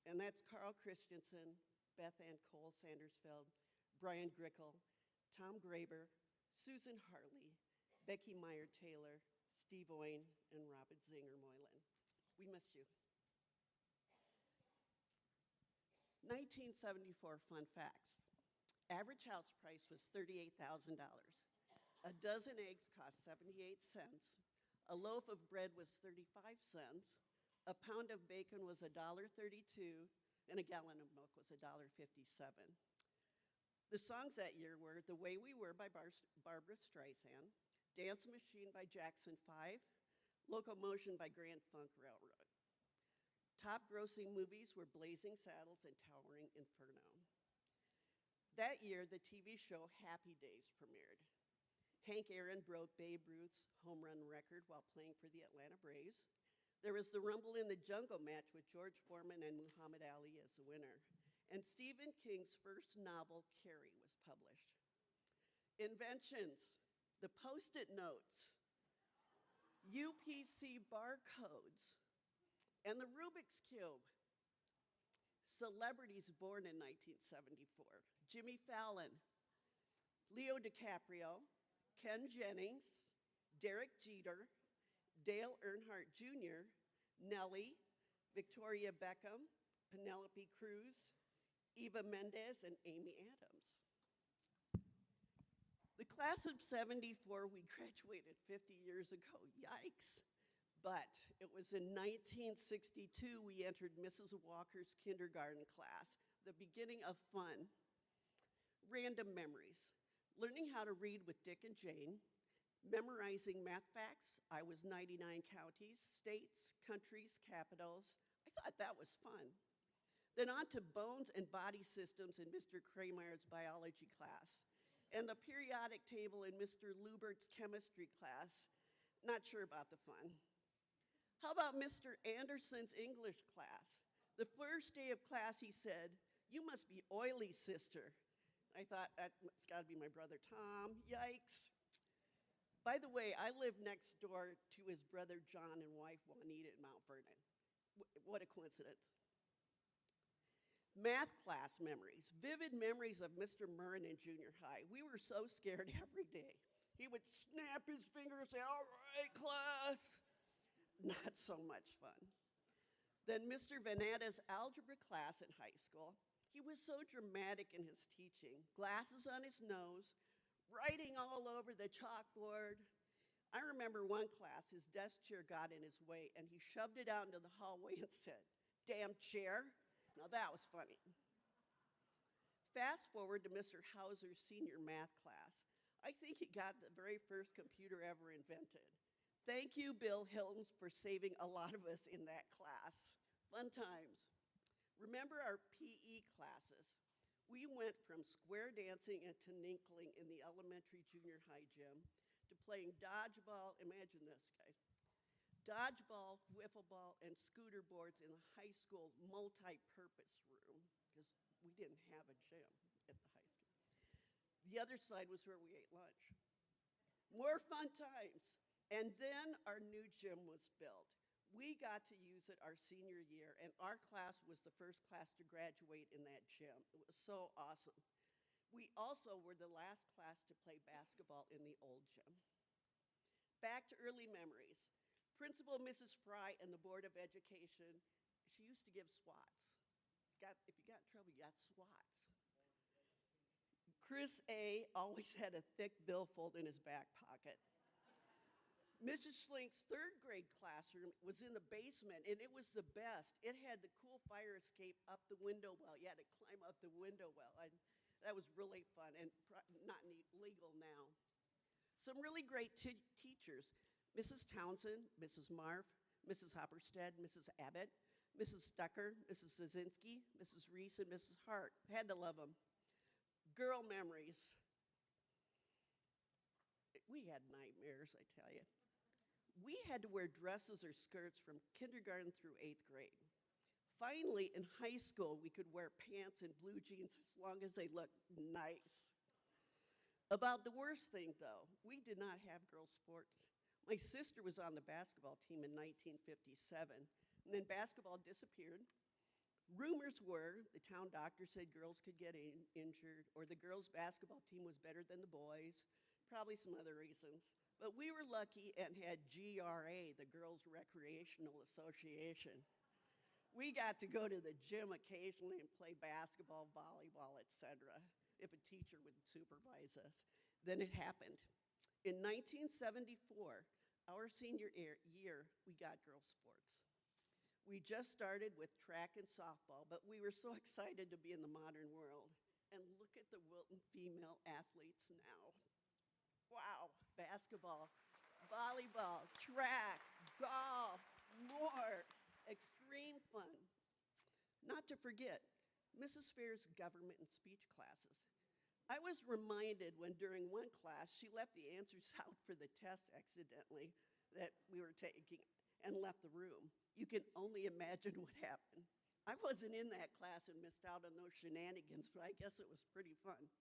And that's Carl Christensen, Beth Ann Cole Sandersfeld, Brian Grickel, Tom Graber, Susan Hartley, Becky Meyer Taylor, Steve Owen, and Robert Zinger Moylan. We miss you. 1974 fun facts. Average house price was $38,000. A dozen eggs cost 78 cents. A loaf of bread was 35 cents. A pound of bacon was $1.32, and a gallon of milk was $1.57. The songs that year were The Way We Were by Barbara Streisand, Dance Machine by Jackson 5, Locomotion by Grand Funk Railroad. Top grossing movies were Blazing Saddles and Towering Inferno. That year, the TV show Happy Days premiered. Hank Aaron broke Babe Ruth's home run record while playing for the Atlanta Braves. There was the Rumble in the Jungle match with George Foreman and Muhammad Ali as the winner. And Stephen King's first novel, Carrie, was published. Inventions, the Post-it notes, UPC barcodes, and the Rubik's Cube. Celebrities born in 1974. Jimmy Fallon, Leo DiCaprio, Ken Jennings, Derek Jeter, Dale Earnhardt Jr., Nellie, Victoria Beckham, Penelope Cruz, Eva Mendes, and Amy Adams. The class of '74, we graduated 50 years ago, yikes. But it was in 1962 we entered Mrs. Walker's kindergarten class, the beginning of fun. Random memories. Learning how to read with Dick and Jane, memorizing math facts. I was 99 counties, states, countries, capitals. I thought that was fun. Then on to bones and body systems in Mr. Kramer's biology class, and the periodic table in Mr. Lubert's chemistry class. Not sure about the fun. How about Mr. Anderson's English class? The first day of class, he said, "You must be oily, sister." I thought, that's got to be my brother Tom. Yikes. By the way, I live next door to his brother John and wife Juanita in Mount Vernon. What a coincidence. Math class memories, vivid memories of Mr. Murrin in junior high. We were so scared every day. He would snap his finger and say, "All right, class." Not so much fun. Then Mr. Vanata's algebra class in high school. He was so dramatic in his teaching, glasses on his nose, writing all over the chalkboard. I remember one class, his desk chair got in his way, and he shoved it out into the hallway and said, "Damn chair." Now that was funny. Fast forward to Mr. Hauser's senior math class. I think he got the very first computer ever invented. Thank you, Bill Hilton, for saving a lot of us in that class. Fun times. Remember our PE classes? We went from square dancing and tinkling in the elementary junior high gym to playing dodgeball. Imagine this, guys. Dodgeball, wiffle ball, and scooter boards in the high school multi-purpose room, because we didn't have a gym at the high school. The other side was where we ate lunch. More fun times. And then our new gym was built. We got to use it our senior year, and our class was the first class to graduate in that gym. It was so awesome. We also were the last class to play basketball in the old gym. Back to early memories. Principal Mrs. Fry and the Board of Education, she used to give swats. If you got in trouble, you got swats. Chris A. always had a thick billfold in his back pocket. Mrs. Schlink's third grade classroom was in the basement, and it was the best. It had the cool fire escape up the window well. You had to climb up the window well, and that was really fun and not legal now. Some really great teachers. Mrs. Townsend, Mrs. Marf, Mrs. Hopperstead, Mrs. Abbott, Mrs. Stucker, Mrs. Zazinski, Mrs. Reese, and Mrs. Hart. Had to love them. Girl memories. We had nightmares, I tell you. We had to wear dresses or skirts from kindergarten through 8th grade. Finally, in high school, we could wear pants and blue jeans as long as they looked nice. About the worst thing, though, we did not have girls' sports. My sister was on the basketball team in 1957, and then basketball disappeared. Rumors were the town doctor said girls could get injured, or the girls' basketball team was better than the boys', probably some other reasons. But we were lucky and had GRA, the Girls Recreational Association. We got to go to the gym occasionally and play basketball, volleyball, etc., if a teacher would supervise us. Then it happened. In 1974, our senior year, we got girls' sports. We just started with track and softball, but we were so excited to be in the modern world. And look at the Wilton female athletes now. Wow, basketball, volleyball, track, golf, more, extreme fun. Not to forget, Mrs. Fair's government and speech classes. I was reminded when during one class, she left the answers out for the test accidentally that we were taking and left the room. You can only imagine what happened. I wasn't in that class and missed out on those shenanigans, but I guess it was pretty fun.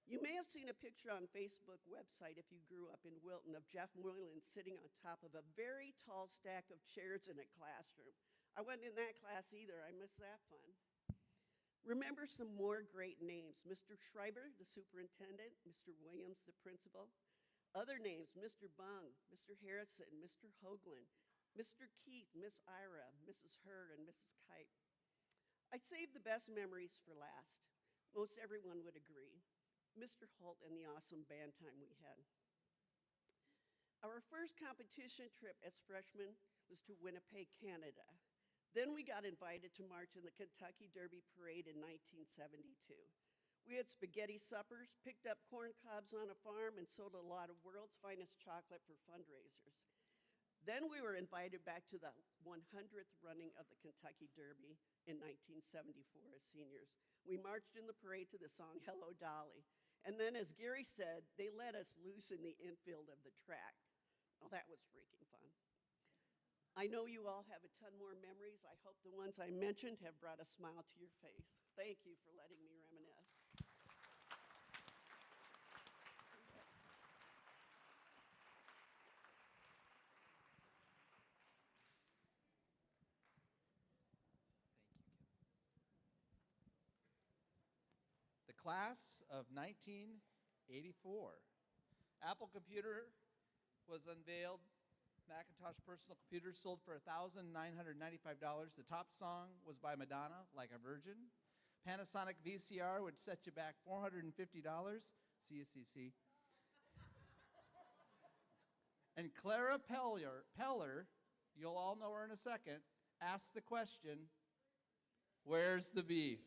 You may have seen a picture on Facebook website if you grew up in Wilton of Jeff Moylan sitting on top of a very tall stack of chairs in a classroom. I wasn't in that class either. I missed that fun. Remember some more great names. Mr. Schreiber, the superintendent, Mr. Williams, the principal. Other names, Mr. Bung, Mr. Harrison, Mr. Hoagland, Mr. Keith, Miss Ira, Mrs. Hurd, and Mrs. Kite. I saved the best memories for last. Most everyone would agree. Mr. Holt and the awesome band time we had. Our first competition trip as freshmen was to Winnipeg, Canada. Then we got invited to march in the Kentucky Derby Parade in 1972. We had spaghetti suppers, picked up corn cobs on a farm, and sold a lot of world's finest chocolate for fundraisers. Then we were invited back to the 100th running of the Kentucky Derby in 1974 as seniors. We marched in the parade to the song Hello Dolly. And then, as Gary said, they let us loose in the infield of the track. Oh, that was freaking fun. I know you all have a ton more memories. I hope the ones I mentioned have brought a smile to your face. Thank you for letting me reminisce. class of 1984. Apple Computer was unveiled. Macintosh personal computers sold for $1,995. The top song was by Madonna, Like a Virgin. Panasonic VCR would set you back $450. CSCC. And Clara Peller, you'll all know her in a second, asked the question, where's the beef?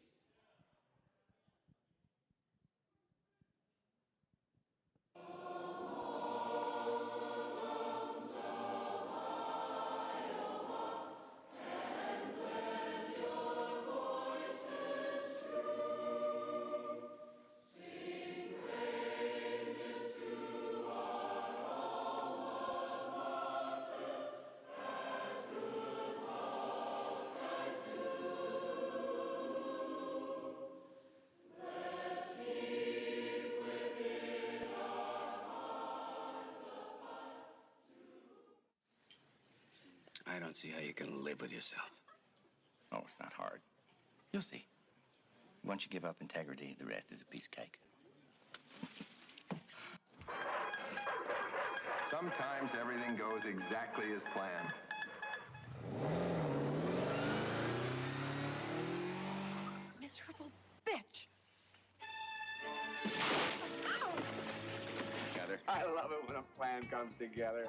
I don't see how you can live with yourself. Oh, it's not hard. You'll see. Once you give up integrity, the rest is a piece of cake. Sometimes everything goes exactly as planned. Miserable bitch. Together. I love it when a plan comes together.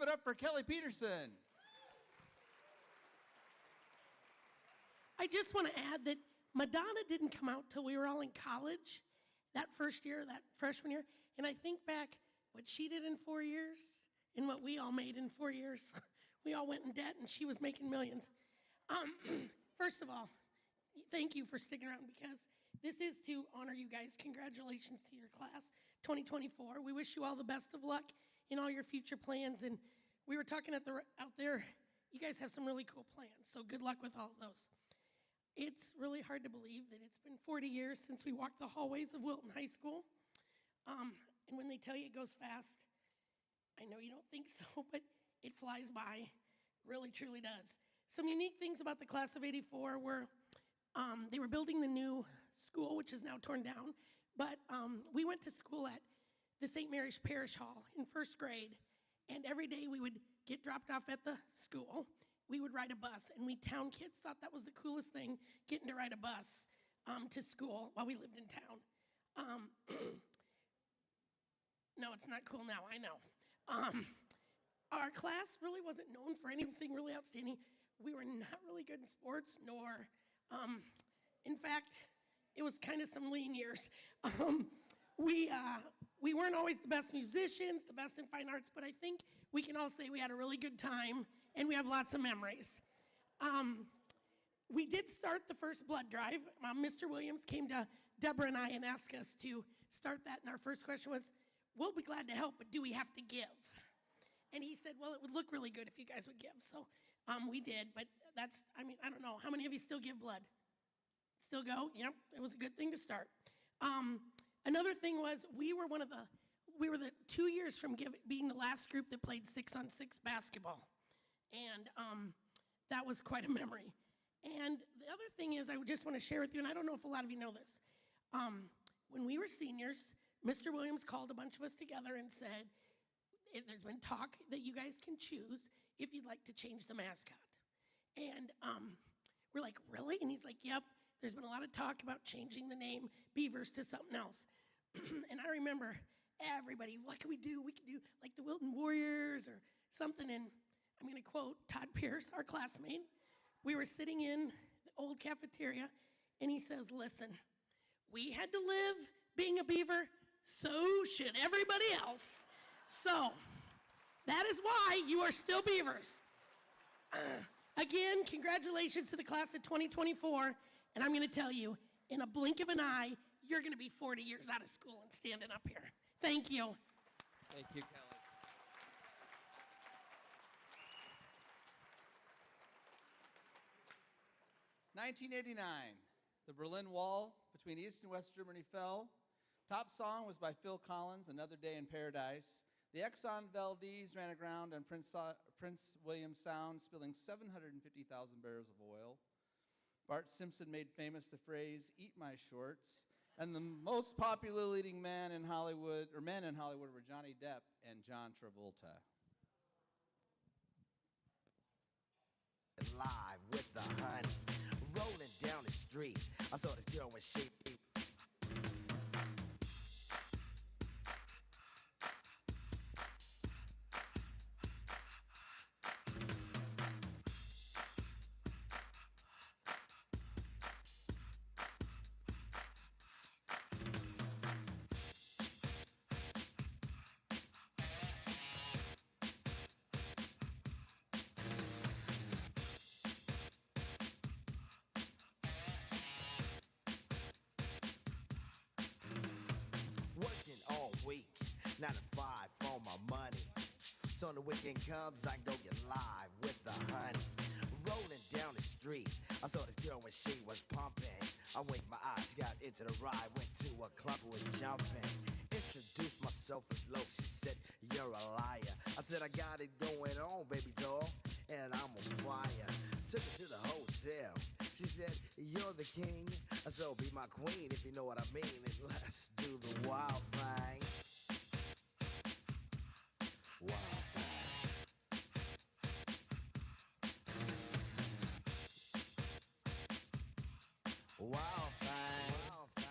it up for Kelly Peterson. I just want to add that Madonna didn't come out till we were all in college, that first year, that freshman year. And I think back what she did in 4 years and what we all made in 4 years. We all went in debt and she was making millions. First of all, thank you for sticking around because this is to honor you guys. Congratulations to your class 2024. We wish you all the best of luck in all your future plans. And we were talking out there, you guys have some really cool plans. So good luck with all of those. It's really hard to believe that it's been 40 years since we walked the hallways of Wilton High School. And when they tell you it goes fast, I know you don't think so, but it flies by. Really, truly does. Some unique things about the class of '84 were they were building the new school, which is now torn down, but we went to school at the St. Mary's Parish Hall in first grade, and every day we would get dropped off at the school. We would ride a bus, and we town kids thought that was the coolest thing, getting to ride a bus to school while we lived in town. No, it's not cool now, I know. Our class really wasn't known for anything really outstanding. We were not really good in sports, nor, in fact, it was kind of some lean years. We weren't always the best musicians, the best in fine arts, but I think we can all say we had a really good time, and we have lots of memories. We did start the first blood drive. Mr. Williams came to Deborah and I and asked us to start that, and our first question was, we'll be glad to help, but do we have to give? And he said, well, it would look really good if you guys would give. So we did, but that's, I mean, I don't know. How many of you still give blood? Still go? Yep, it was a good thing to start. Another thing was we were the 2 years from being the last group that played 6-on-6 basketball. And that was quite a memory. And the other thing is I would just want to share with you, and I don't know if a lot of you know this. When we were seniors, Mr. Williams called a bunch of us together and said, there's been talk that you guys can choose if you'd like to change the mascot. And we're like, really? And he's like, yep, there's been a lot of talk about changing the name Beavers to something else. And I remember everybody, what can we do? We can do like the Wilton Warriors or something. And I'm going to quote Todd Pierce, our classmate. We were sitting in the old cafeteria, and he says, listen, we had to live being a Beaver, so should everybody else. So that is why you are still Beavers. Again, congratulations to the class of 2024. And I'm going to tell you, in a blink of an eye, you're going to be 40 years out of school and standing up here. Thank you. Thank you, Kelly. '89, the Berlin Wall between East and West Germany fell. Top song was by Phil Collins, Another Day in Paradise. The Exxon Valdez ran aground on Prince William Sound, spilling 750,000 barrels of oil. Bart Simpson made famous the phrase, eat my shorts. And the most popular leading men in Hollywood were Johnny Depp and John Travolta. Live with the honey, rolling down the street. I saw this girl when she working all week, 9 to 5 for my money. So when the weekend comes, I go get live with the honey. Rolling down the street, I saw this girl when she was pumping. I winked my eyes, got into the ride, went to a club, was jumping. Introduced myself as Loke, she said, you're a liar. I said, I got it going on, baby doll, and I'm on fire. Took her to the hotel. She said, you're the king, so be my queen if you know what I mean. And let's do the wild thing. Wild thing. Wild thing.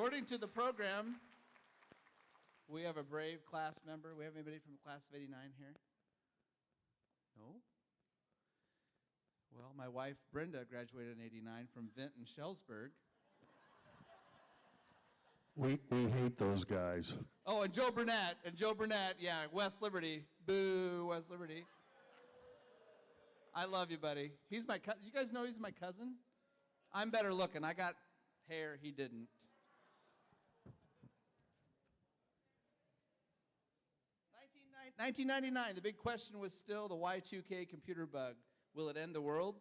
According to the program, we have a brave class member. We have anybody from the class of 89 here? No? Well, my wife, Brenda, graduated in 89 from Vinton, Shellsburg. We hate those guys. Oh, and Joe Burnett, yeah, West Liberty. Boo, West Liberty. I love you, buddy. He's my cousin. You guys know he's my cousin? I'm better looking. I got hair, he didn't. In 1999, the big question was still the Y2K computer bug. Will it end the world?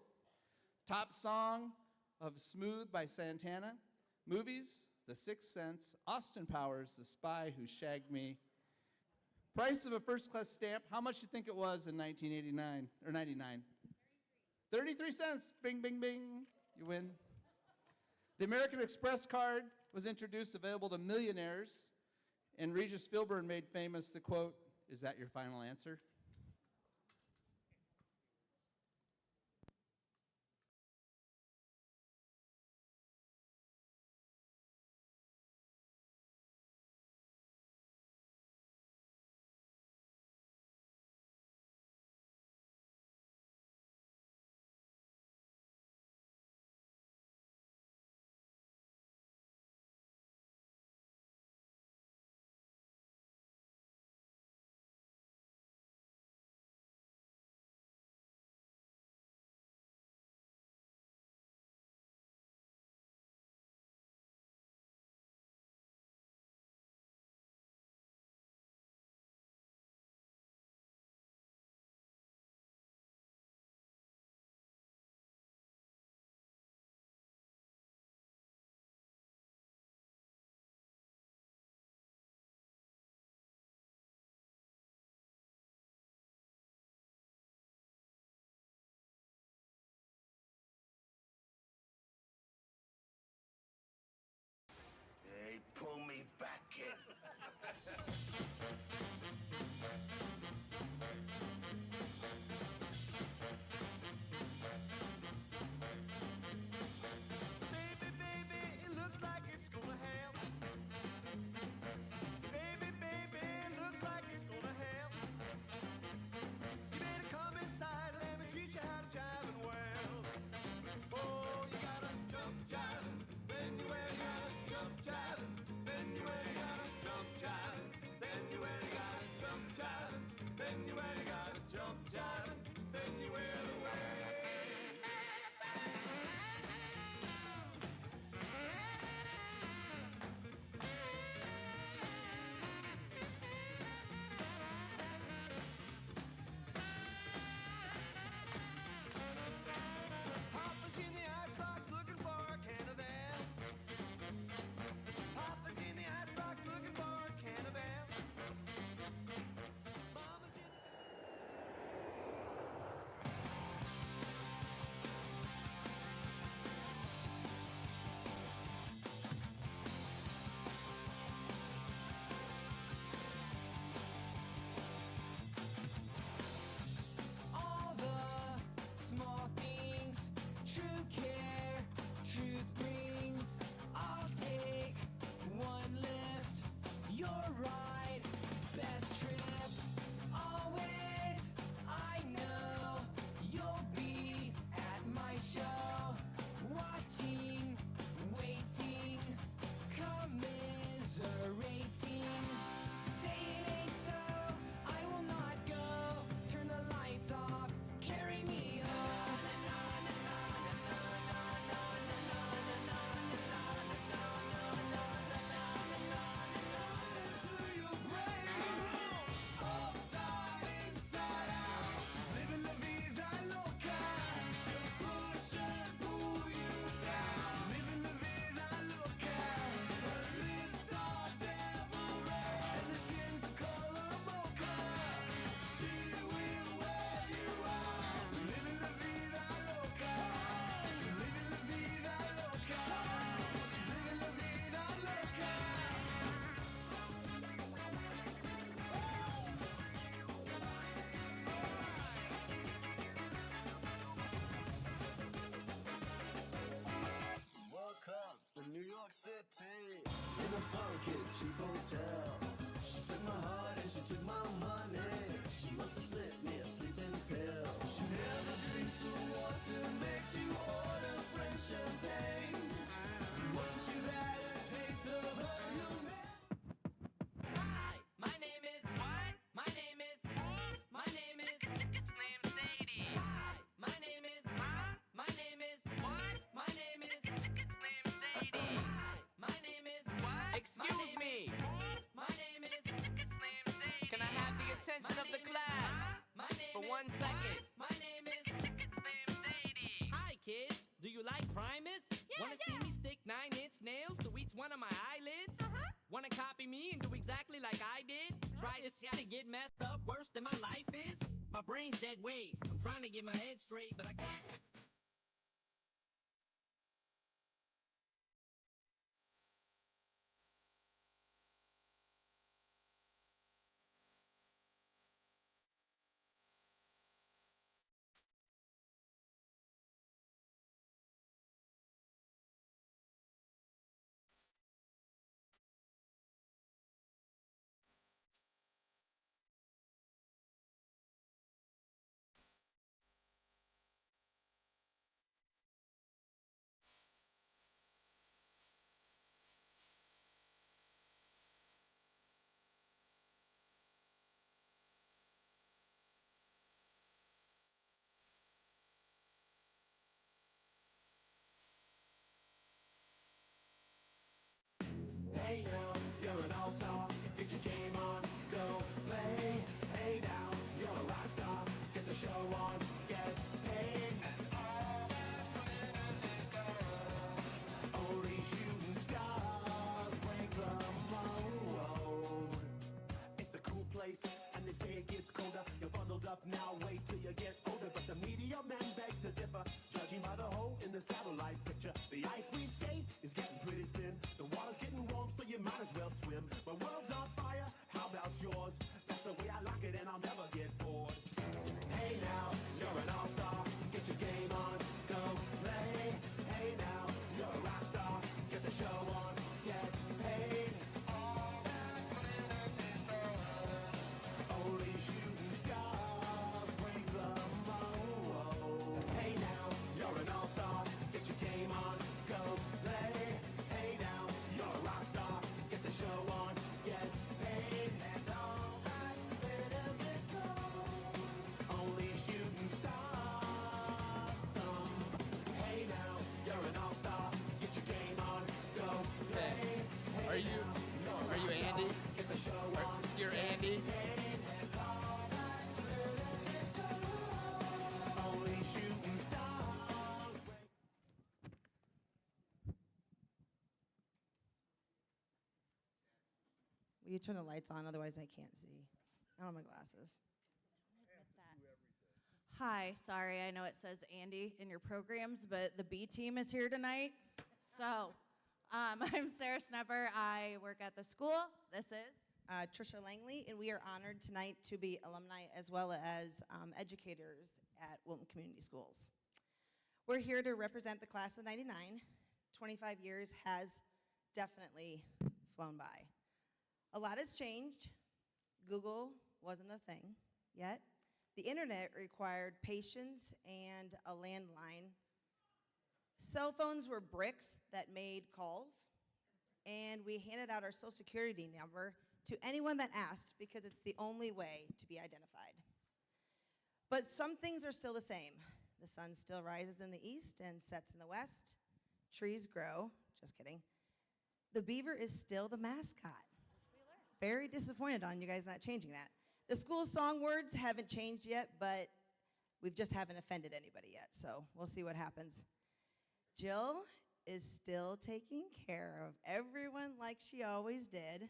Top song of Smooth by Santana. Movies, The Sixth Sense. Austin Powers, The Spy Who Shagged Me. Price of a first-class stamp, how much do you think it was in 1989 or 99? 33 cents. Bing, bing, bing. You win. The American Express card was introduced, available to millionaires, and Regis Philbin made famous the quote, "Is that your final answer?" wanna get a cheap hotel. She took my heart and she took my money. She must have slipped me a sleeping pill. She never drinks the water, makes you order French champagne. Once you've had a taste of her, you'll never. Hi, my name is what? My name is my name is Slim Sadie. Hi, my name is my name is what? My name is Slim Sadie. Hi, my name is what? Excuse me. My name is Slim Sadie. Can I have the attention of the class for 1 second? My name is Slim Sadie. Hi kids, do you like Primus? Wanna see me stick 9-inch nails to each one of my eyelids? Wanna copy me and do exactly like I did? Try to see to get messed up worse than my life is? My brain's dead weight. I'm trying to get my head straight, but I can't. Hey now, you're an all-star. Get your game on, go play. Hey now, you're a rock star. Get the show on, get paid. Only shooting stars break the mold. It's a cool place, and they say it gets colder. You're bundled up now, wait till you get older. But the media men beg to differ, judging by the hole in the satellite picture. The ice we skate is getting pretty thin. The water's getting warm, so you might as well swim. My world's on fire, how about yours? That's the way I like it, and I'll never get bored. Hey now, you're an all-star. Get your game on, go play. Hey now, you're a rock star. Get the show on, get paid. Only shooting stars break the mold. Hey now, you're an all-star. Get your game on, go play. Hey now, you're a rock star. Get the show on, get paid. And all that glitters is gold. Only shooting stars. Hey now, you're an all-star. Get your game on, go play. Are you Andy? Get the show on. You're Andy? Only shooting stars. Will you turn the lights on? Otherwise, I can't see. I don't have my glasses. Hi, sorry, I know it says Andy in your programs, but the B team is here tonight. So, I'm Sarah Snepper. I work at the school. This is Trisha Langley, and we are honored tonight to be alumni as well as educators at Wilton Community Schools. We're here to represent the class of '99. 25 years has definitely flown by. A lot has changed. Google wasn't a thing yet. The internet required patience and a landline. Cell phones were bricks that made calls, and we handed out our social security number to anyone that asked because it's the only way to be identified. But some things are still the same. The sun still rises in the east and sets in the west. Trees grow, just kidding. The beaver is still the mascot. Very disappointed on you guys not changing that. The school song words haven't changed yet, but we just haven't offended anybody yet, so we'll see what happens. Jill is still taking care of everyone like she always did.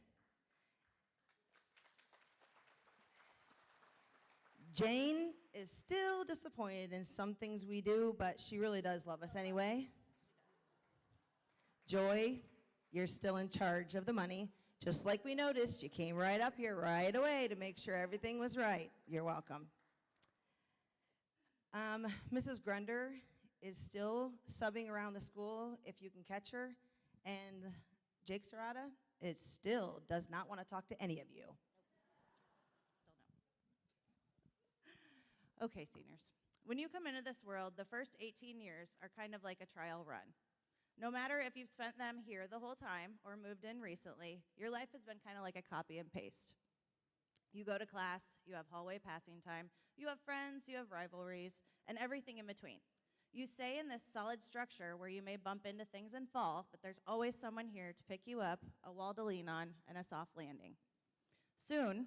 Jane is still disappointed in some things we do, but she really does love us anyway. Joy, you're still in charge of the money. Just like we noticed, you came right up here right away to make sure everything was right. You're welcome. Mrs. Grunder is still subbing around the school if you can catch her. And Jake Serrata, it still does not want to talk to any of you. Okay, seniors. When you come into this world, the first 18 years are kind of like a trial run. No matter if you've spent them here the whole time or moved in recently, your life has been kind of like a copy and paste. You go to class, you have hallway passing time, you have friends, you have rivalries, and everything in between. You stay in this solid structure where you may bump into things and fall, but there's always someone here to pick you up, a wall to lean on, and a soft landing. Soon,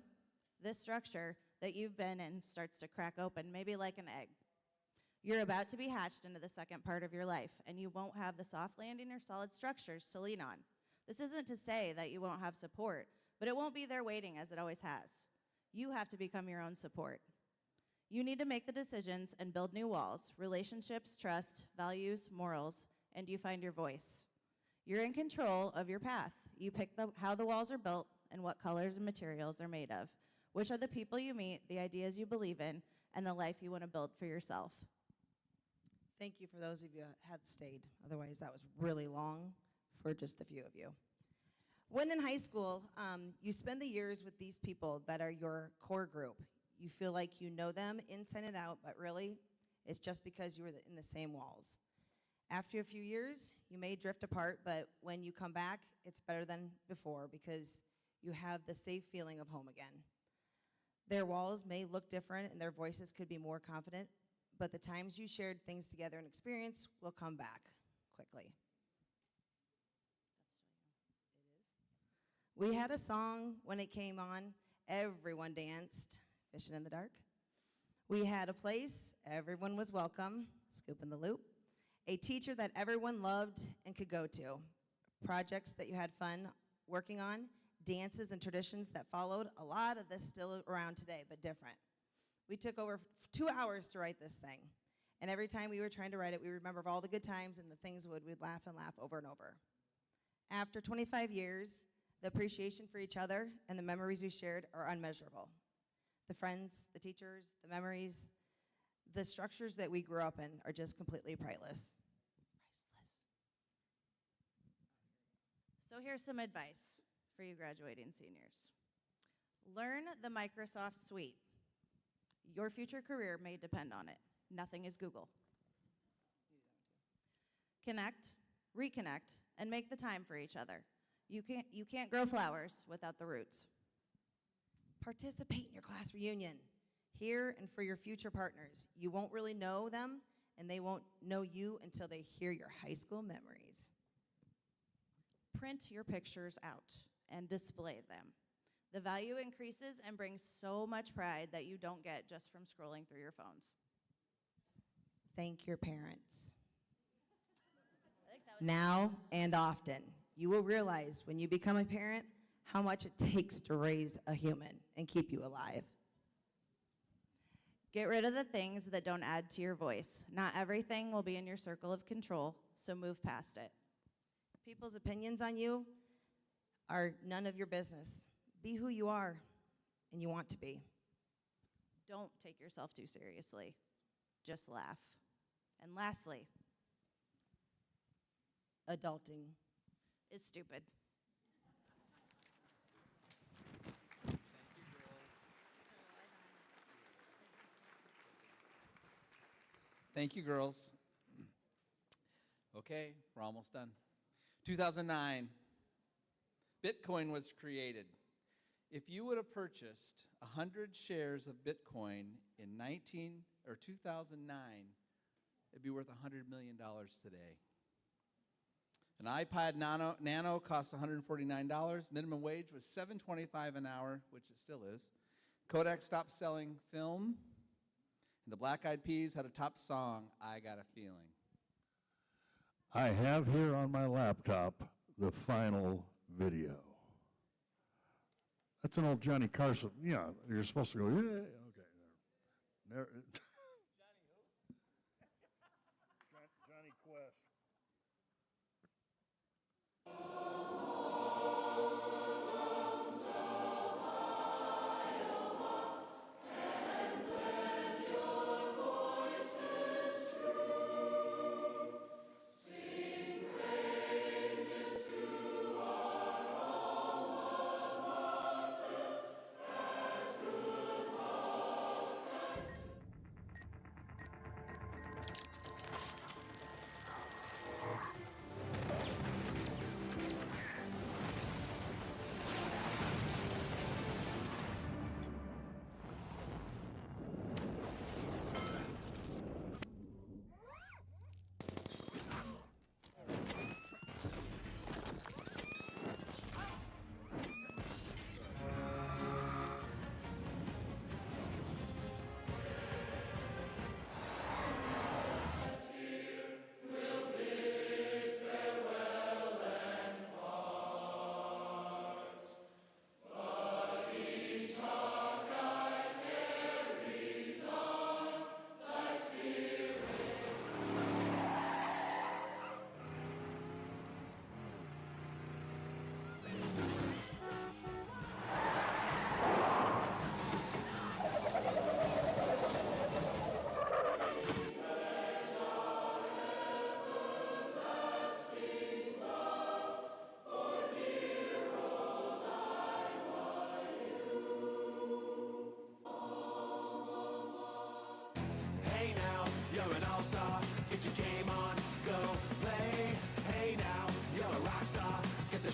this structure that you've been in starts to crack open, maybe like an egg. You're about to be hatched into the second part of your life, and you won't have the soft landing or solid structures to lean on. This isn't to say that you won't have support, but it won't be there waiting as it always has. You have to become your own support. You need to make the decisions and build new walls, relationships, trust, values, morals, and you find your voice. You're in control of your path. You pick how the walls are built and what colors and materials they're made of, which are the people you meet, the ideas you believe in, and the life you want to build for yourself. Thank you for those of you who have stayed. Otherwise, that was really long for just a few of you. When in high school, you spend the years with these people that are your core group. You feel like you know them inside and out, but really, it's just because you were in the same walls. After a few years, you may drift apart, but when you come back, it's better than before because you have the safe feeling of home again. Their walls may look different and their voices could be more confident, but the times you shared things together and experience will come back quickly. We had a song when it came on, everyone danced, Fishing in the Dark. We had a place, everyone was welcome, Scoop in the Loop. A teacher that everyone loved and could go to. Projects that you had fun working on, dances and traditions that followed. A lot of this still around today, but different. We took over 2 hours to write this thing. And every time we were trying to write it, we remembered all the good times and the things we'd laugh and laugh over and over. After 25 years, the appreciation for each other and the memories we shared are unmeasurable. The friends, the teachers, the memories, the structures that we grew up in are just completely priceless. So here's some advice for you graduating seniors. Learn the Microsoft Suite. Your future career may depend on it. Nothing is Google. Connect, reconnect, and make the time for each other. You can't grow flowers without the roots. Participate in your class reunion. Here and for your future partners. You won't really know them, and they won't know you until they hear your high school memories. Print your pictures out and display them. The value increases and brings so much pride that you don't get just from scrolling through your phones. Thank your parents. Now and often, you will realize when you become a parent how much it takes to raise a human and keep you alive. Get rid of the things that don't add to your voice. Not everything will be in your circle of control, so move past it. People's opinions on you are none of your business. Be who you are and you want to be. Don't take yourself too seriously. Just laugh. And lastly, adulting is stupid. Thank you, girls. Okay, we're almost done. 2009, Bitcoin was created. If you would have purchased 100 shares of Bitcoin in 2009, it'd be worth $100 million today. An iPod Nano cost $149. Minimum wage was $7.25 an hour, which it still is. Kodak stopped selling film. And the Black Eyed Peas had a top song, I Got a Feeling. I have here on my laptop the final video. That's an old Johnny Carson. Yeah, you're supposed to go, yeah, okay. There. Johnny who? Johnny Quest. Sing praises to our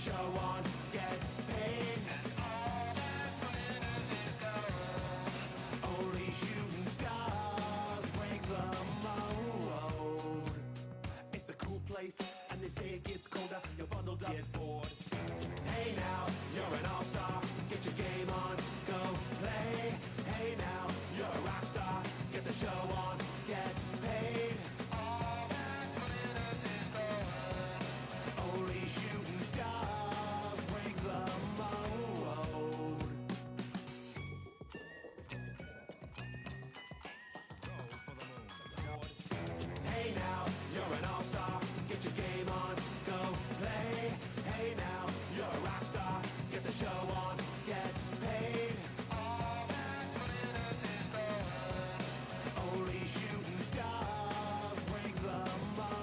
show on, get paid. And all that glitters is gold. Only shooting stars break the mold. It's a cool place, and they say it gets colder. You're bundled up, get bored. Hey now, you're an all-star. Get your game on, go play. Hey now, you're a rock star. Get the show on, get paid. All that glitters is gold. Only shooting stars break the mold. Hey now, you're an all-star. Get your game on, go play. Hey now, you're a rock star. Get the show on, get paid. All that glitters is gold. Only shooting stars break the mold.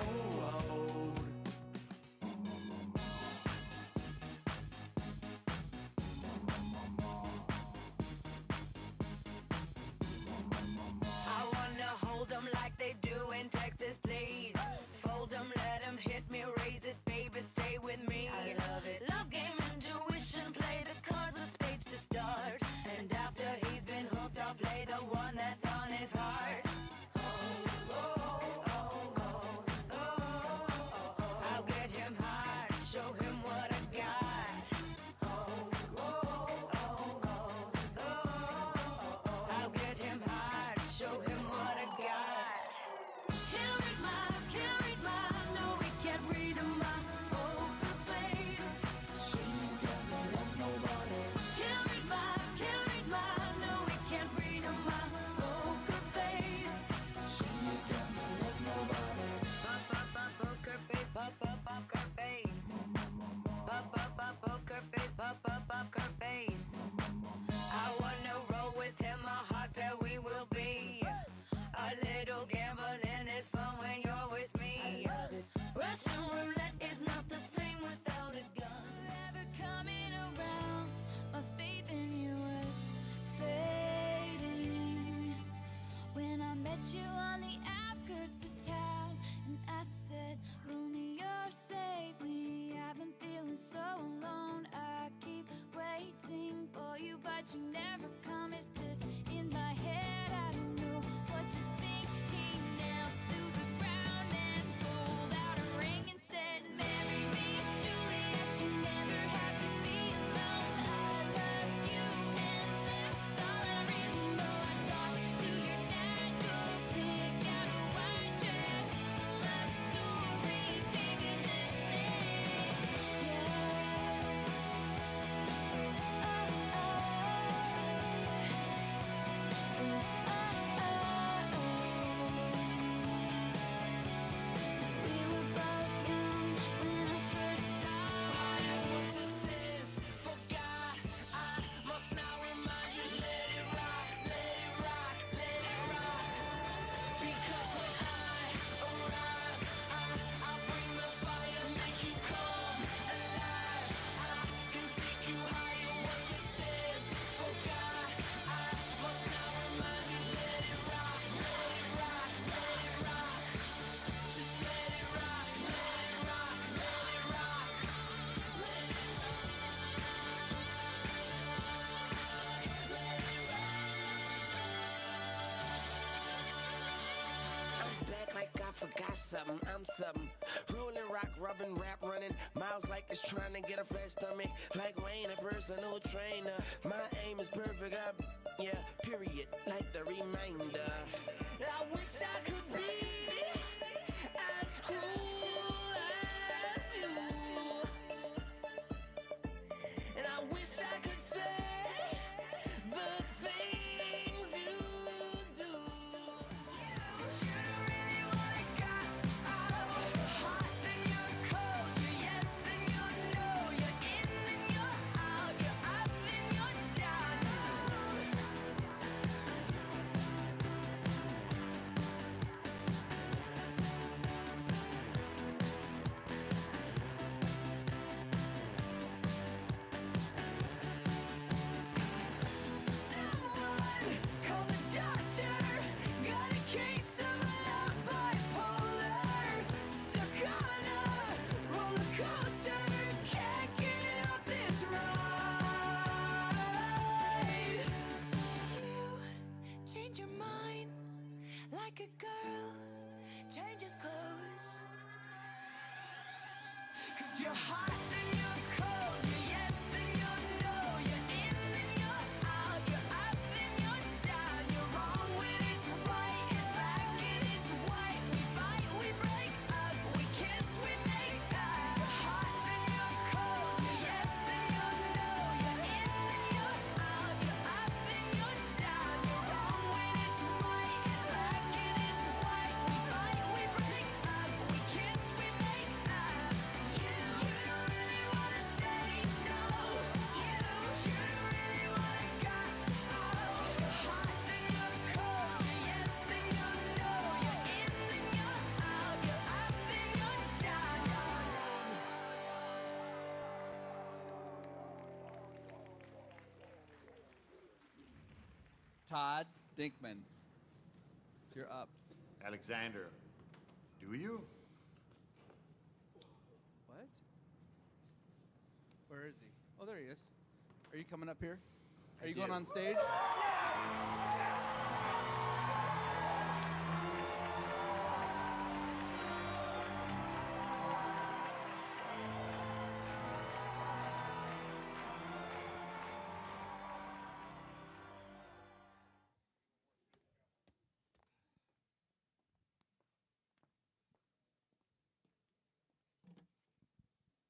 I wanna hold 'em like they do in Texas, please. Fold 'em, let 'em hit me, raise it, baby, stay with me. I love it. Love game, intuition, play the cards with spades to start. And after he's been hooked, I'll play the one that's on his heart. I'll get him hard, show him what I got. I'll get him hard, show him what I got. Can't read mine, no, we can't read my poker face. She's got no love, nobody. Can't read mine, no, we can't read my poker face. She's got no love, nobody. Poker face, poker face. Poker face, poker face. I wanna roll with him, a hot pair we will be. A little gambling is fun when you're with me. Russian roulette is not the same without a gun. Ever coming around, my faith in you was fading. When I met you on the outskirts of town, and I said, Romeo, save me. I've been feeling so alone. I keep waiting for you, but you never come. Is this in my head? I don't know what to think. He knelt to the ground and pulled out a ring and said, marry me, Juliet. You never have to be alone. I love you, and that's all I really know. I talk to your dad, go pick out a white dress. It's a love story, baby, just say yes. We were both young when I first saw what this is. Forgot, I must now remind you. Let it rock, let it rock, let it rock. Because when I arrive, I'll bring the fire, make you come alive. I can take you higher. What this is. Forgot, I must now remind you. Let it rock, let it rock, let it rock. Just let it rock, let it rock, let it rock. I'm back like I forgot something. I'm something. Rolling, rock, rubbing, rap, running. Miles like it's trying to get a flat stomach. Like Wayne, a personal trainer. My aim is perfect. Yeah, period. Like the reminder. I wish I could be as cool as you. And I wish I could say the things you do. You don't really wanna got you're hot, then you're cold. You're yes, then you're no. You're in, then you're out. You're up, then you're down. like a girl changes clothes. 'Cause you're hot, then you're cold, you're yes, then you're no, you're in, then you're out, you're up, then you're down, you're wrong when it's right, it's black and it's white. We fight, we break up, we kiss, we make up. You're hot, then you're cold, you're yes, then you're no, you're in, then you're out, you're up, then you're down, you're wrong when it's right, it's black and it's white. We fight, we break up, we kiss, we make up. You don't really wanna stay, no. You don't really wanna go. Oh, you're hot, then you're cold, you're yes, then you're no, you're in, then you're out, you're up, then you're down. Todd Dinkman, you're up. Alexander, do you? What? Where is he? Oh, there he is. Are you coming up here? Are you going on stage?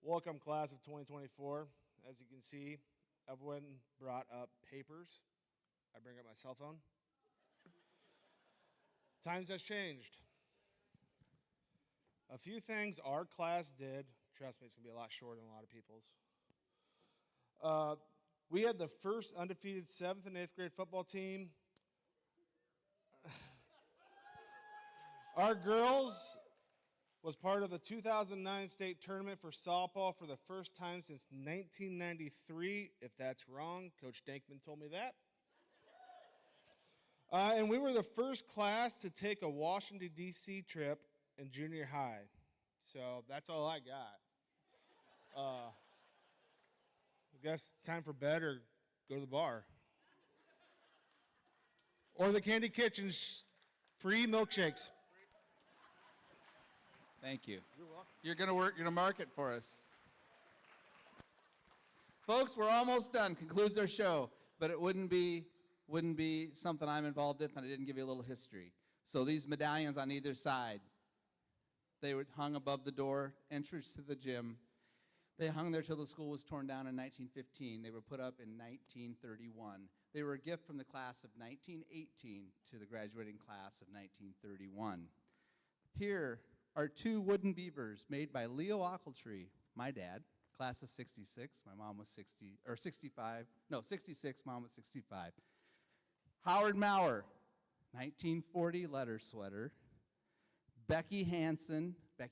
Welcome, class of 2024. As you can see, everyone brought up papers. I bring up my cell phone. Times has changed. A few things our class did, trust me, it's gonna be a lot shorter than a lot of people's. We had the first undefeated 7th and 8th grade football team. Our girls was part of the 2009 state tournament for softball for the first time since 1993. If that's wrong, Coach Dankman told me that. And we were the first class to take a Washington, D.C. trip in junior high. So that's all I got. I guess it's time for bed or go to the bar. Or the Candy Kitchen's free milkshakes. Thank you. You're welcome. You're gonna mark it for us. Folks, we're almost done. Concludes our show, but it wouldn't be something I'm involved in if I didn't give you a little history. So these medallions on either side, they were hung above the door, entrance to the gym. They hung there till the school was torn down in 1915. They were put up in 1931. They were a gift from the class of 1918 to the graduating class of 1931. Here are two wooden beavers made by Leo Ochiltree, my dad, class of 66. My mom was 65. No, 66, mom was 65. Howard Maurer, 1940 letter sweater. Becky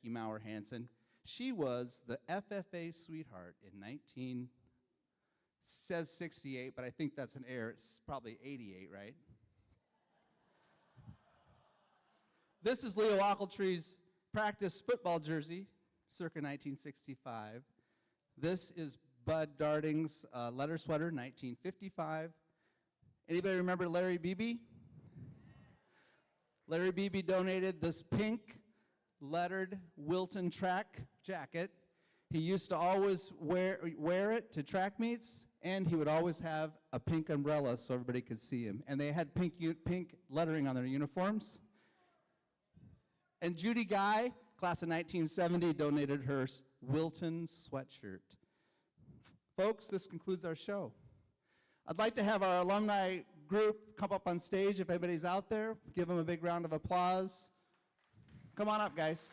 Maurer Hansen, she was the FFA sweetheart in says 68, but I think that's an error. It's probably 88, right? This is Leo Ochiltree's practice football jersey, circa 1965. This is Bud Darding's letter sweater, 1955. Anybody remember Larry Beebe? Larry Beebe donated this pink lettered Wilton track jacket. He used to always wear it to track meets, and he would always have a pink umbrella so everybody could see him. And they had pink lettering on their uniforms. And Judy Guy, class of 1970, donated her Wilton sweatshirt. Folks, this concludes our show. I'd like to have our alumni group come up on stage if anybody's out there. Give them a big round of applause. Come on up, guys.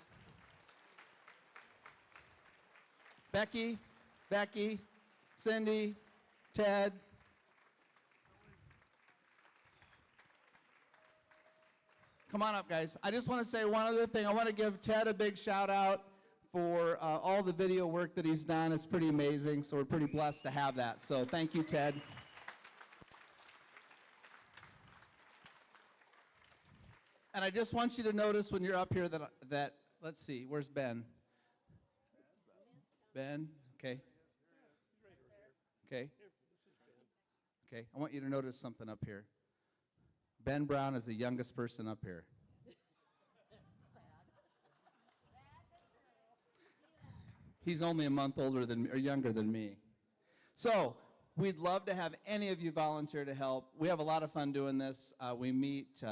Becky, Cindy, Ted. Come on up, guys. I just want to say one other thing. I want to give Ted a big shout out for all the video work that he's done. It's pretty amazing, so we're pretty blessed to have that. So thank you, Ted. And I just want you to notice when you're up here that let's see, where's Ben? Ben, okay. Okay. Okay, I want you to notice something up here. Ben Brown is the youngest person up here. He's only a month older than or younger than me. So we'd love to have any of you volunteer to help. We have a lot of fun doing this. We meet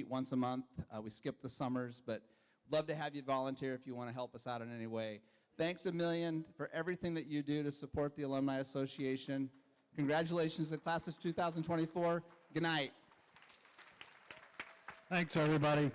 once a month. We skip the summers, but love to have you volunteer if you want to help us out in any way. Thanks a million for everything that you do to support the Alumni Association. Congratulations to the class of 2024. Good night. Thanks, everybody.